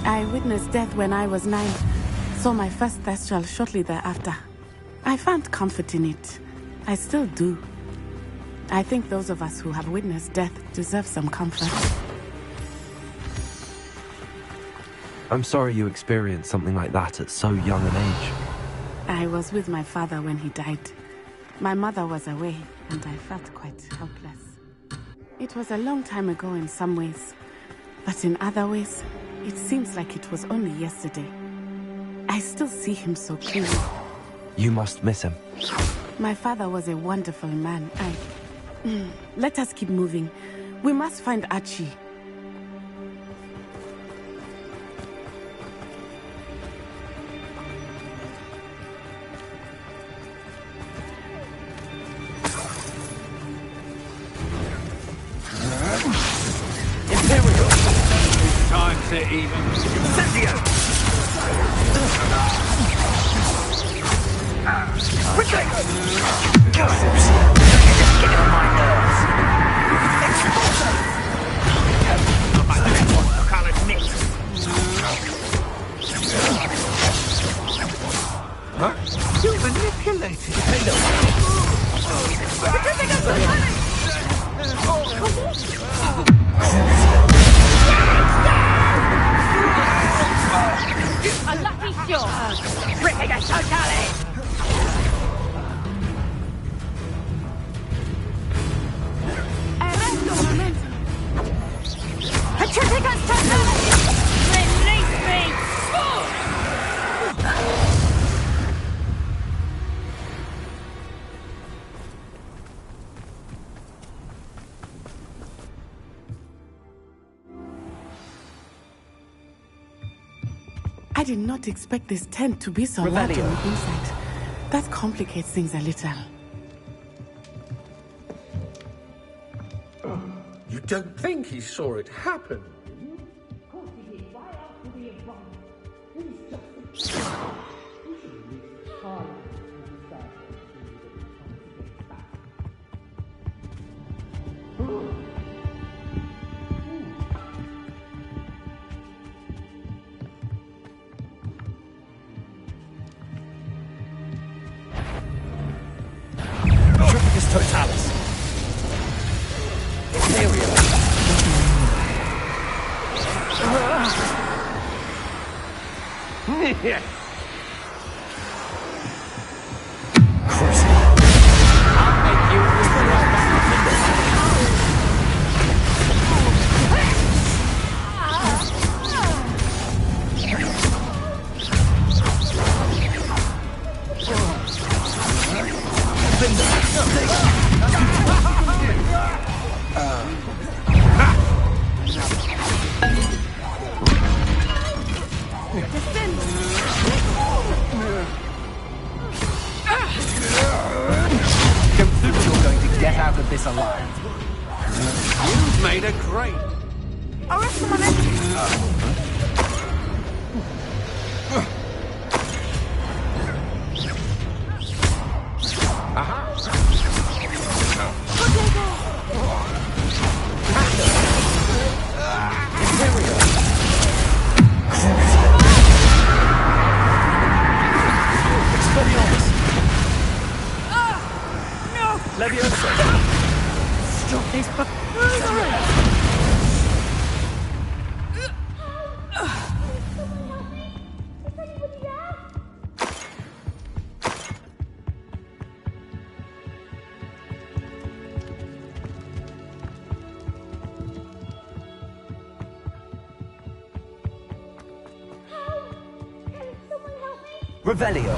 I witnessed death when I was 9. Saw my first Thestral shortly thereafter. I found comfort in it. I still do. I think those of us who have witnessed death deserve some comfort. I'm sorry you experienced something like that at so young an age. I was with my father when he died. My mother was away, and I felt quite helpless. It was a long time ago in some ways, but in other ways, it seems like it was only yesterday. I still see him so clearly. You must miss him. My father was a wonderful man. Let us keep moving. We must find Archie. It even. Incendio! Quickly! Gossips! You're getting on my nerves. I'll admit. Huh? You manipulated. A lucky shot! Ripping a totality! Arresto momentum! Petrificus totality! Release me! I did not expect this tent to be so large on the inside. That complicates things a little. You don't think he saw it happen? Of course he did. Right after we had run. He's just... We should reach Harlow and start Triplicus totalis. Yes. This alive. You've made a great. Arrest the Leviosa! Stop this! Revelio.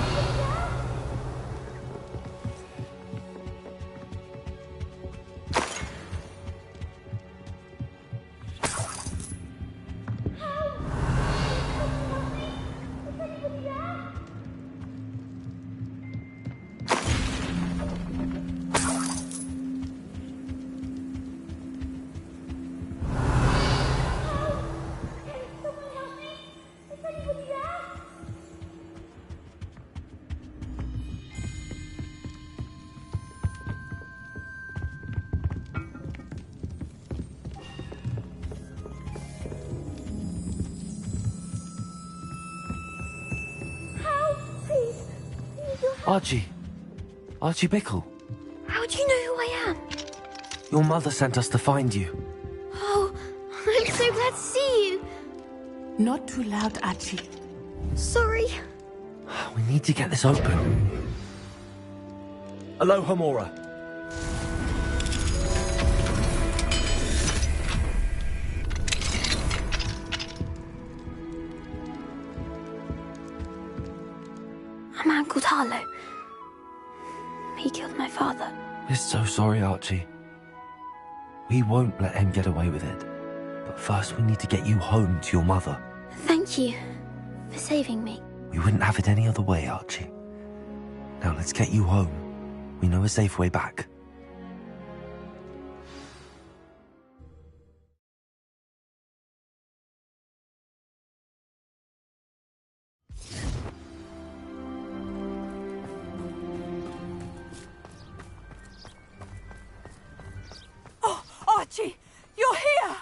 Archie. Archie Bickle. How do you know who I am? Your mother sent us to find you. Oh, I'm so glad to see you. Not too loud, Archie. Sorry. We need to get this open. Alohomora. A man called Harlow. He killed my father. We're so sorry, Archie. We won't let him get away with it. But first we need to get you home to your mother. Thank you for saving me. We wouldn't have it any other way, Archie. Now let's get you home. We know a safe way back. Oh, Archie, you're here!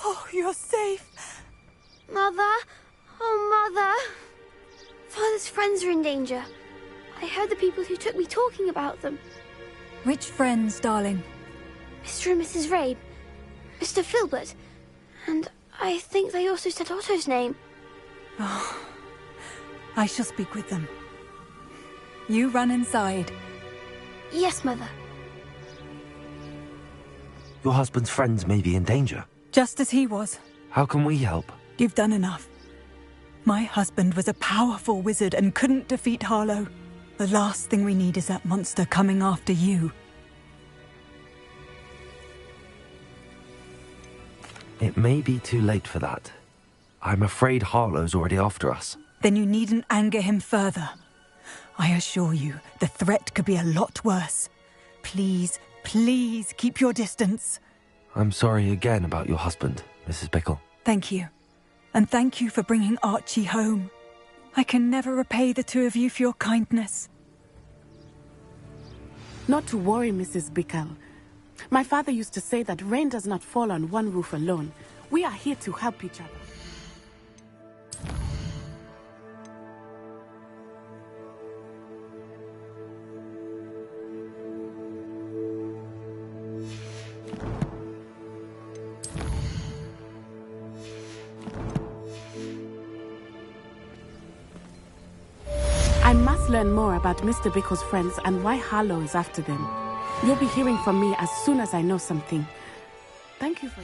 Oh, you're safe. Mother? Oh, Mother. Father's friends are in danger. I heard the people who took me talking about them. Which friends, darling? Mr. and Mrs. Rabe, Mr. Filbert, and I think they also said Otto's name. Oh, I shall speak with them. You run inside. Yes, Mother. Your husband's friends may be in danger. Just as he was. How can we help? You've done enough. My husband was a powerful wizard and couldn't defeat Harlow. The last thing we need is that monster coming after you. It may be too late for that. I'm afraid Harlow's already after us. Then you needn't anger him further. I assure you, the threat could be a lot worse. Please, please keep your distance. I'm sorry again about your husband, Mrs. Bickle. Thank you. And thank you for bringing Archie home. I can never repay the two of you for your kindness. Not to worry, Mrs. Bickle. My father used to say that rain does not fall on one roof alone. We are here to help each other. I must learn more about Mr. Bickle's friends and why Harlow is after them. You'll be hearing from me as soon as I know something. Thank you for...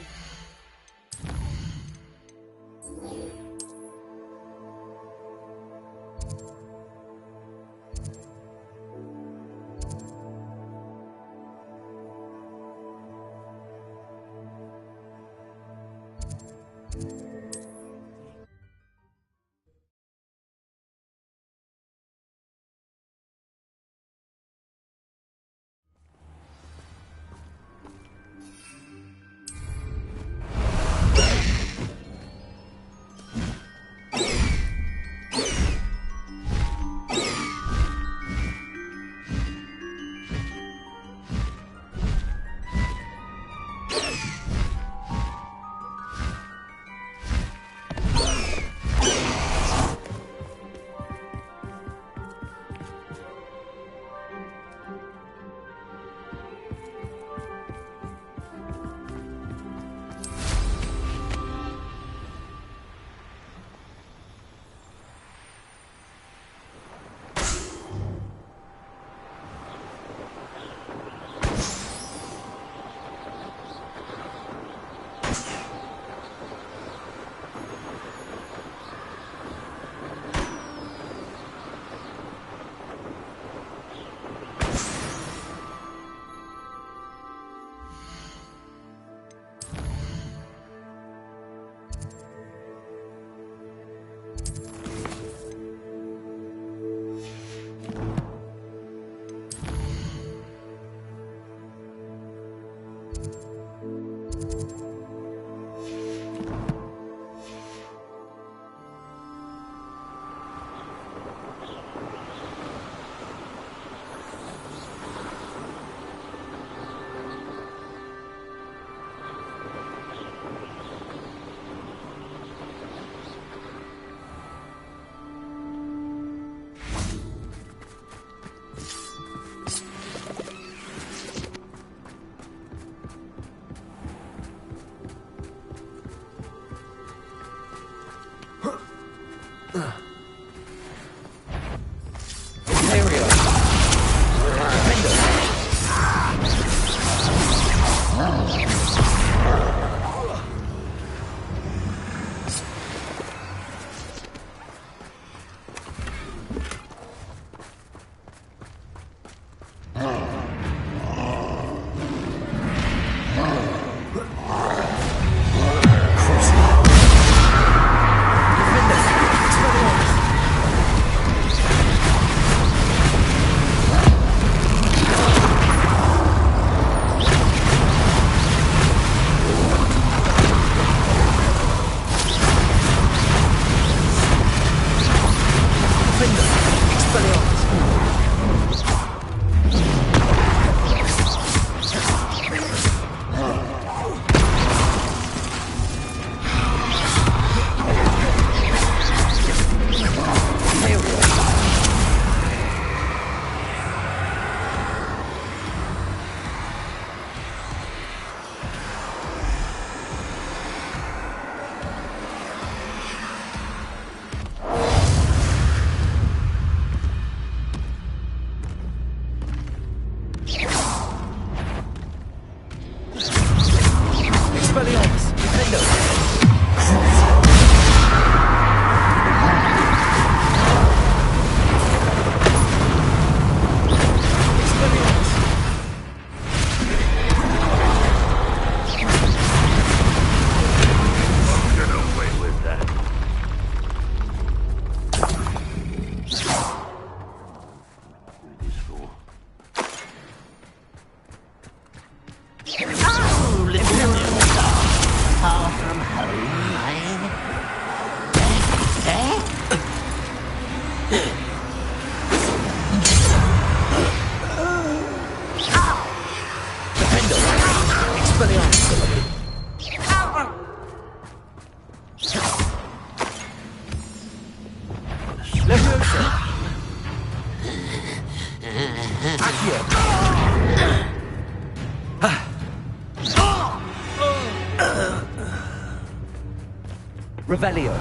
Revelio.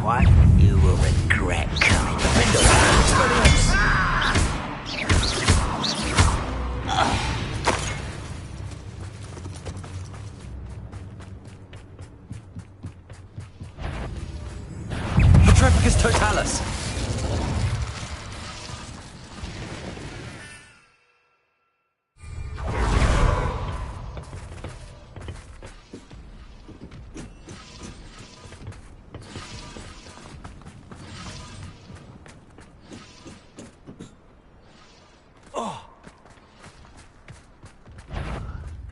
What you will regret coming. Petrificus totalis.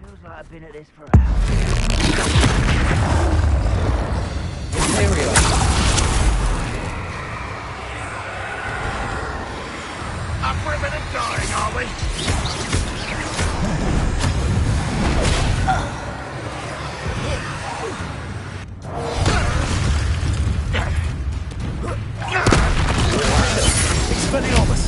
Feels like I've been at this for hours. Imperial. Up for a bit of dying, are we? Expelliarmus.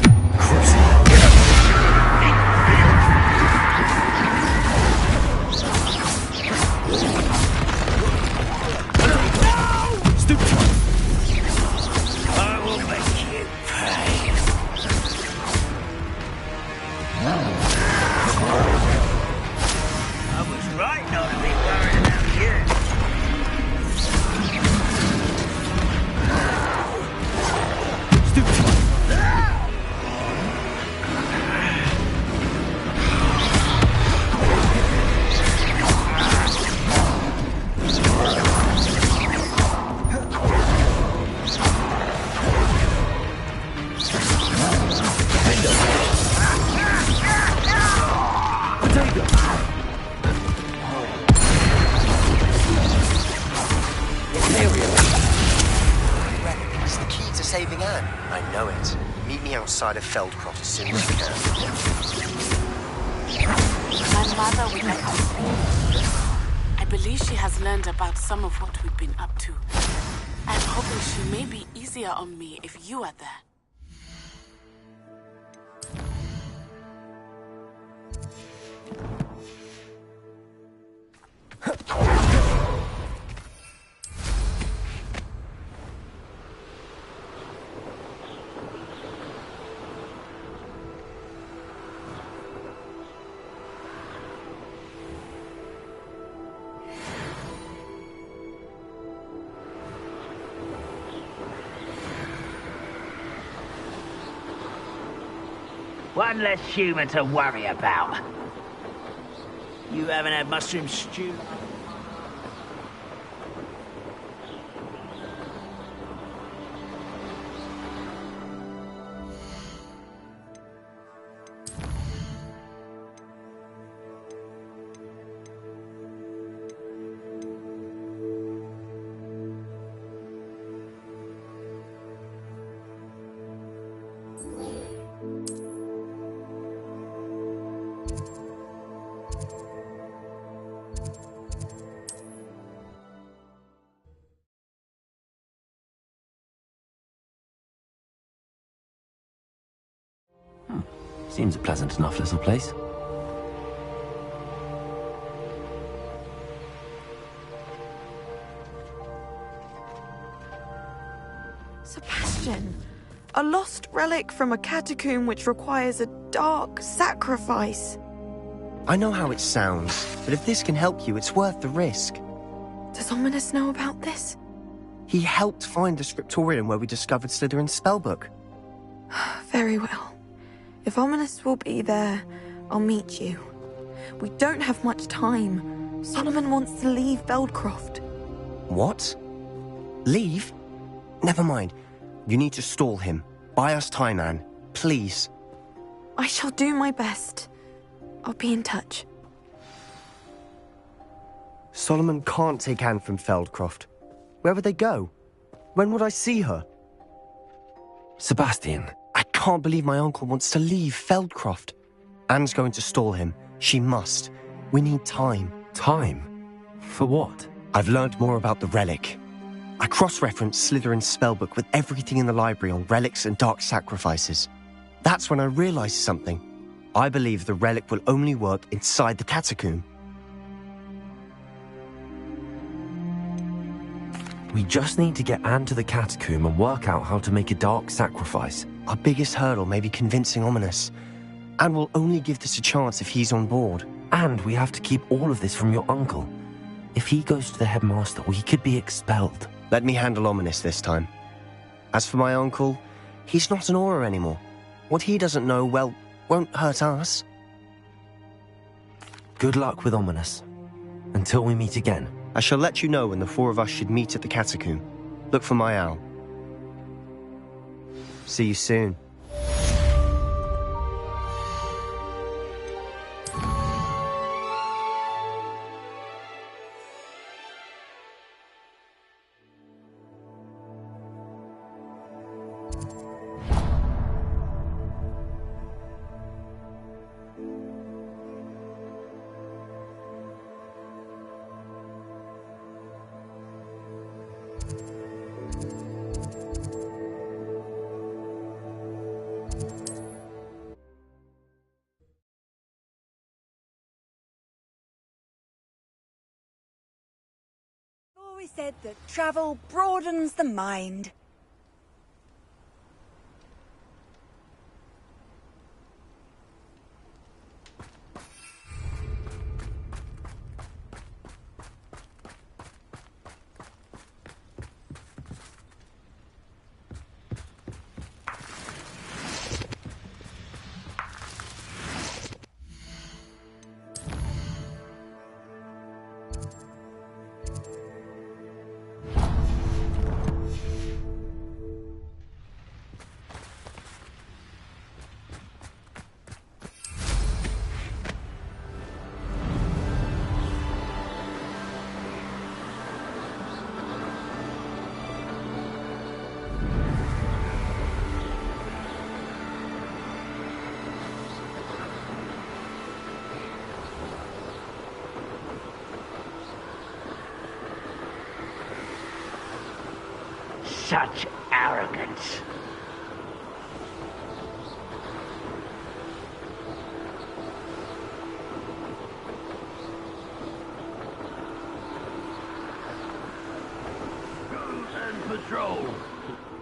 I will make you pay. I was right not to be worried about you. It's the key to saving Anne. I know it. Meet me outside of Feldcroft as soon as you can. My mother would like to speak. I believe she has learned about some of what we've been up to. I'm hoping she may be easier on me if you are there. One less human to worry about. You haven't had mushroom stew? Seems a pleasant enough little place. Sebastian, a lost relic from a catacomb which requires a dark sacrifice. I know how it sounds, but if this can help you, it's worth the risk. Does Ominous know about this? He helped find the scriptorium where we discovered Slytherin's spellbook. Very well. If Ominous will be there, I'll meet you. We don't have much time. Solomon wants to leave Feldcroft. What? Leave? Never mind. You need to stall him. Buy us time, Anne. Please. I shall do my best. I'll be in touch. Solomon can't take Anne from Feldcroft. Where would they go? When would I see her? Sebastian. I can't believe my uncle wants to leave Feldcroft. Anne's going to stall him. She must. We need time. Time? For what? I've learned more about the relic. I cross-referenced Slytherin's spellbook with everything in the library on relics and dark sacrifices. That's when I realized something. I believe the relic will only work inside the catacomb. We just need to get Anne to the catacomb and work out how to make a dark sacrifice. Our biggest hurdle may be convincing Ominous. And we'll only give this a chance if he's on board. And we have to keep all of this from your uncle. If he goes to the headmaster, we could be expelled. Let me handle Ominous this time. As for my uncle, he's not an Auror anymore. What he doesn't know, well, won't hurt us. Good luck with Ominous. Until we meet again. I shall let you know when the four of us should meet at the catacomb. Look for my owl. See you soon. Always said that travel broadens the mind. Such arrogance. And patrol.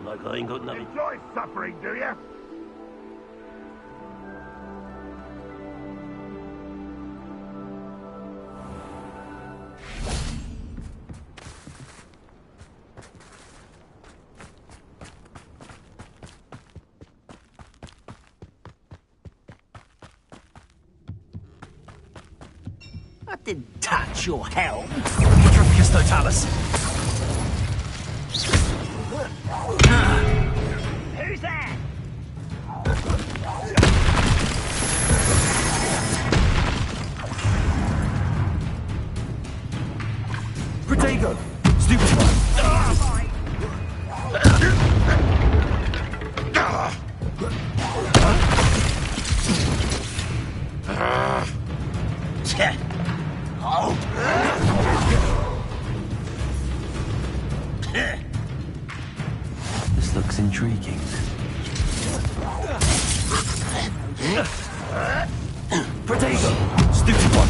Like I ain't got nothing. Enjoy suffering, do ya? I didn't touch your helm. Petrificus totalis. Who's that? Protego! Stupid one! This looks intriguing. Protego! Stupid one!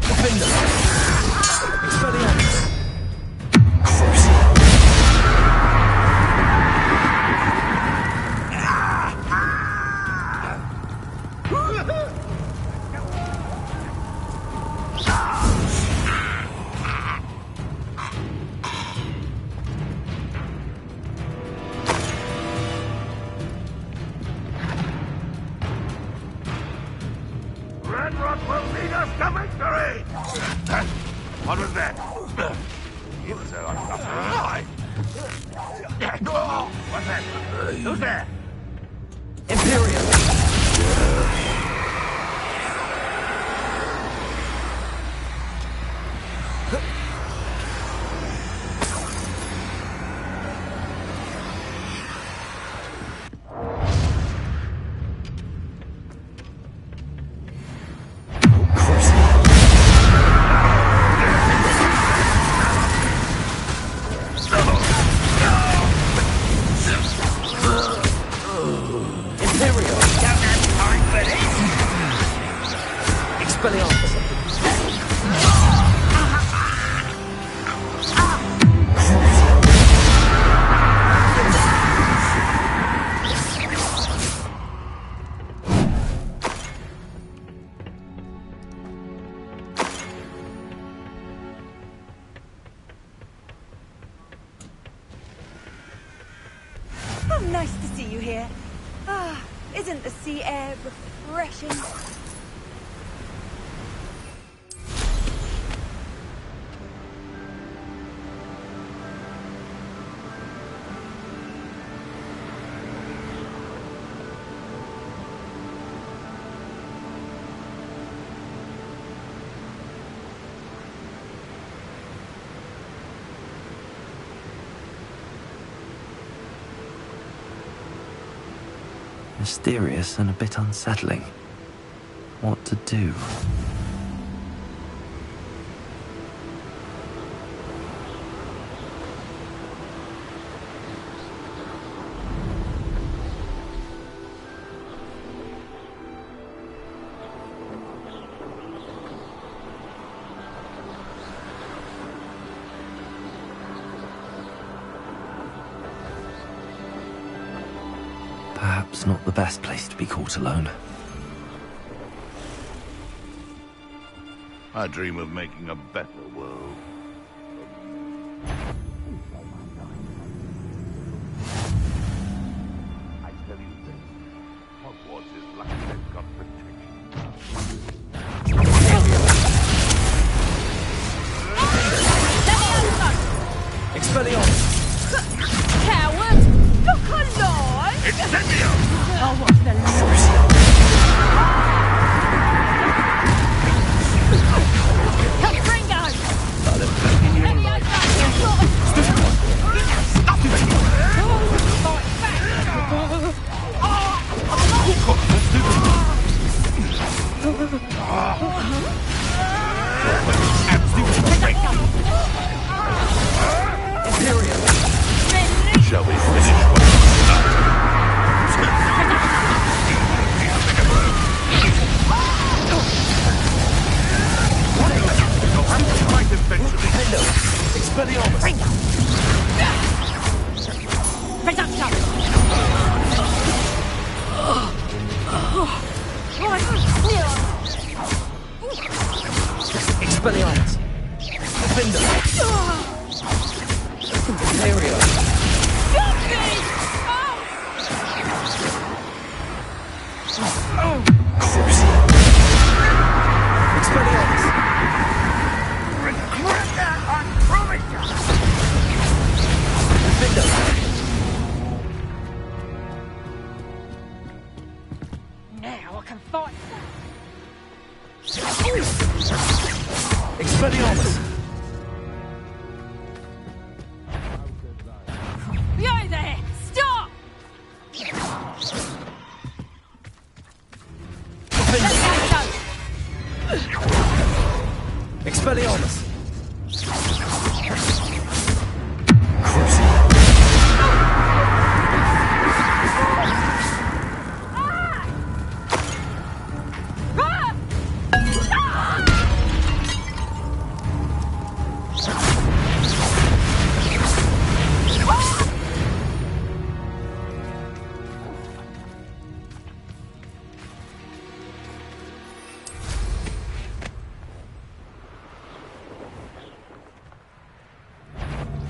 Defender! Expelliarmus! Ranrock will lead us to victory! What was that? What's that? Who's there? Imperium! Oh, nice to see you here. Ah, isn't the sea air refreshing? Mysterious and a bit unsettling. What to do? Perhaps not the best place to be caught alone. I dream of making a better world. I tell you this, Hogwarts is lucky they've got protection. Expelliarmus! Coward! Look alive! Incendio! I'll watch the Shall we finish what we Expelliarmus! Defender! Imperio! regret that on proving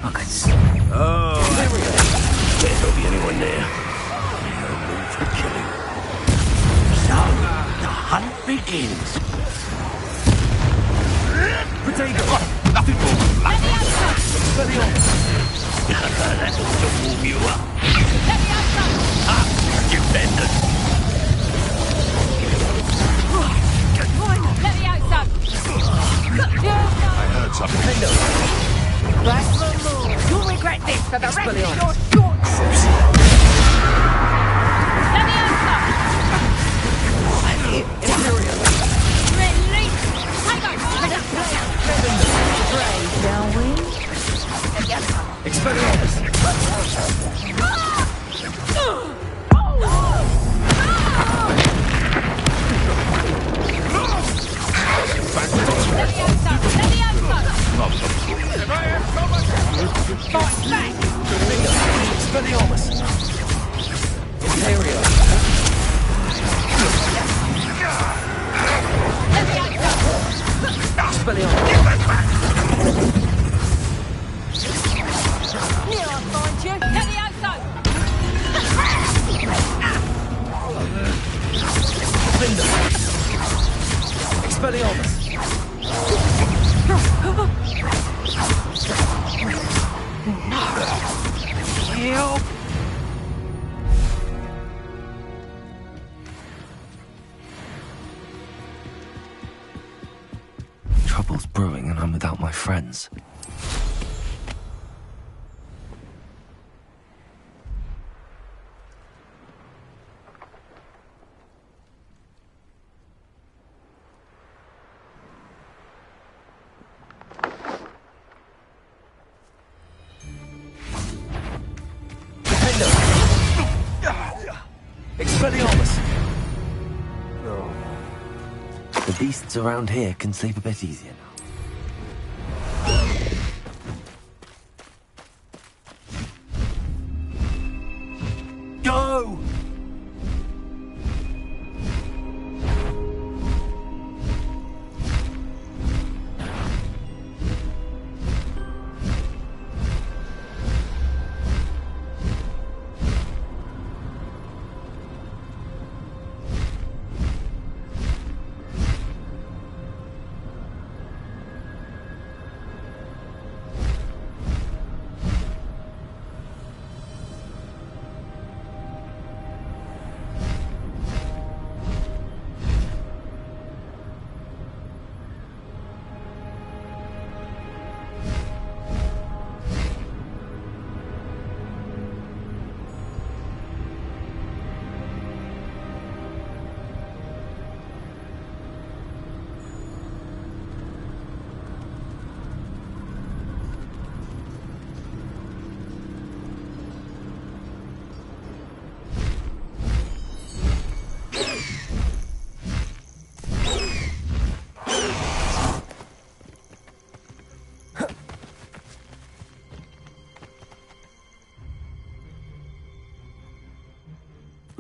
I could see. Oh, there we go. Better not be anyone there. No room for killing. So, the hunt begins. Potato! Nothing more. Expelliarmus! That ought to warm you up. Dependent. I heard something. You'll regret this for the rest of your short... Expelliarmus! Expelliarmus! Imperio! Expelliarmus! Here I'll find you! Levioso! Linda! Expelliarmus! Help! Trouble's brewing and I'm without my friends. Expelliarmus! The beasts around here can sleep a bit easier now. Go!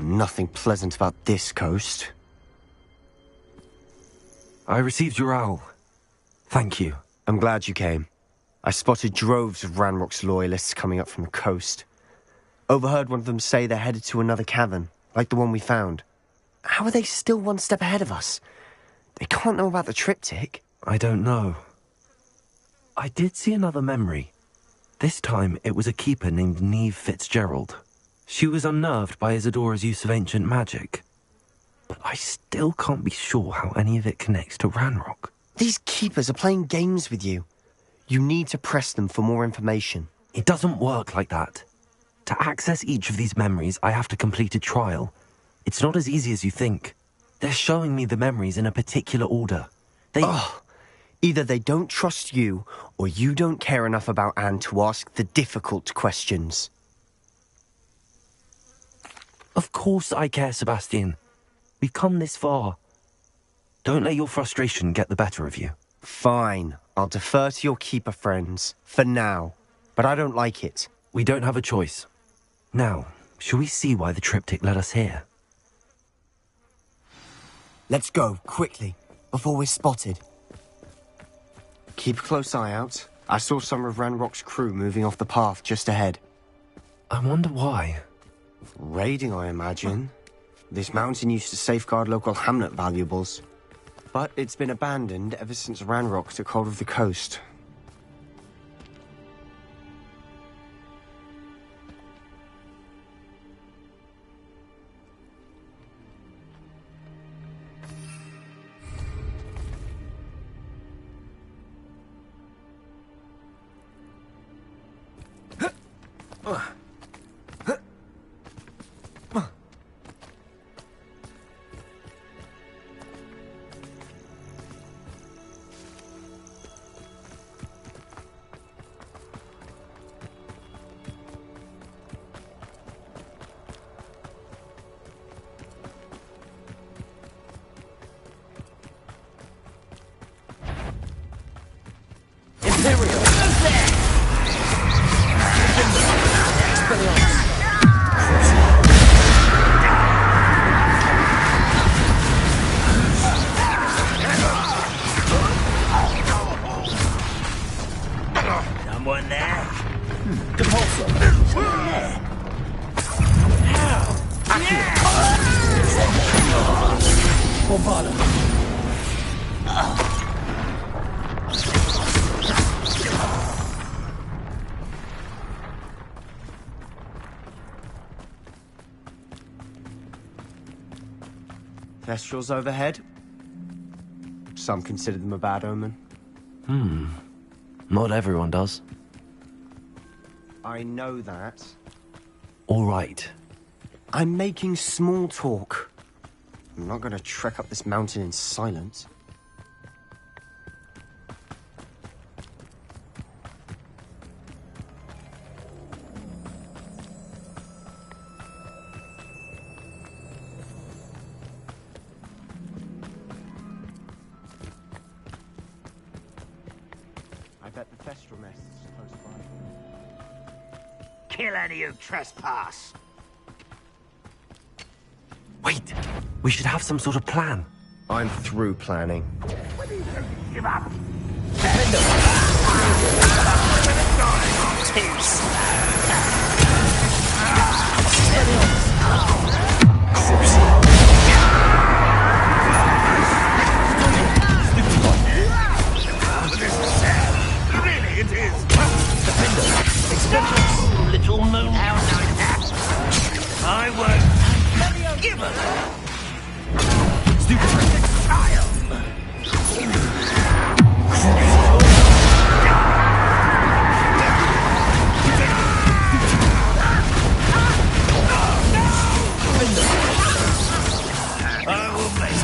Nothing pleasant about this coast. I received your owl. Thank you. I'm glad you came. I spotted droves of Ranrock's loyalists coming up from the coast. Overheard one of them say they're headed to another cavern, like the one we found. How are they still one step ahead of us? They can't know about the triptych. I don't know. I did see another memory. This time it was a keeper named Neve Fitzgerald. She was unnerved by Isadora's use of ancient magic. But I still can't be sure how any of it connects to Ranrock. These keepers are playing games with you. You need to press them for more information. It doesn't work like that. To access each of these memories, I have to complete a trial. It's not as easy as you think. They're showing me the memories in a particular order. Either they don't trust you, or you don't care enough about Anne to ask the difficult questions. Of course I care, Sebastian. We've come this far. Don't let your frustration get the better of you. Fine. I'll defer to your keeper friends. For now. But I don't like it. We don't have a choice. Now, shall we see why the triptych led us here? Let's go, quickly, before we're spotted. Keep a close eye out. I saw some of Ranrock's crew moving off the path just ahead. I wonder why. Raiding, I imagine. This mountain used to safeguard local hamlet valuables. But it's been abandoned ever since Ranrock took hold of the coast. Someone there? Thestrals overhead? Some consider them a bad omen. Not everyone does. I know that. All right. I'm making small talk. I'm not going to trek up this mountain in silence. I bet the Thestral nest is close by. Kill any who trespass. Wait! We should have some sort of plan. I'm through planning. Give up. Really, it is. Little moon. I won't give up. Stupid child. I will make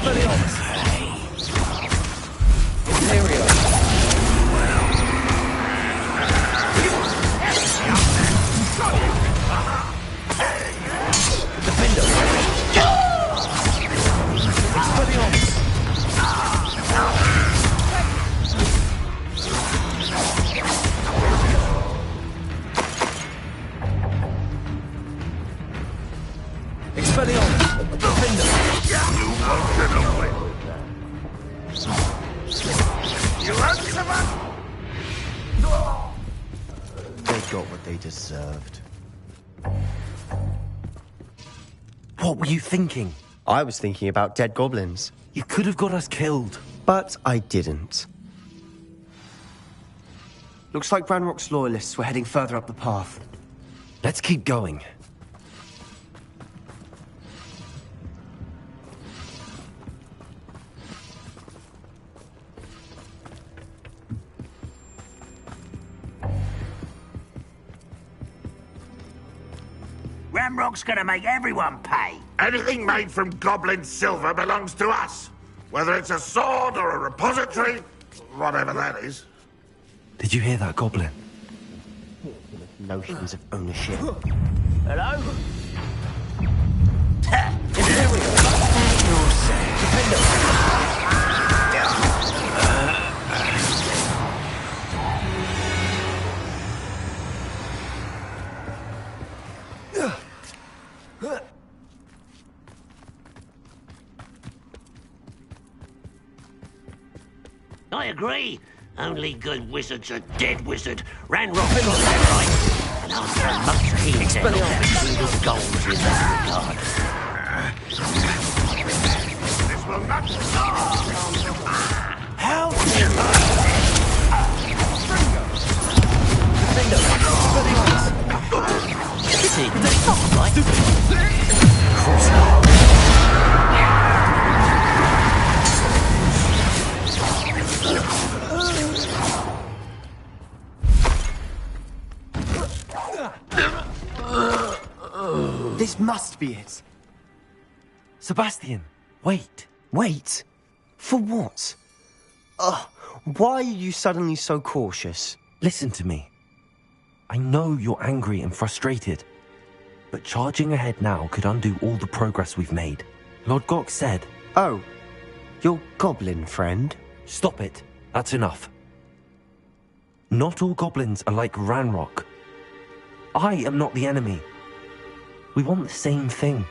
Got what they deserved. What were you thinking? I was thinking about dead goblins. You could have got us killed. But I didn't. Looks like Ranrock's loyalists were heading further up the path. Let's keep going. Ramrock's gonna make everyone pay. Anything made from goblin silver belongs to us. Whether it's a sword or a repository, whatever that is. Did you hear that, Goblin? Notions of ownership. Hello? I agree. Only good wizards are dead, wizard. Ranrock got that right. And after a month's healing, the gold in that regard. This will not How? This must be it. Sebastian, wait. Wait? For what? Why are you suddenly so cautious? Listen to me. I know you're angry and frustrated, but charging ahead now could undo all the progress we've made. Lord Gok said... Oh, your goblin friend? Stop it. That's enough. Not all goblins are like Ranrock. I am not the enemy. We want the same thing.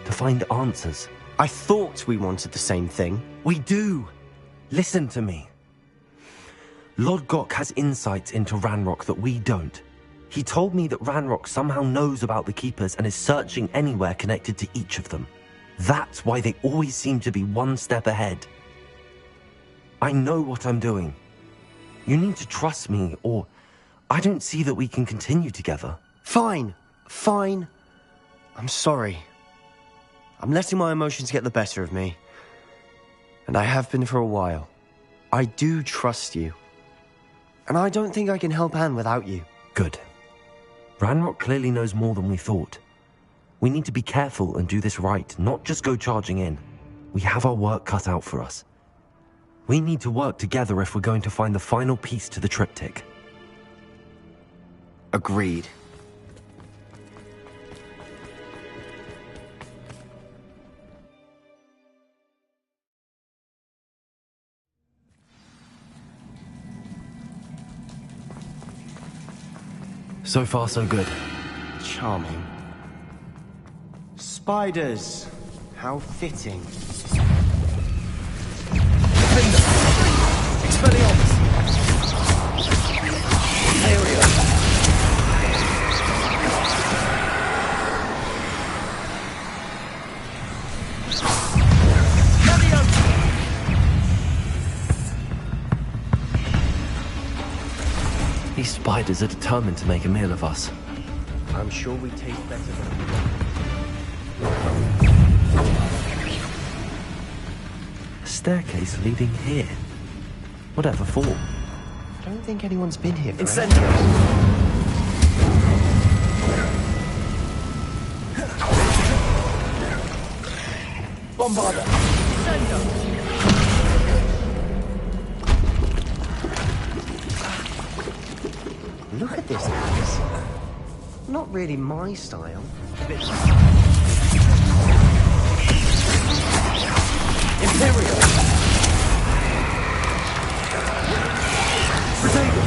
To find answers. I thought we wanted the same thing. We do. Listen to me. Lord Gok has insights into Ranrock that we don't. He told me that Ranrock somehow knows about the Keepers and is searching anywhere connected to each of them. That's why they always seem to be one step ahead. I know what I'm doing. You need to trust me, or I don't see that we can continue together. Fine. I'm sorry. I'm letting my emotions get the better of me. And I have been for a while. I do trust you. And I don't think I can help Anne without you. Good. Ranrock clearly knows more than we thought. We need to be careful and do this right, not just go charging in. We have our work cut out for us. We need to work together if we're going to find the final piece to the triptych. Agreed. So far, so good. Charming. Spiders. How fitting. Expelliarmus! These spiders are determined to make a meal of us. I'm sure we taste better than we A staircase leading here. Whatever for? I don't think anyone's been here for Incendio! Bombarda! Incendio! Look at this place. Not really my style. Imperial! Potato!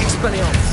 Expelliarmus!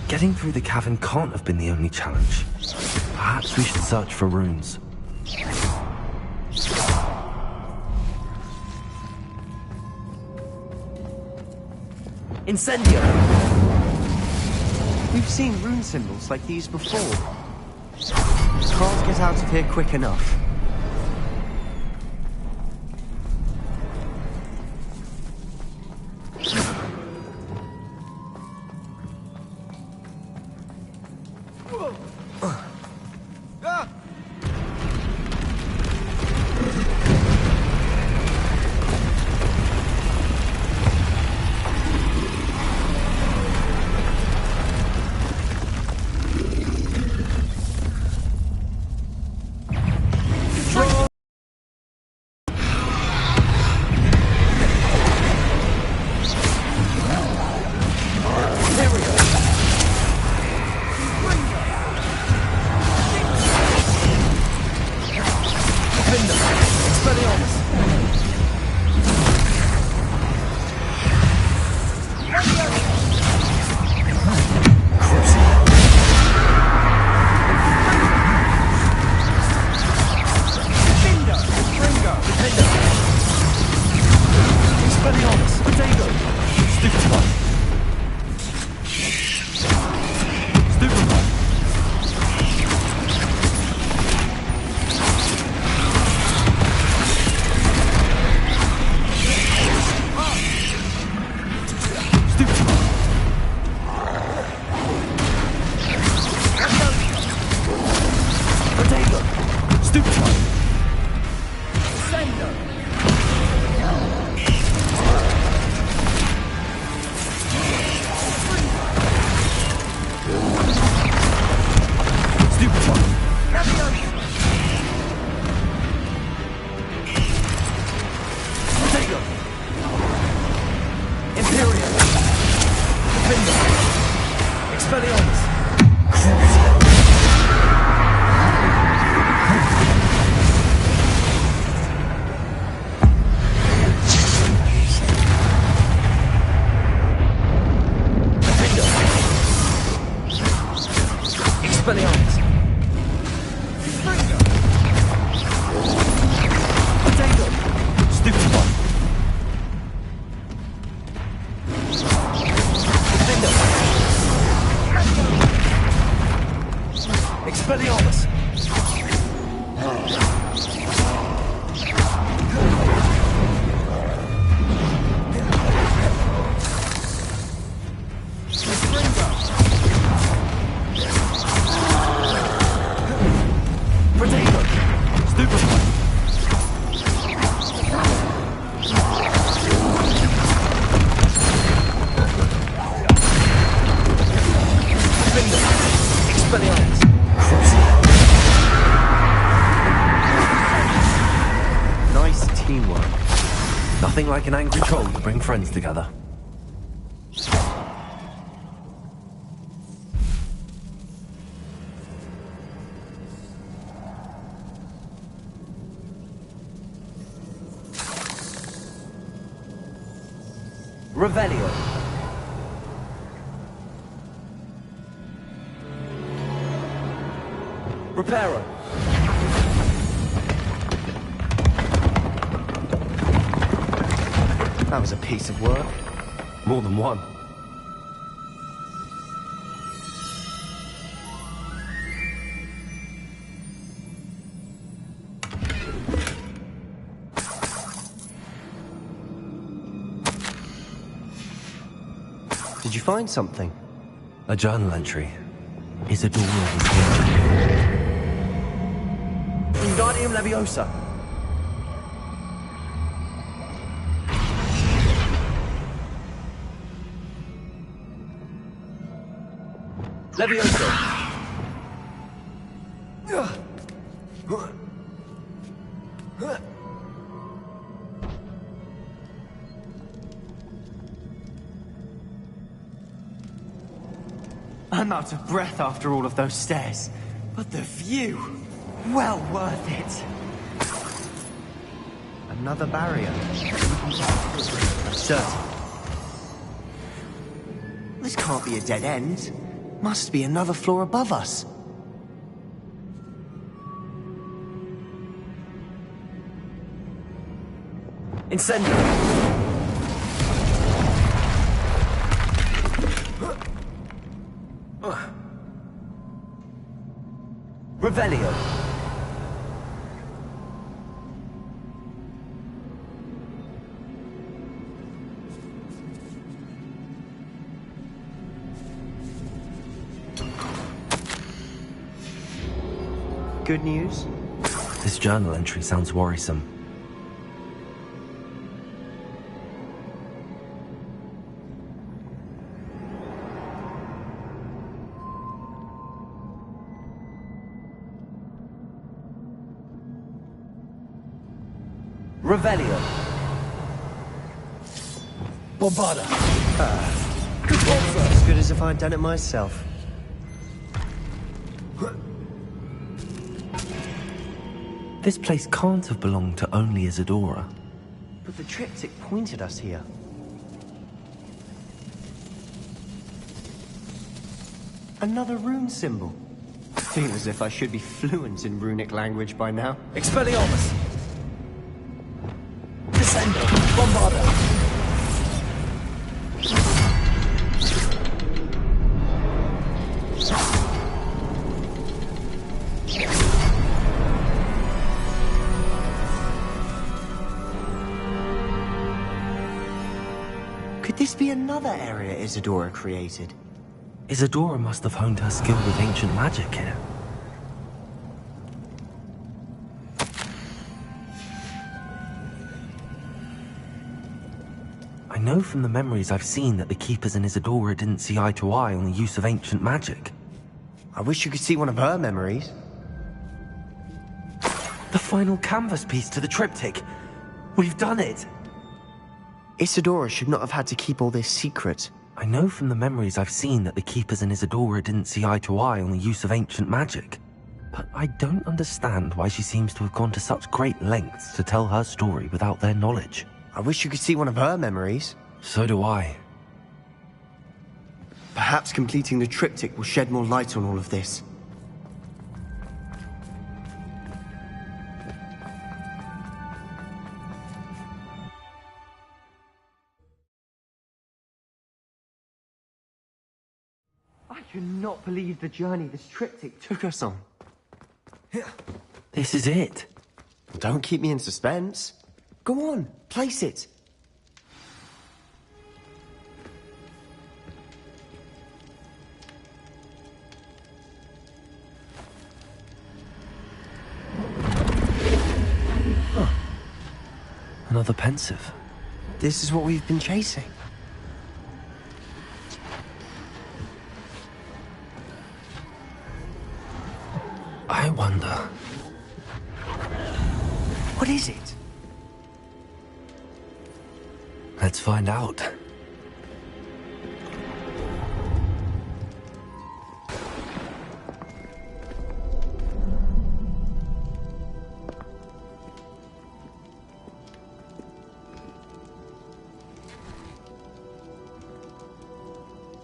Getting through the cavern can't have been the only challenge. Perhaps we should search for runes. Incendio! We've seen rune symbols like these before. Can't get out of here quick enough. Nothing like an angry troll to bring friends together. Revelio. Reparo. That was a piece of work. More than one. Did you find something? A journal entry. Isidore was here. Wingardium Leviosa. Leviosa. I'm out of breath after all of those stairs, but the view, well worth it. Another barrier. I'm certain. This can't be a dead end. Must be another floor above us. Incendio! Revelio! Good news? This journal entry sounds worrisome. Revelio! Bombarda! As good as if I'd done it myself. This place can't have belonged to only Isadora. But the triptych pointed us here. Another rune symbol. I feel as if I should be fluent in runic language by now. Expelliarmus! Descendo! Bombarda! Could this be another area Isadora created? Isadora must have honed her skill with ancient magic here. I know from the memories I've seen that the Keepers and Isadora didn't see eye to eye on the use of ancient magic. I wish you could see one of her memories. The final canvas piece to the triptych! We've done it! Isadora should not have had to keep all this secret. I know from the memories I've seen that the Keepers and Isadora didn't see eye to eye on the use of ancient magic. But I don't understand why she seems to have gone to such great lengths to tell her story without their knowledge. I wish you could see one of her memories. So do I. Perhaps completing the triptych will shed more light on all of this. I cannot believe the journey this triptych took us on. This is it. Don't keep me in suspense. Go on, place it. Another pensive. This is what we've been chasing. I wonder... What is it? Let's find out.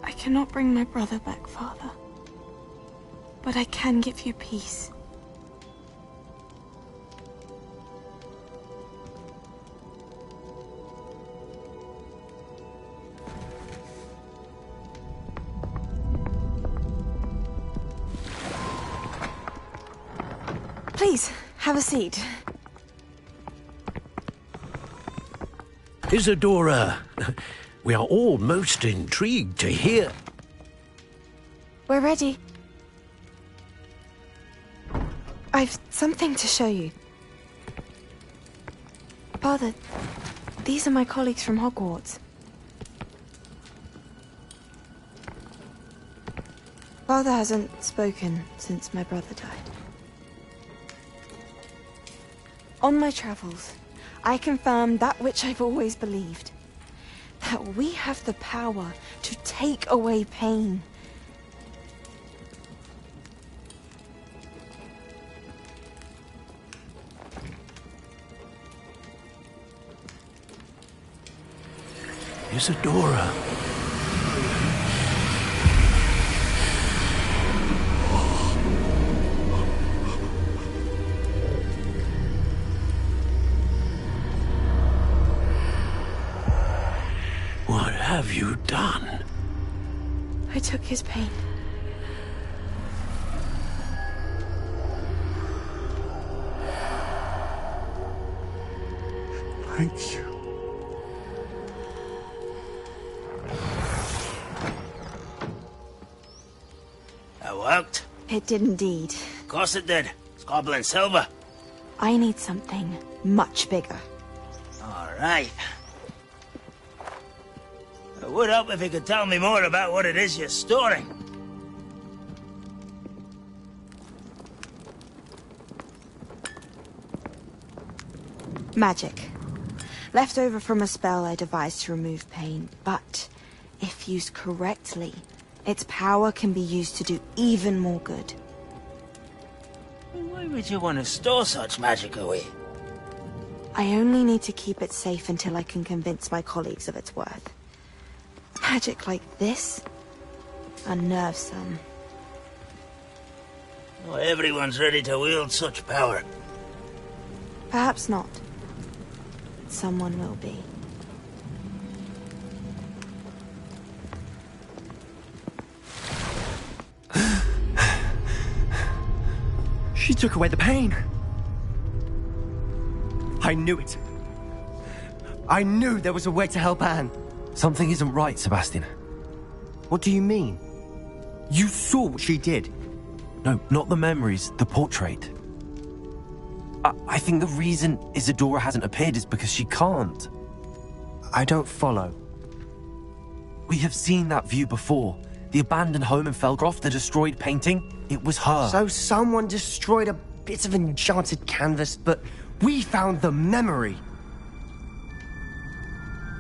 I cannot bring my brother back, Father. But I can give you peace. Please, have a seat. Isadora, we are all most intrigued to hear. We're ready. I've something to show you. Father, these are my colleagues from Hogwarts. Father hasn't spoken since my brother died. On my travels, I confirmed that which I've always believed. That we have the power to take away pain. Isadora. have you done? I took his pain. Thank you. That worked? It did indeed. Of course it did. It's goblin silver. I need something much bigger. All right. It would help if you could tell me more about what it is you're storing. Magic. Left over from a spell I devised to remove pain, but if used correctly, its power can be used to do even more good. Why would you want to store such magic away? I only need to keep it safe until I can convince my colleagues of its worth. Magic like this unnerves some. Not everyone's ready to wield such power. Perhaps not. Someone will be. She took away the pain. I knew it. I knew there was a way to help Anne. Something isn't right, Sebastian. What do you mean? You saw what she did. No, not the memories, the portrait. I think the reason Isadora hasn't appeared is because she can't. I don't follow. We have seen that view before. The abandoned home in Felgroth, the destroyed painting. It was her. So someone destroyed a bit of enchanted canvas, but we found the memory.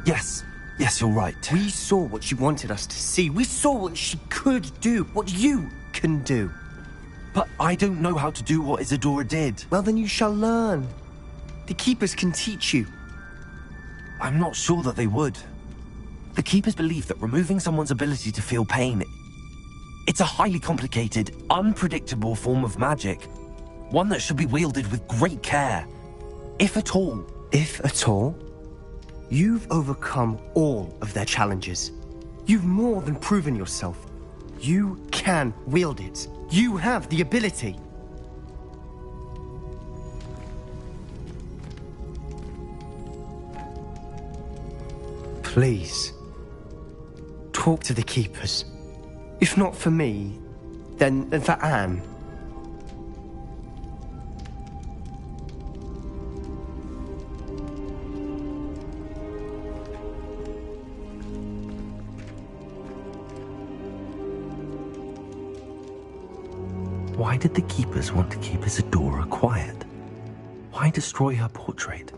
Yes, you're right. We saw what she wanted us to see. We saw what she could do, what you can do. But I don't know how to do what Isadora did. Well, then you shall learn. The Keepers can teach you. I'm not sure that they would. The Keepers believe that removing someone's ability to feel pain, it's a highly complicated, unpredictable form of magic. One that should be wielded with great care. If at all. If at all? You've overcome all of their challenges. You've more than proven yourself. You can wield it. You have the ability. Please, talk to the Keepers. If not for me, then for Anne. Why did the Keepers want to keep Isadora quiet? Why destroy her portrait?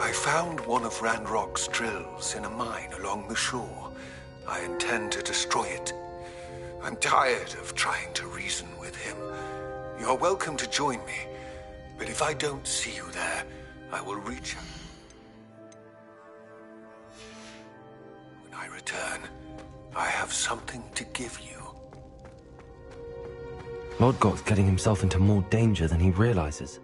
I found one of Ranrock's drills in a mine along the shore. I intend to destroy it. I'm tired of trying to reason with him. You're welcome to join me, but if I don't see you there, I will reach out. When I return, I have something to give you. Lodgok's getting himself into more danger than he realizes.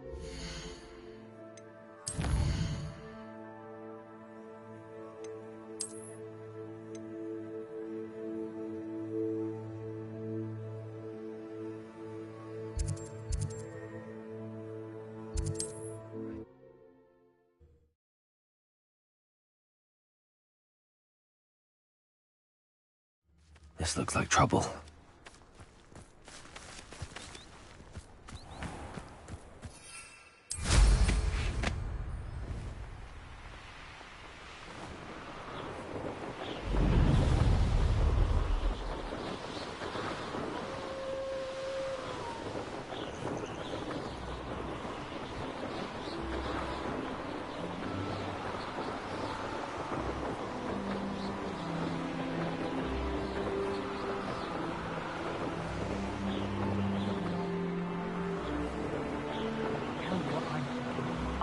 This looks like trouble.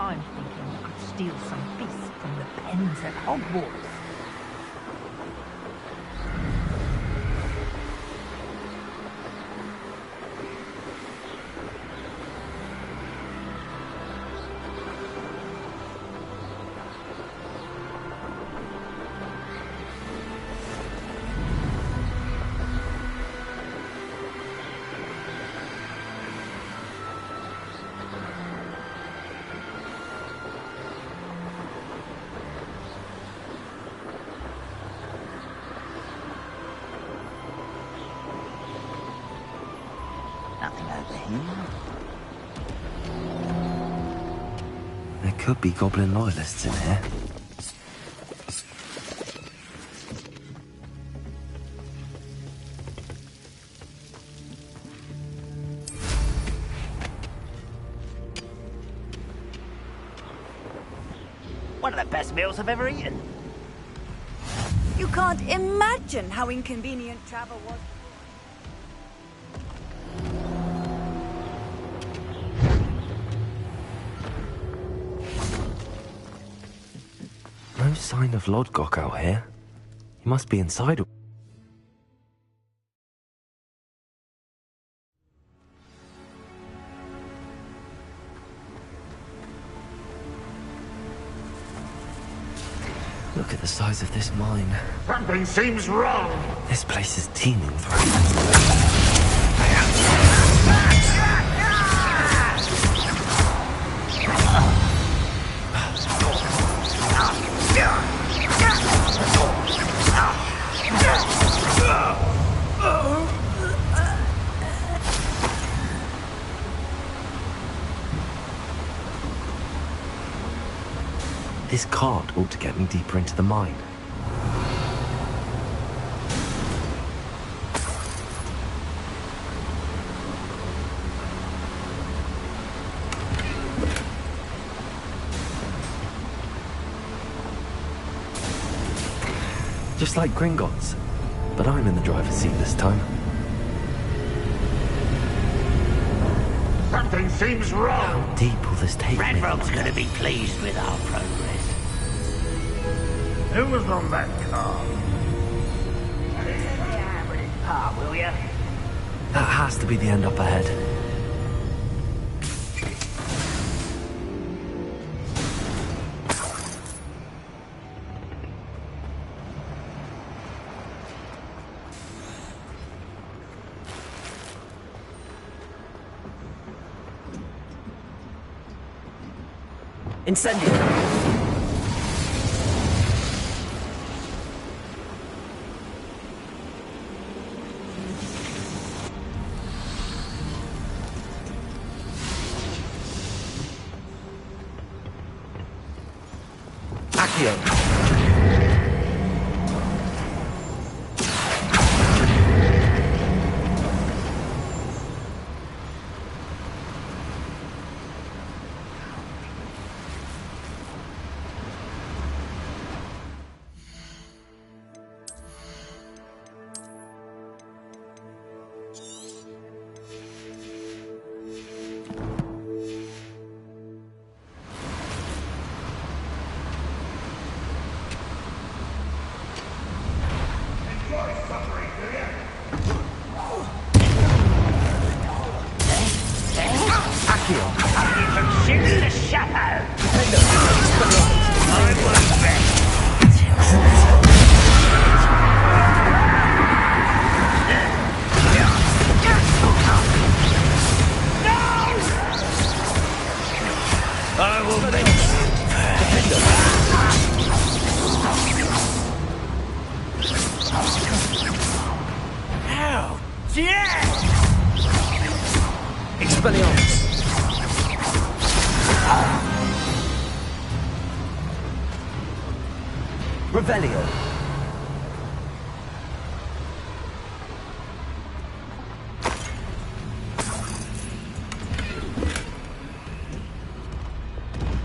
I'm thinking we could steal some beasts from the pens at Hogwarts. Nothing over here. There could be goblin loyalists in here. One of the best meals I've ever eaten. You can't imagine how inconvenient travel was. No sign of Lodgok out here. He must be inside. Look at the size of this mine. Something seems wrong. This place is teeming with rats. This cart ought to get me deeper into the mine. Just like Gringotts, but I'm in the driver's seat this time. Something seems wrong. How deep will this take me? Ranrock's going to be pleased with our progress. Who was on that car? With his part, will ya? That has to be the end up ahead. Incendio! Accio! Yeah! Expelliarmus. Revelio.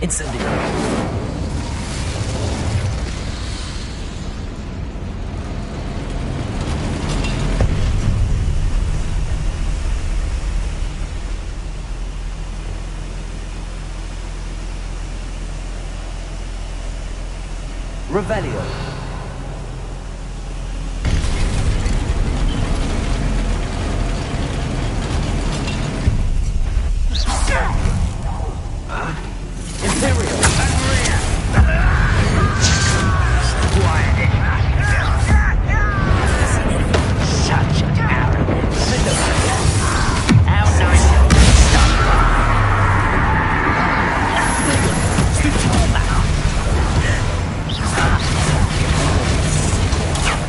Incendio. Revelio. Imperial. Such arrogance. How nice of you to stop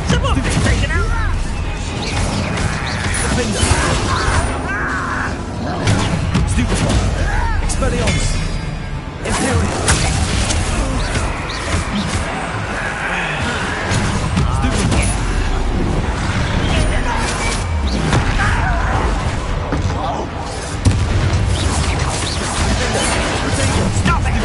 Some of it's taken out. Stupefy. Expelliarmus. Imperial. Stupefy. Stop it!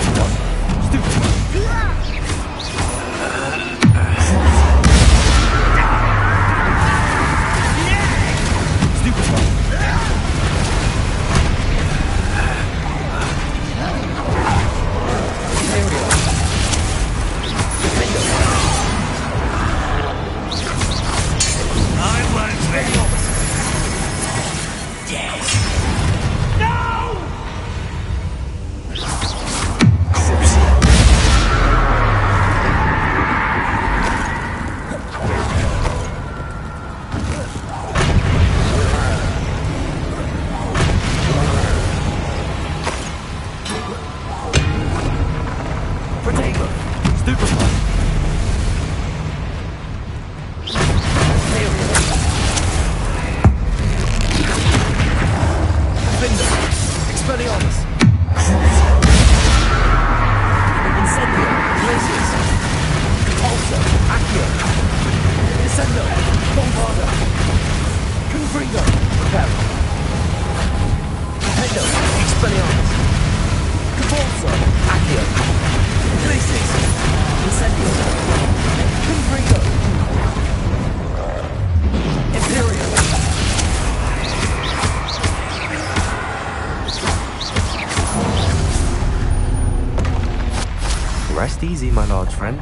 Rest easy, my large friend.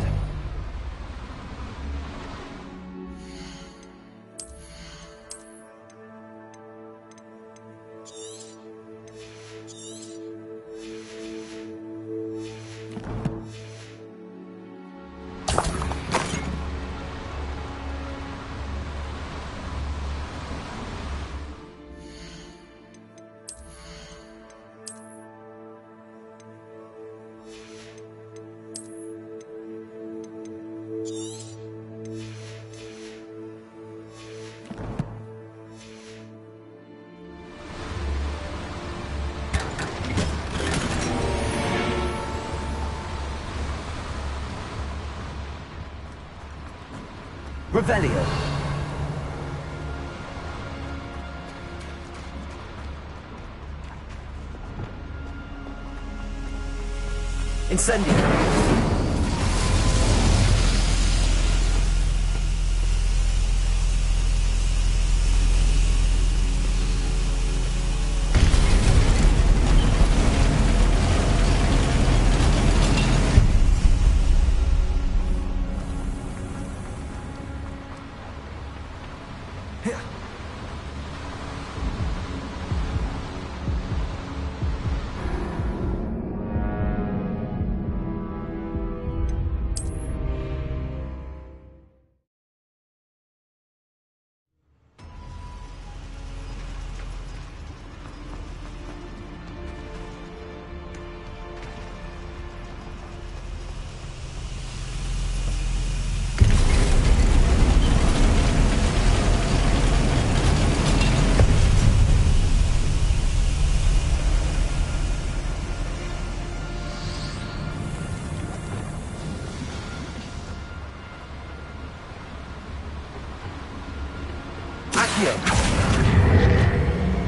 Revelio. Incendio.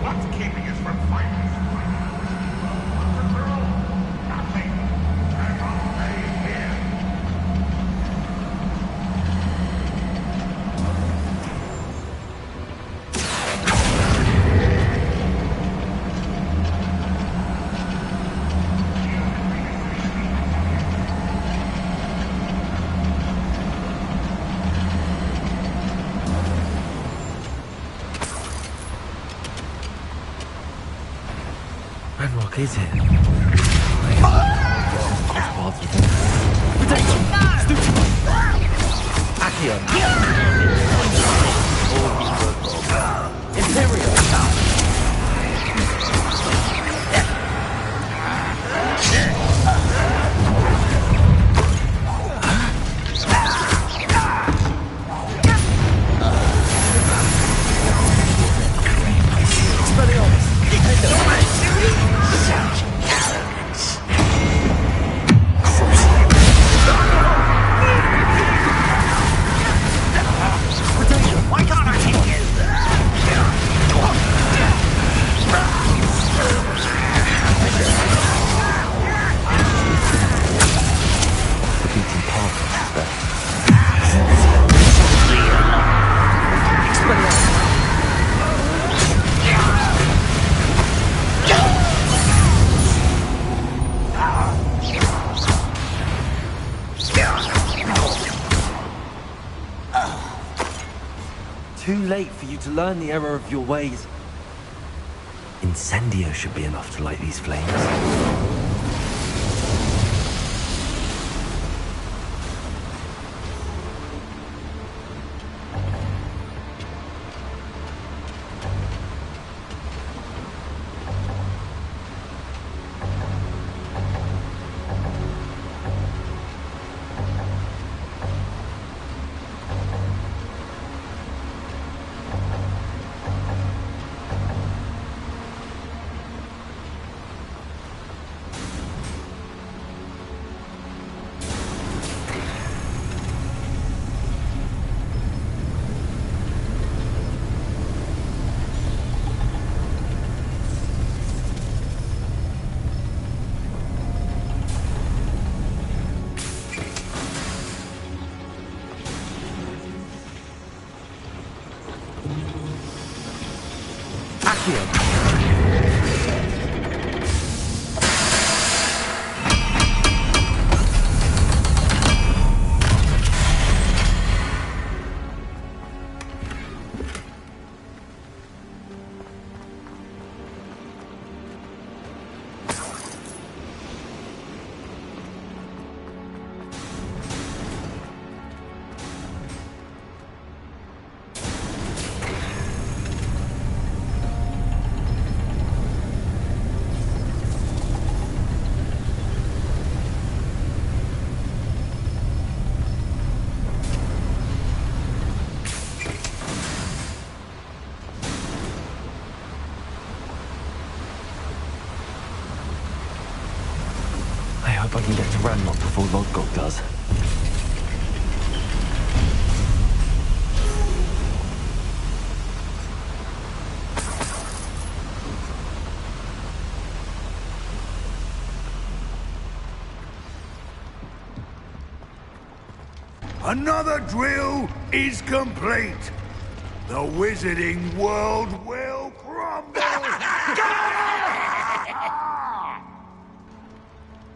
What's keeping us from fighting? Nothing. Cannot stay here. Ranrock is here. Why can't I hit you? Too late for you to learn the error of your ways. Incendio should be enough to light these flames. I hope I can get to Ranrock before Lodgok does. Another drill is complete. The wizarding world will crumble.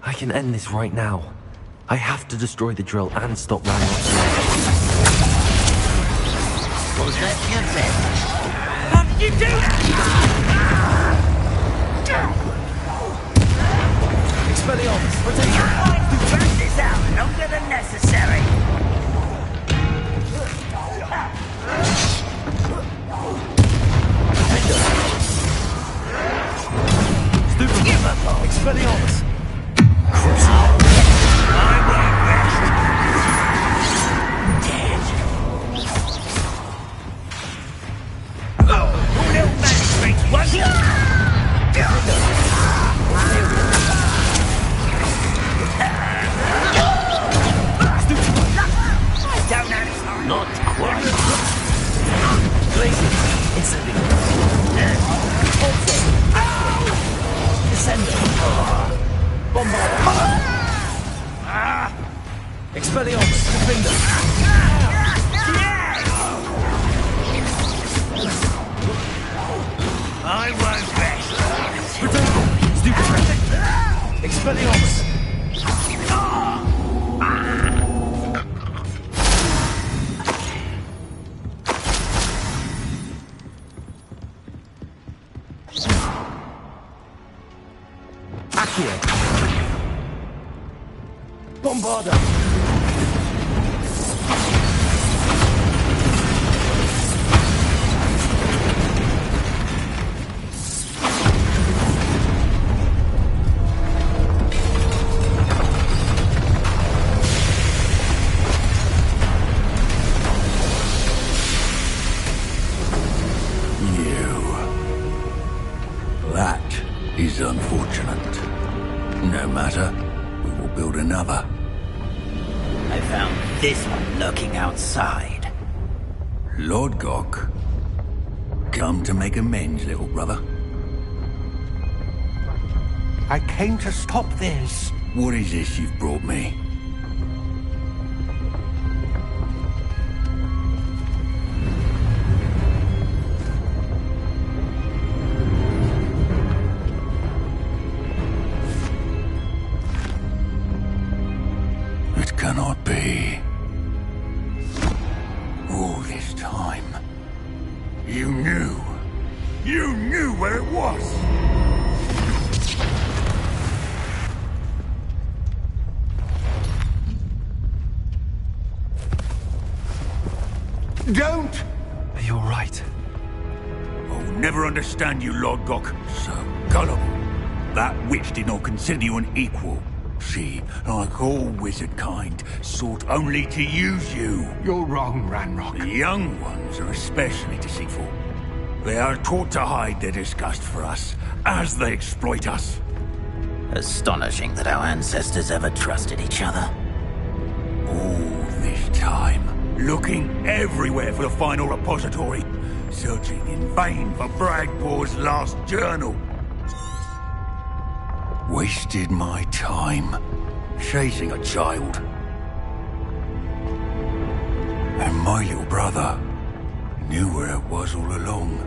I can end this right now. I have to destroy the drill and stop Ranrock's Was that your best? How did you do that? Expelliarmus, rotation. You burnt this out longer than necessary. Stupid. Give up, Expelliarmus. I won't rest. Dead. Oh, little magistrate, one. Accio. Bombarda. That is unfortunate. No matter, we will build another. I found this one lurking outside. Lord Gok, come to make amends, little brother. I came to stop this. What is this you've brought me? It cannot be. All this time, you knew. You knew where it was! Don't! Are you alright? I'll never understand you, Lord Gok. So gullible. That witch did not consider you an equal. She, like all wizard kind, sought only to use you. You're wrong, Ranrock. The young ones are especially deceitful. They are taught to hide their disgust for us, as they exploit us. Astonishing that our ancestors ever trusted each other. All this time, looking everywhere for the final repository, searching in vain for Bragpor's last journal. Wasted my time, chasing a child. And my little brother knew where it was all along.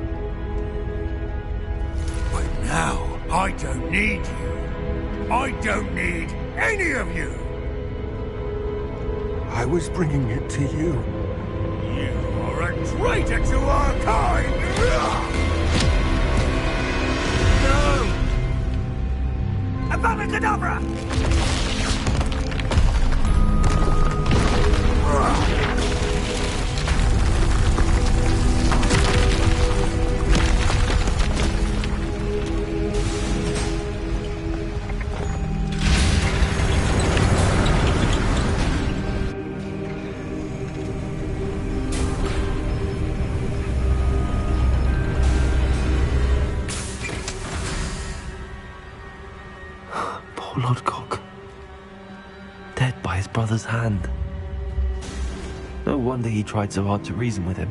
But now, I don't need you. I don't need any of you. I was bringing it to you. You are a traitor to our kind! No! Avada Kedavra! Poor Lord Gok. Dead by his brother's hand. No wonder he tried so hard to reason with him.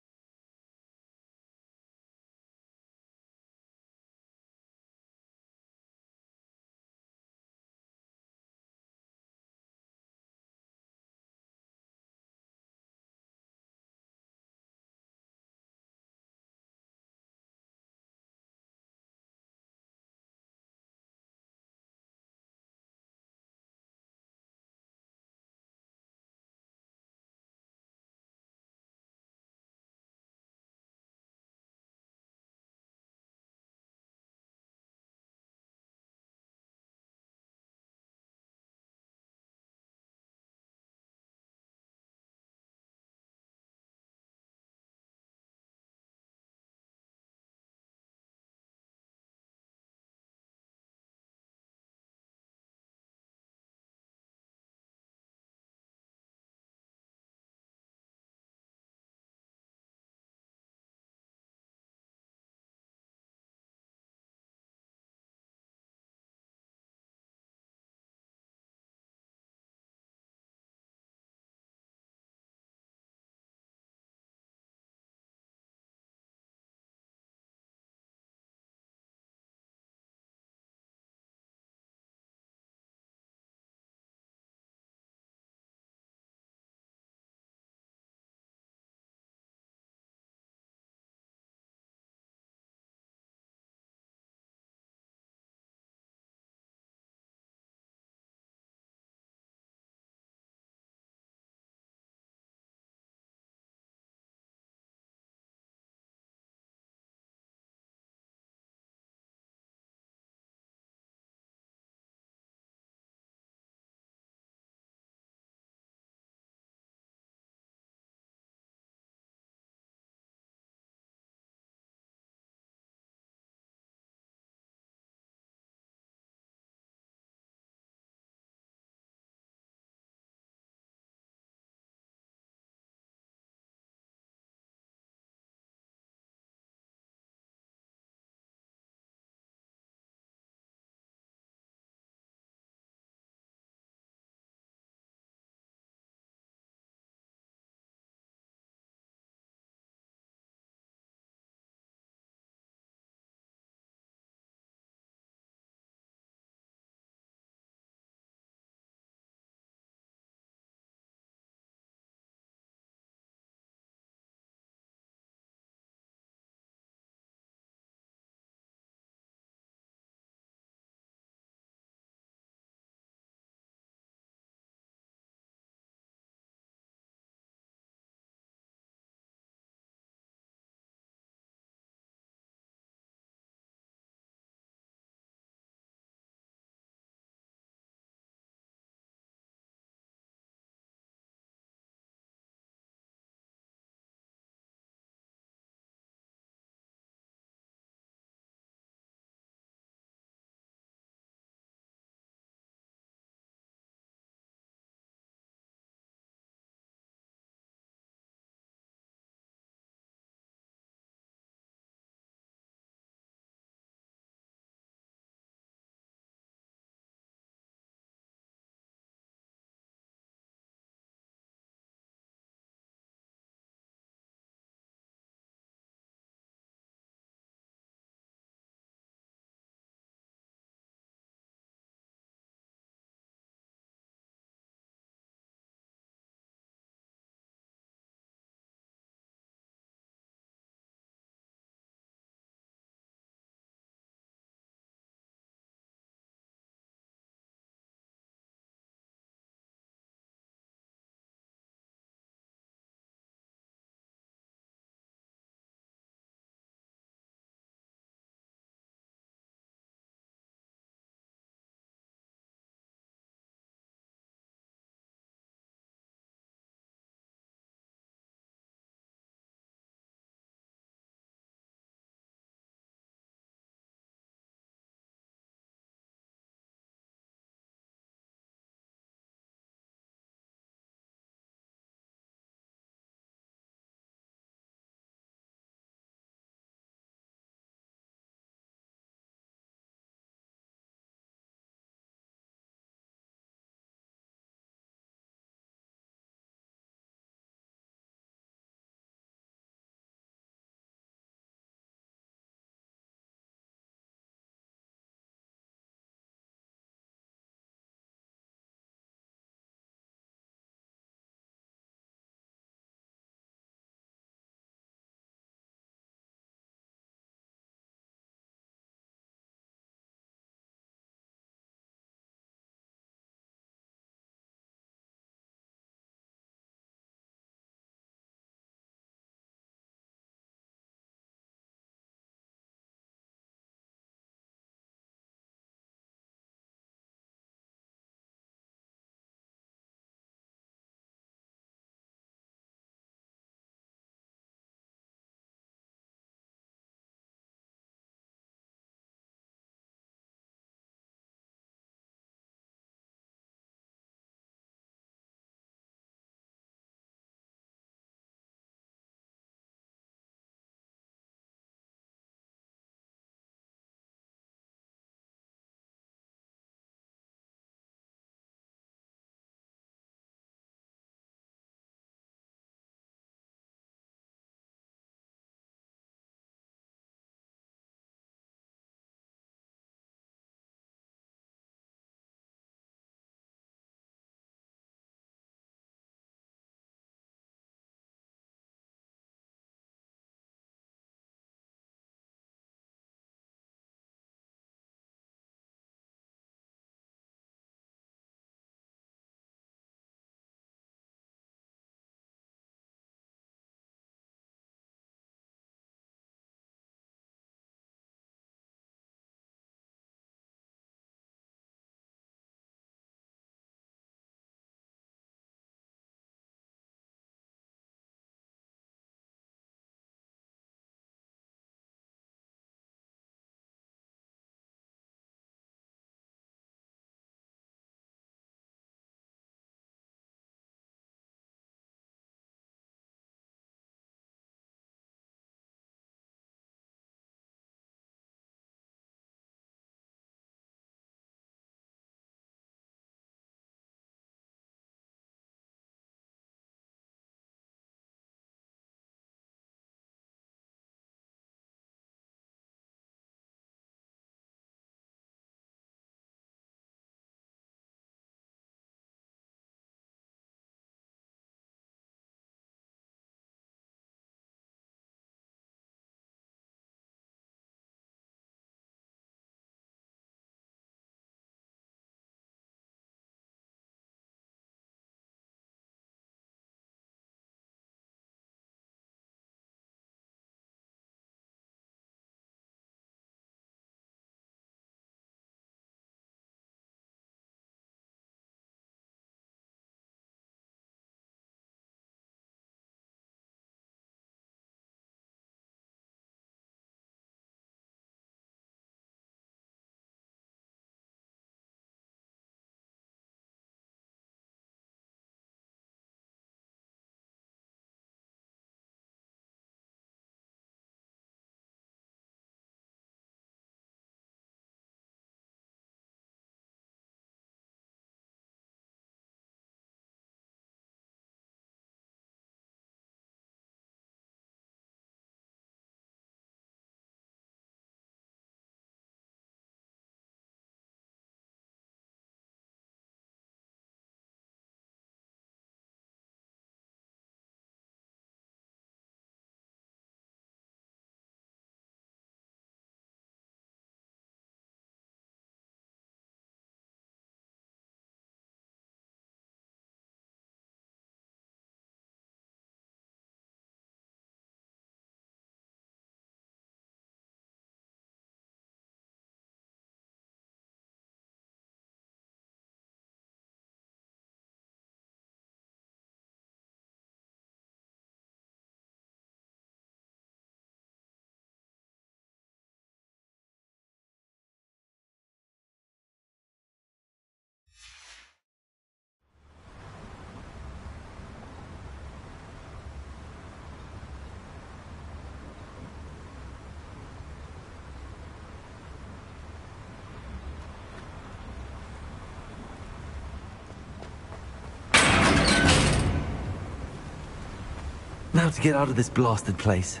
Now to get out of this blasted place.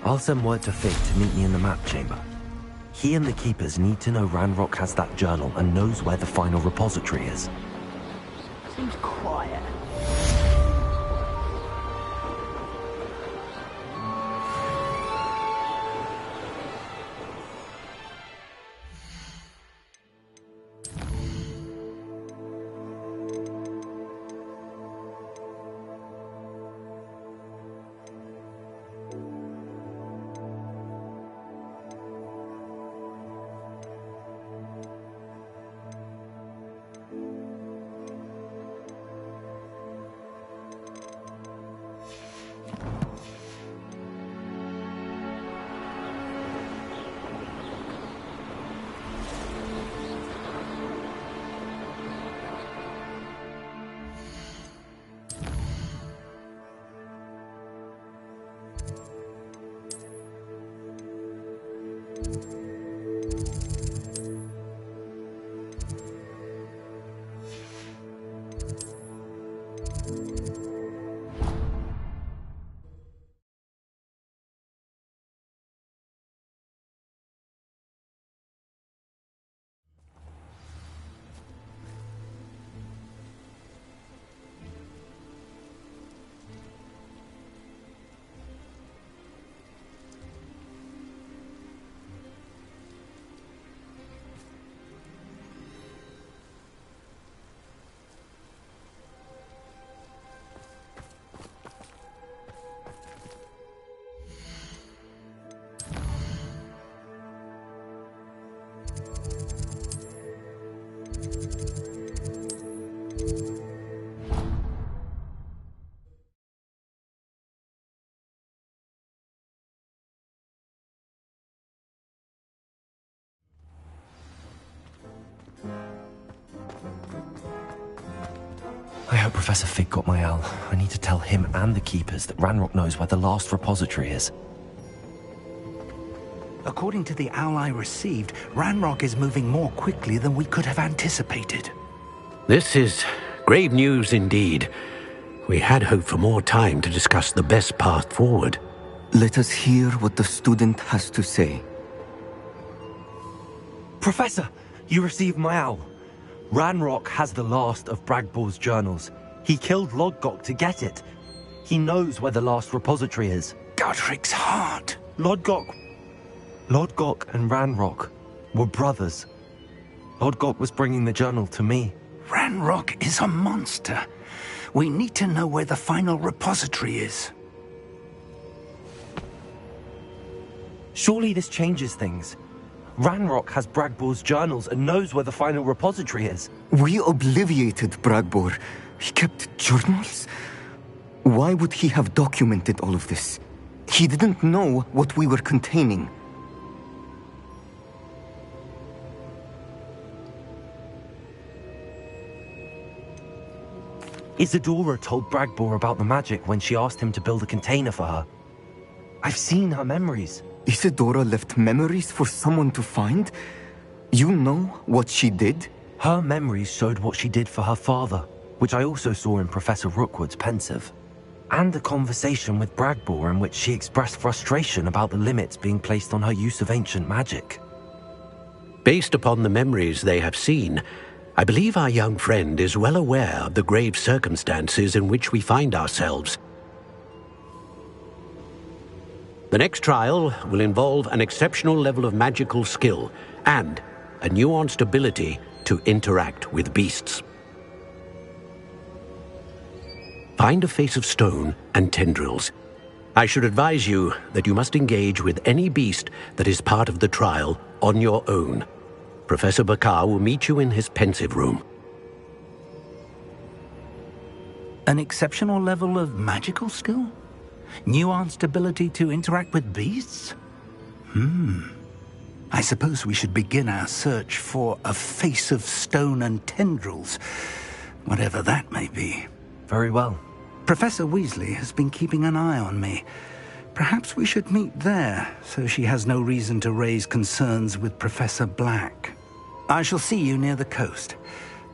I'll send word to Fig to meet me in the map chamber. He and the Keepers need to know Ranrock has that journal and knows where the final repository is. Seems quiet. I hope Professor Fig got my owl. I need to tell him and the Keepers that Ranrock knows where the last repository is. According to the owl I received, Ranrock is moving more quickly than we could have anticipated. This is grave news indeed. We had hoped for more time to discuss the best path forward. Let us hear what the student has to say. Professor, you received my owl. Ranrock has the last of Bragbor's journals. He killed Lodgok to get it. He knows where the last repository is. Godric's heart. Lodgok and Ranrock were brothers. Lodgok was bringing the journal to me. Ranrock is a monster. We need to know where the final repository is. Surely this changes things. Ranrock has Bragbor's journals and knows where the final repository is. We obliviated Bragbor. He kept journals? Why would he have documented all of this? He didn't know what we were containing. Isadora told Bragbor about the magic when she asked him to build a container for her. I've seen her memories. Isadora left memories for someone to find? You know what she did? Her memories showed what she did for her father, which I also saw in Professor Rookwood's pensive. And a conversation with Bragbor in which she expressed frustration about the limits being placed on her use of ancient magic. Based upon the memories they have seen, I believe our young friend is well aware of the grave circumstances in which we find ourselves. The next trial will involve an exceptional level of magical skill and a nuanced ability to interact with beasts. Find a face of stone and tendrils. I should advise you that you must engage with any beast that is part of the trial on your own. Professor Bakar will meet you in his pensive room. An exceptional level of magical skill? Nuanced ability to interact with beasts? I suppose we should begin our search for a face of stone and tendrils, whatever that may be. Very well. Professor Weasley has been keeping an eye on me. Perhaps we should meet there, so she has no reason to raise concerns with Professor Black. I shall see you near the coast.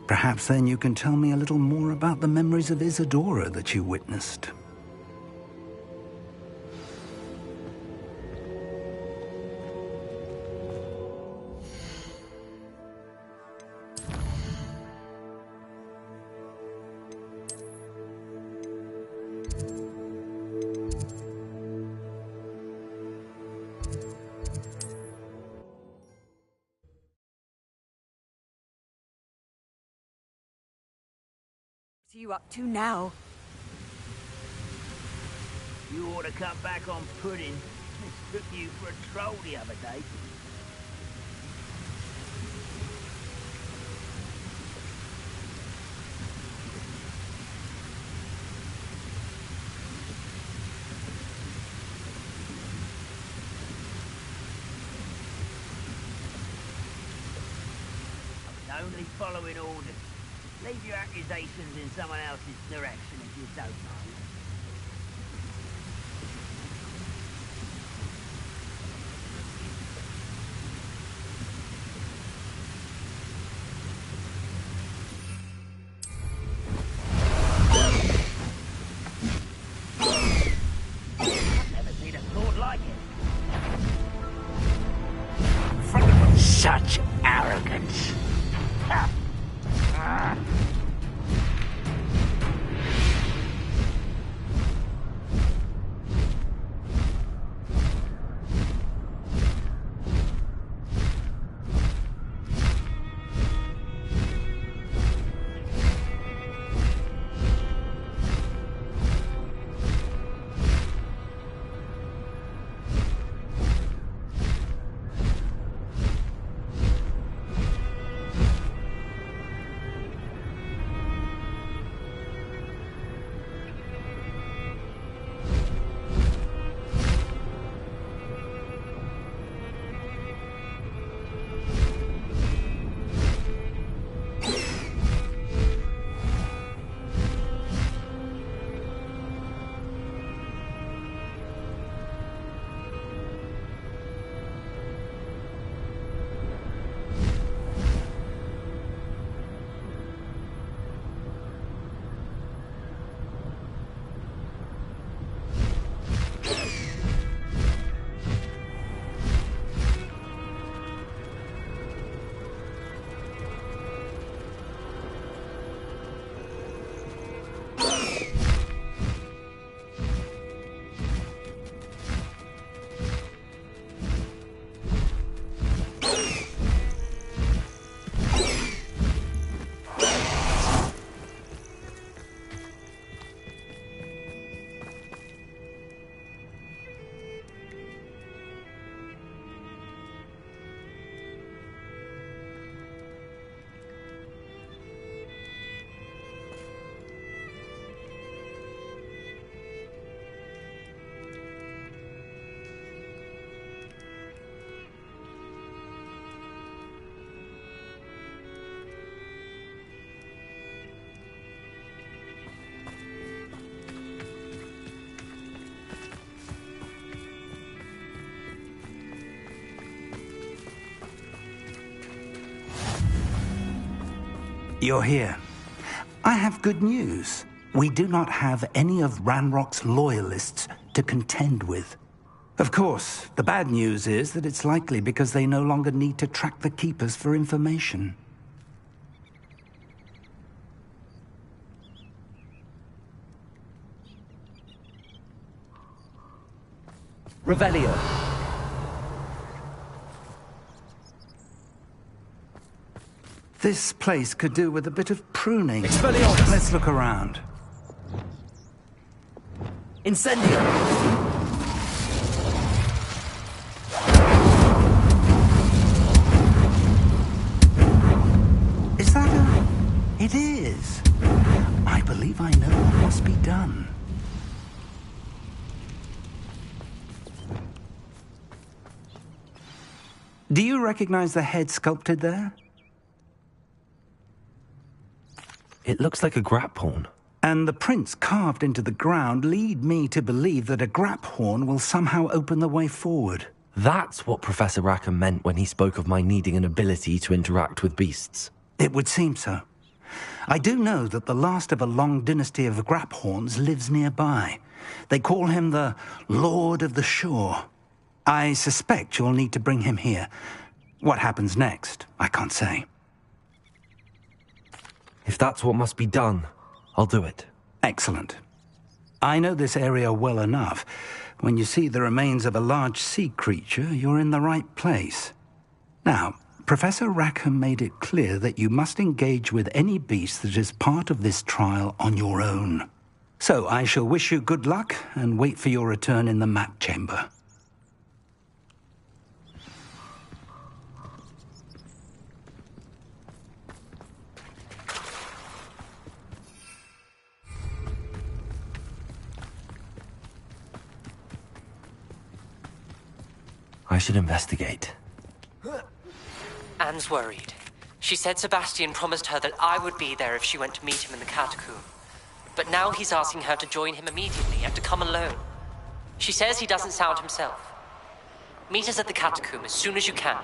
Perhaps then you can tell me a little more about the memories of Isadora that you witnessed. What are you up to now? You ought to come back on pudding. Mistook you for a troll the other day. I was only following orders. Leave your accusations in someone else's direction if you don't mind. I've never seen a sword like it. Such arrogance. You're here. I have good news. We do not have any of Ranrock's loyalists to contend with. Of course, the bad news is that it's likely because they no longer need to track the Keepers for information. Revelio. This place could do with a bit of pruning. Expelliarmus. Let's look around. Incendio. Is that a... It is. I believe I know what must be done. Do you recognize the head sculpted there? It looks like a grapphorn. And the prints carved into the ground lead me to believe that a grap horn will somehow open the way forward. That's what Professor Rackham meant when he spoke of my needing an ability to interact with beasts. It would seem so. I do know that the last of a long dynasty of grap horns lives nearby. They call him the Lord of the Shore. I suspect you'll need to bring him here. What happens next, I can't say. If that's what must be done, I'll do it. Excellent. I know this area well enough. When you see the remains of a large sea creature, you're in the right place. Now, Professor Rackham made it clear that you must engage with any beast that is part of this trial on your own. So I shall wish you good luck and wait for your return in the map chamber. I should investigate. Anne's worried. She said Sebastian promised her that I would be there if she went to meet him in the catacomb. But now he's asking her to join him immediately and to come alone. She says he doesn't sound himself. Meet us at the catacomb as soon as you can.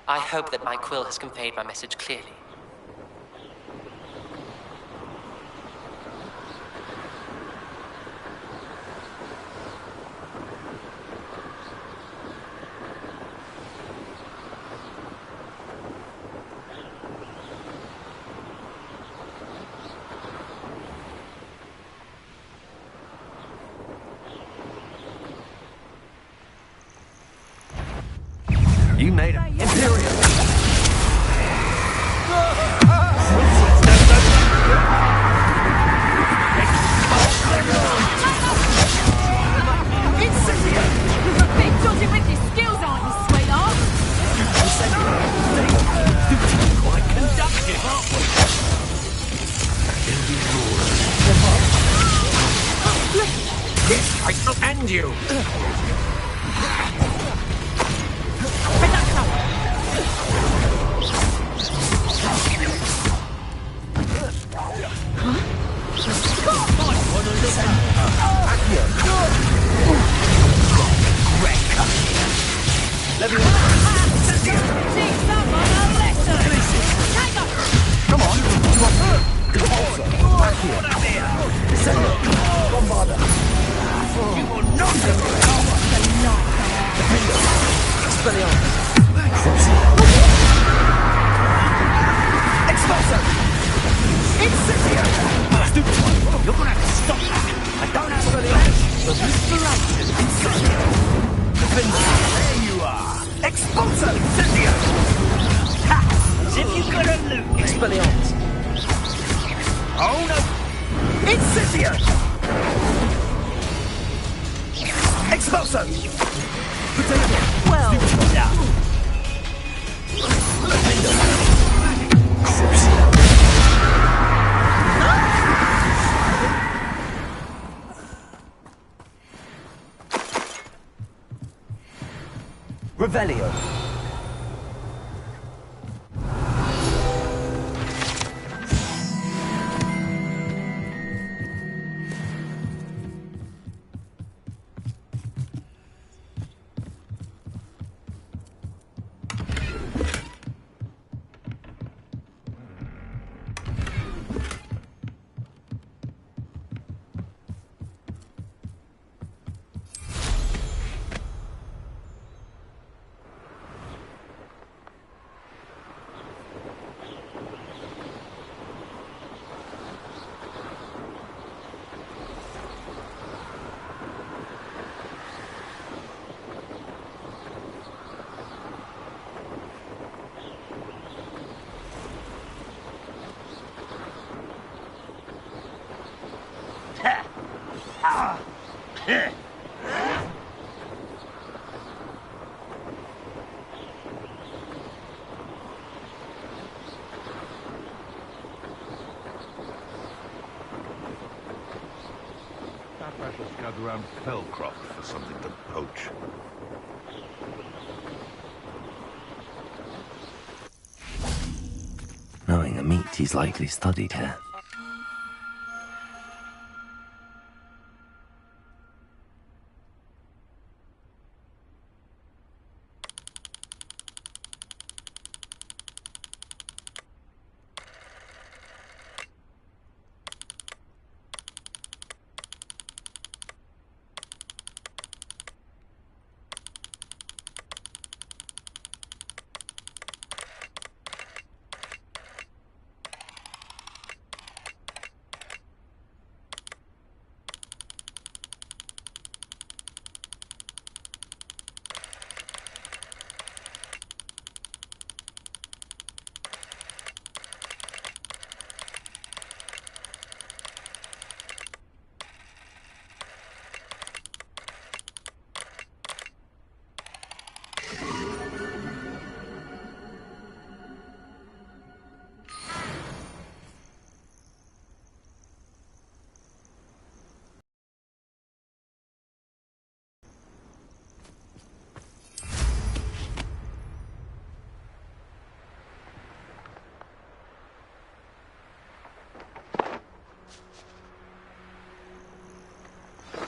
I hope that my quill has conveyed my message clearly. You made it. Imperium! You've got big dodgy with your skills, aren't you, sweetheart? Quite conductive, aren't we? This fight will end you! Come on, you will not You're gonna have to stop that. I don't have the ledge. There you are. Expulso! Incendio! Ha! As if you got a loot. Expelliarmus. Oh no! Incendio! Expulso! Well done. Revelio. Gather around Felcroft for something to poach. Knowing the meat he's likely studied here.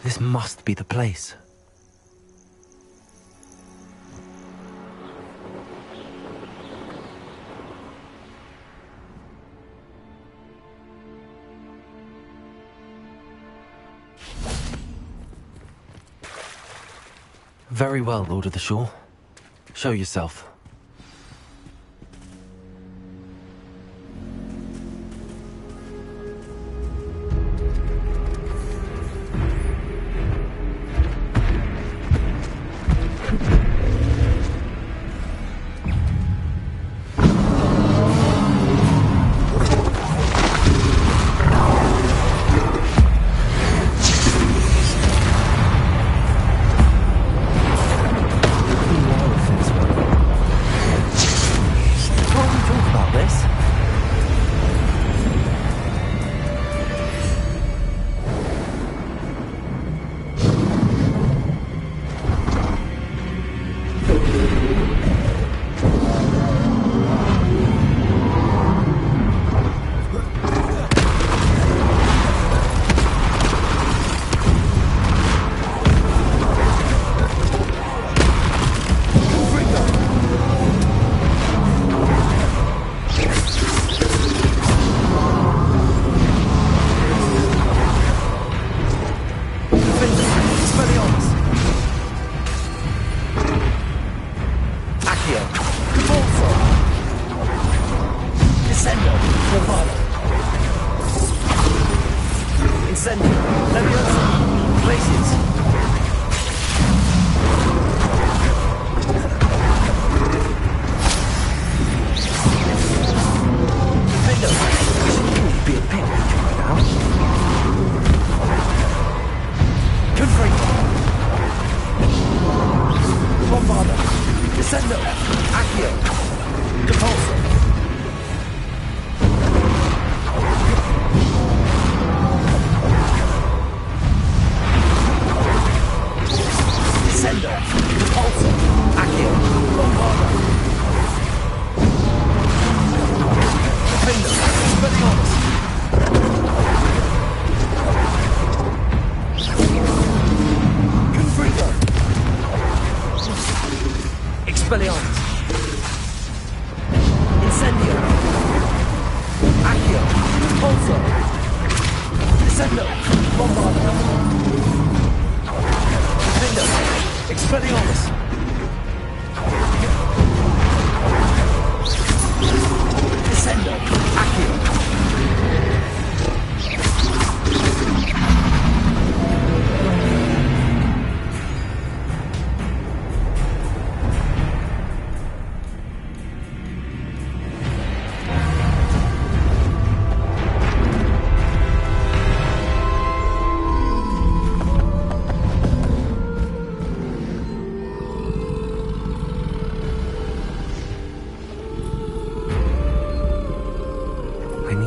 This must be the place. Very well, Lord of the Shore. Show yourself.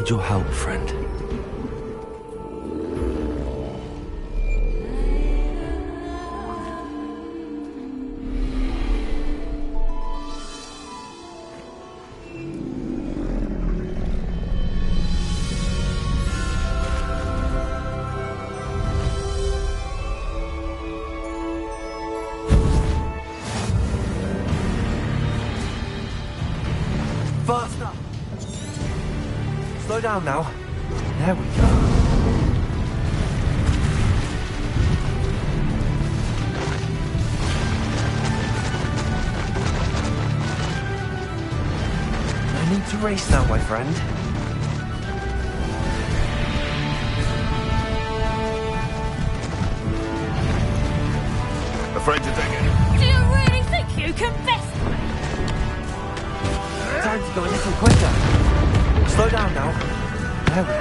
Your help, friend. Faster! Slow down now. There we go. No need to race now, my friend. Afraid to take it? Do you really think you can best me? Time to go a little quicker. Slow down now. There we go.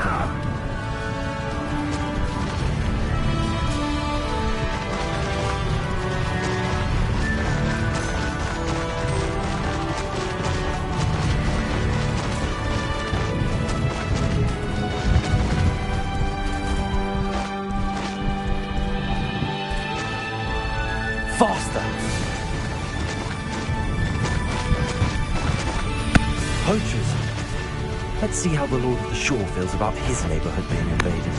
Faster! Poachers. Let's see how the Lord of the Shore feels about his neighborhood being invaded.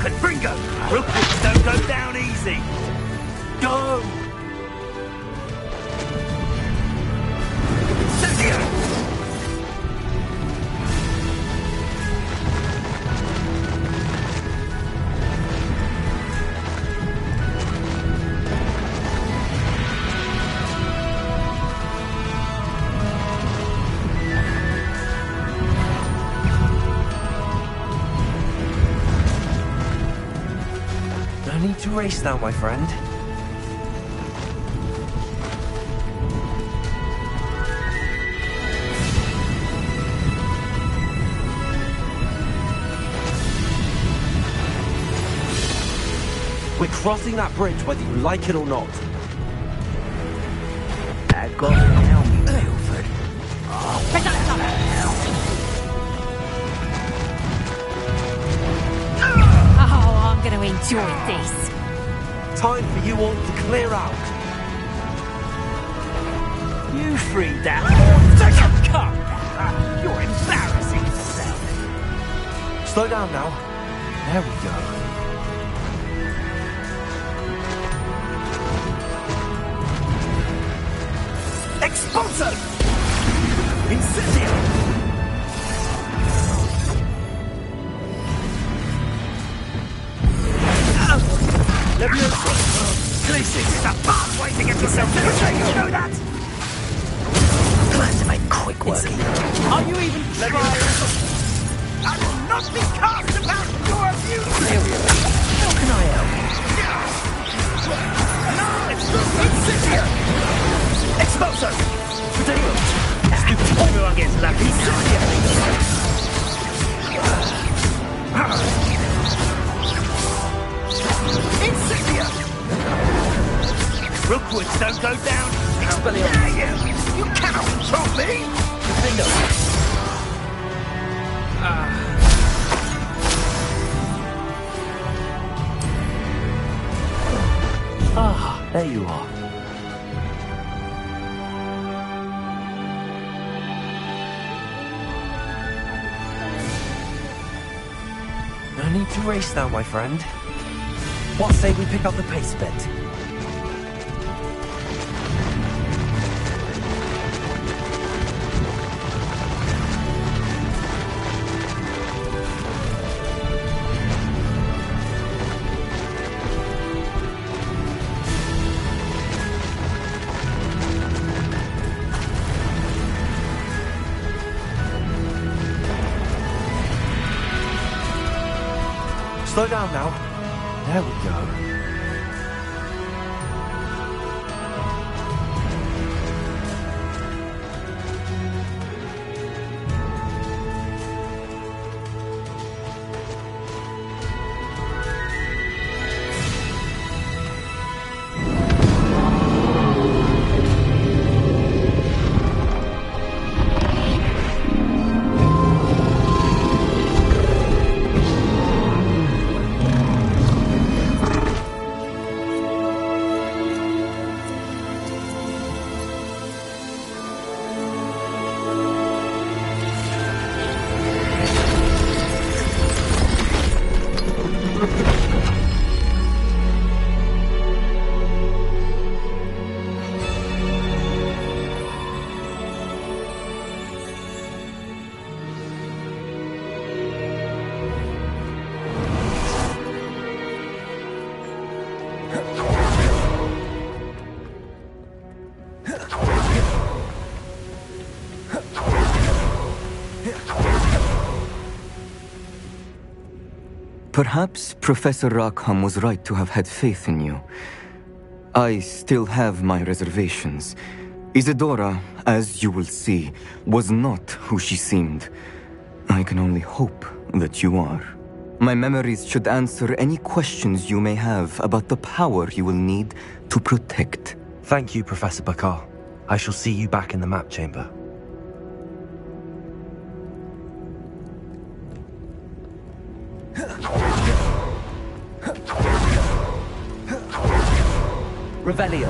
Could bring Bingo! Rookies don't go down easy. Go! Incendio! No need to race now, my friend. We're crossing that bridge whether you like it or not. That got to tell me, Milford. Oh, I'm going to enjoy this. Time for you all to clear out. You three down. Come down. You're embarrassing yourself. Slow down now. There we go. Expulso! Incendio! Leviosa! This is a bad way to get yourself to the train, you know that? Glad to make quick work. Are you even trying? I will not be cast about your abuse! How can I help? Incendio! Expulso! Potato! Everyone gets lucky. Incendio! Rookwoods don't go down. Expelliarmus! You cannot control me! There you are. No need to race now, my friend. What say we pick up the pace a bit? Slow down now. There we go. Perhaps Professor Rackham was right to have had faith in you. I still have my reservations. Isadora, as you will see, was not who she seemed. I can only hope that you are. My memories should answer any questions you may have about the power you will need to protect. Thank you, Professor Bakar. I shall see you back in the map chamber. Revelio.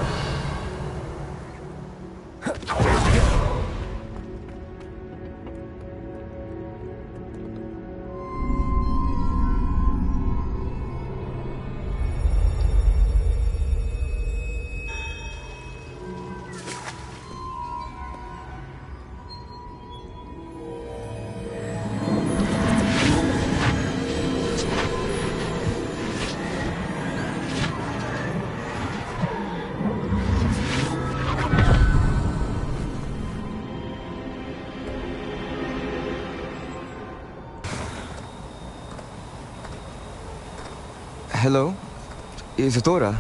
Hello? Isadora?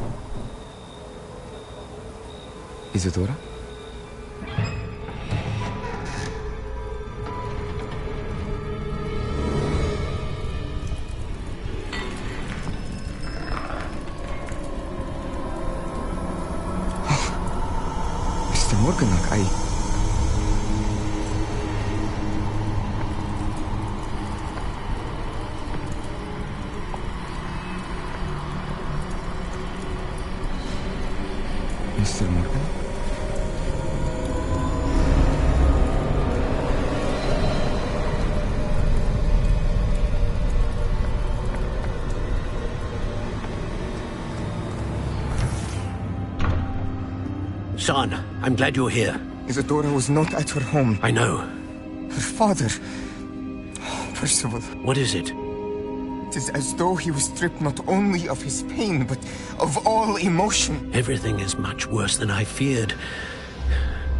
Isadora? Mr. Morganach, Mr. Morgan? Son, I'm glad you're here. Isadora was not at her home. I know. Her father... Percival. What is it? It is as though he was stripped not only of his pain, but of all emotion. Everything is much worse than I feared.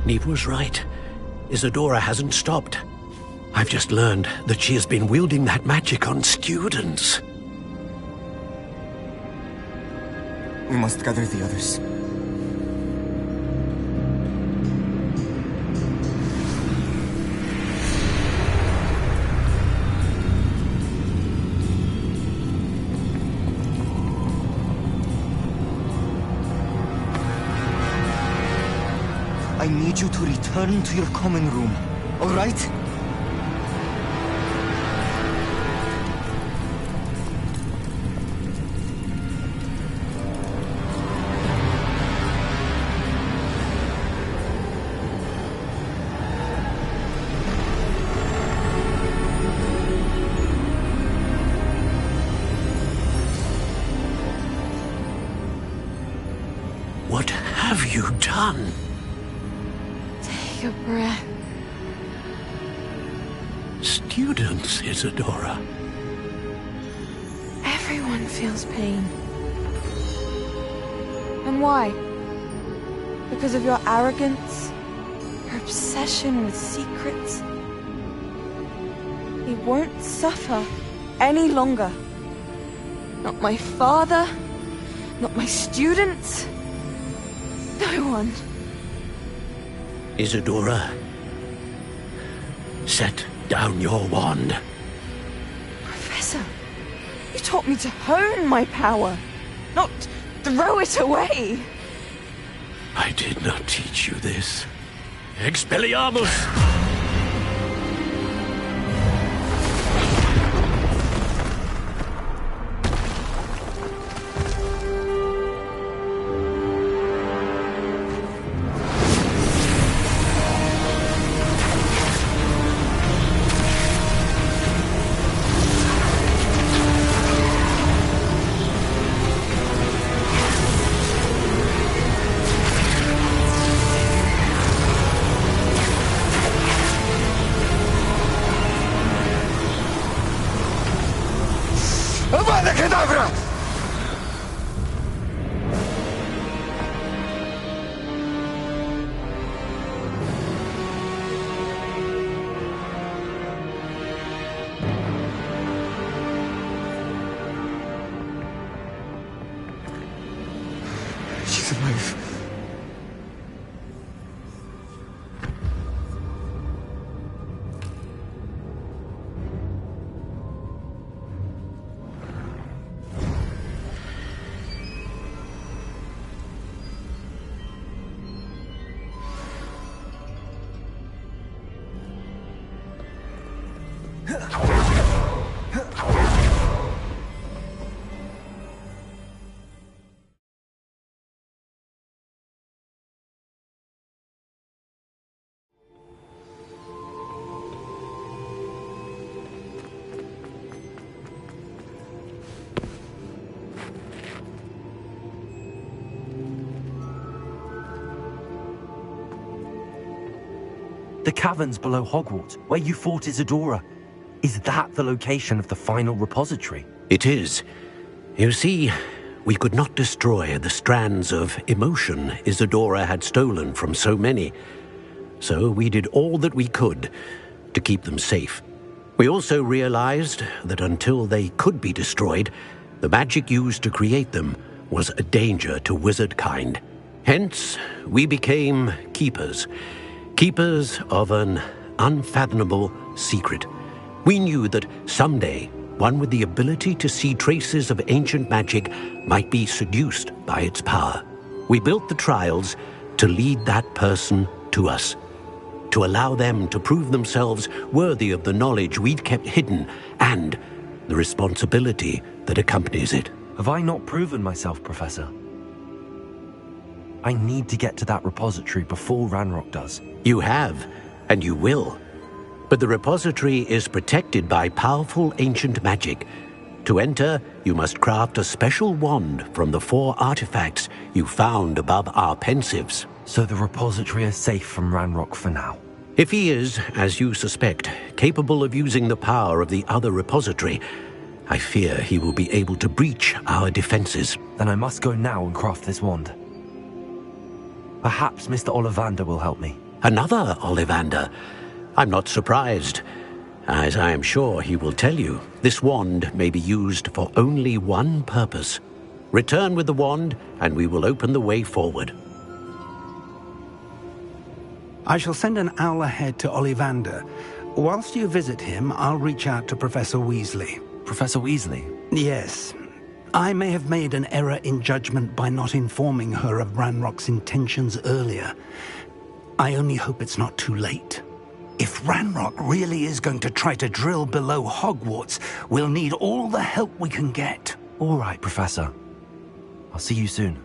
Neve was right. Isadora hasn't stopped. I've just learned that she has been wielding that magic on students. We must gather the others. I need you to return to your common room, all right? What have you done? Take a breath. Students, Isadora. Everyone feels pain. And why? Because of your arrogance? Your obsession with secrets? He won't suffer any longer. Not my father, not my students, no one. Isadora, set down your wand. Professor, you taught me to hone my power, not throw it away. I did not teach you this. Expelliarmus! Avada Kedavra! She's alive. The caverns below Hogwarts, where you fought Isadora. Is that the location of the final repository? It is. You see, we could not destroy the strands of emotion Isadora had stolen from so many. So we did all that we could to keep them safe. We also realized that until they could be destroyed, The magic used to create them was a danger to wizard kind. Hence, we became keepers. Keepers of an unfathomable secret. We knew that someday, one with the ability to see traces of ancient magic might be seduced by its power. We built the trials to lead that person to us, to allow them to prove themselves worthy of the knowledge we'd kept hidden and the responsibility that accompanies it. Have I not proven myself, Professor? I need to get to that repository before Ranrock does. You have, and you will. But the repository is protected by powerful ancient magic. To enter, you must craft a special wand from the 4 artifacts you found above our pensives. So the repository is safe from Ranrock for now? If he is, as you suspect, capable of using the power of the other repository, I fear he will be able to breach our defenses. Then I must go now and craft this wand. Perhaps Mr. Ollivander will help me. Another Ollivander? I'm not surprised. As I am sure he will tell you, this wand may be used for only one purpose. Return with the wand, and we will open the way forward. I shall send an owl ahead to Ollivander. Whilst you visit him, I'll reach out to Professor Weasley. Professor Weasley? Yes. I may have made an error in judgment by not informing her of Ranrock's intentions earlier. I only hope it's not too late. If Ranrock really is going to try to drill below Hogwarts, we'll need all the help we can get. All right, Professor. I'll see you soon.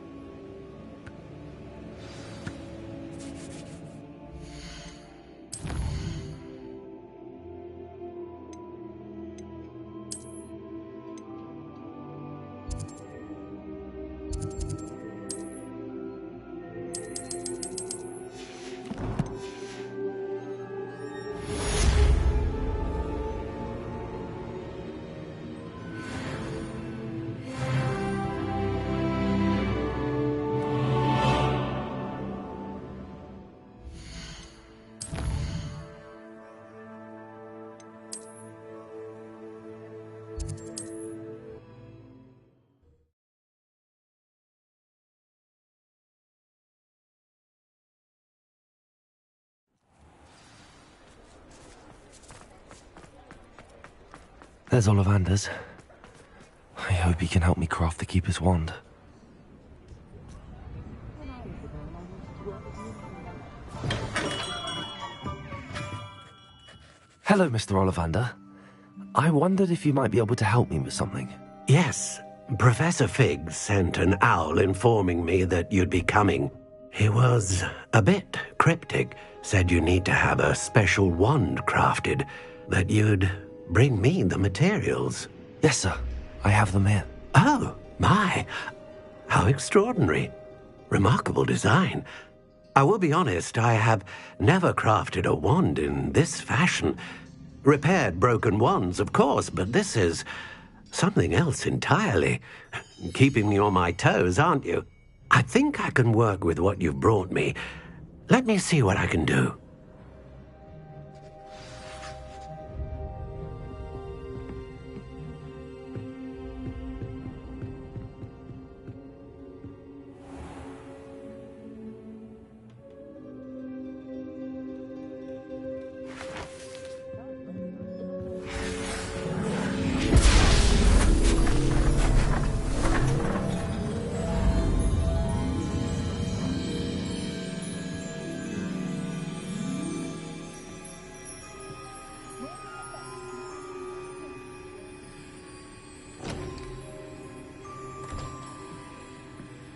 There's Ollivander's. I hope he can help me craft the Keeper's wand. Hello, Mr. Ollivander. I wondered if you might be able to help me with something. Yes, Professor Fig sent an owl informing me that you'd be coming. He was a bit cryptic, said you need to have a special wand crafted, that you'd bring me the materials. Yes, sir. I have them here. Oh, my. How extraordinary. Remarkable design. I will be honest, I have never crafted a wand in this fashion. Repaired broken wands, of course, but this is something else entirely. Keeping me on my toes, aren't you? I think I can work with what you've brought me. Let me see what I can do.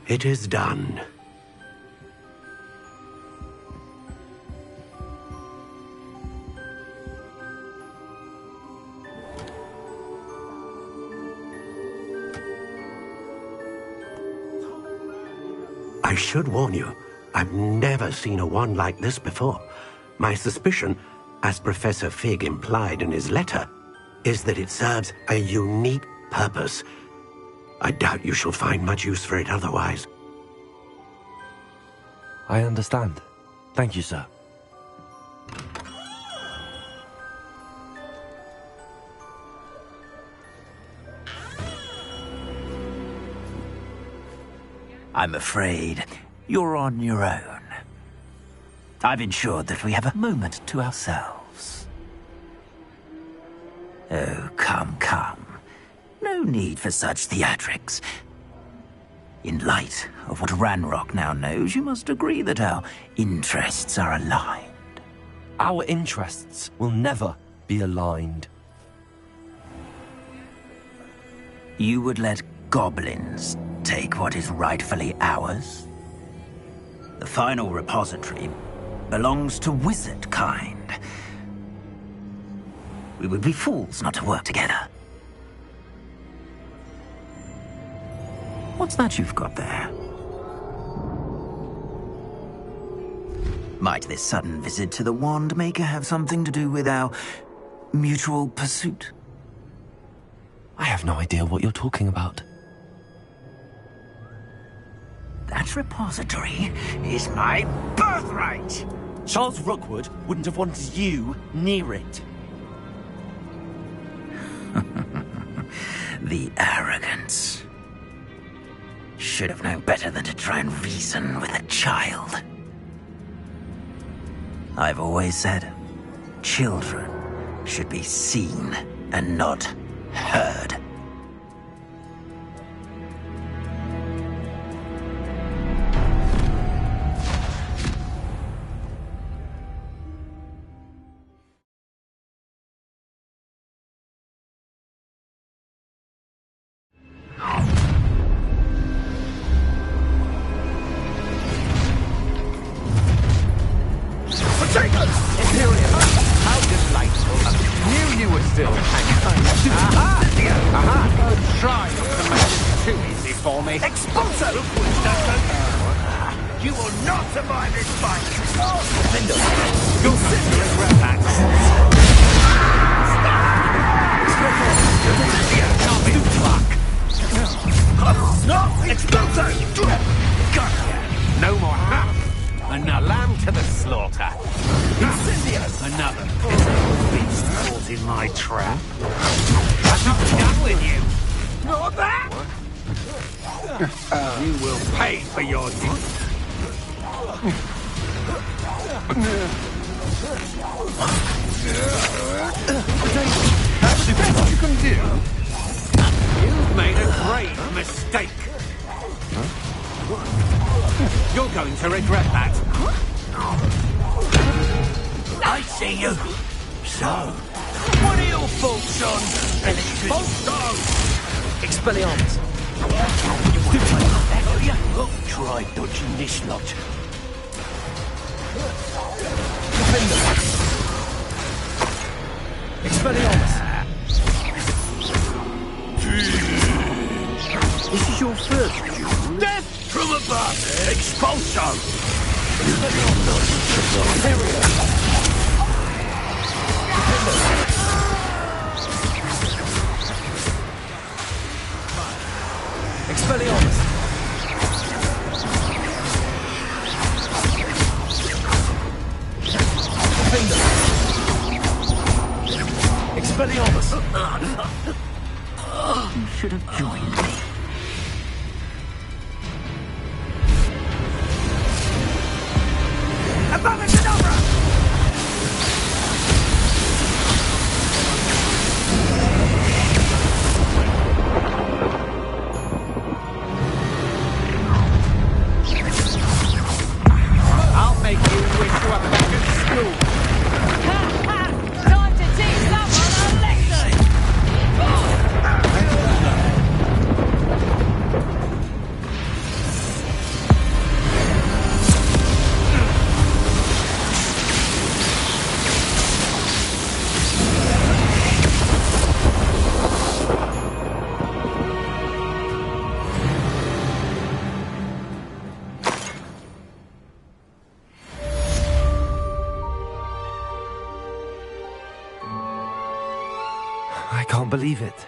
It is done. I should warn you, I've never seen a wand like this before. My suspicion, as Professor Fig implied in his letter, is that it serves a unique purpose. I doubt you shall find much use for it otherwise. I understand. Thank you, sir. I'm afraid you're on your own. I've ensured that we have a moment to ourselves. Oh, come, come. No need for such theatrics. In light of what Ranrock now knows, you must agree that our interests are aligned. Our interests will never be aligned. You would let goblins take what is rightfully ours? The final repository belongs to wizard kind. We would be fools not to work together. What's that you've got there? Might this sudden visit to the Wand Maker have something to do with our mutual pursuit? I have no idea what you're talking about. That repository is my birthright! Charles Rookwood wouldn't have wanted you near it. The arrogance. Should have known better than to try and reason with a child. I've always said, children should be seen and not heard. You should have joined me. I'll make you wish you were back at school. Time to teach someone a lesson! I can't believe it.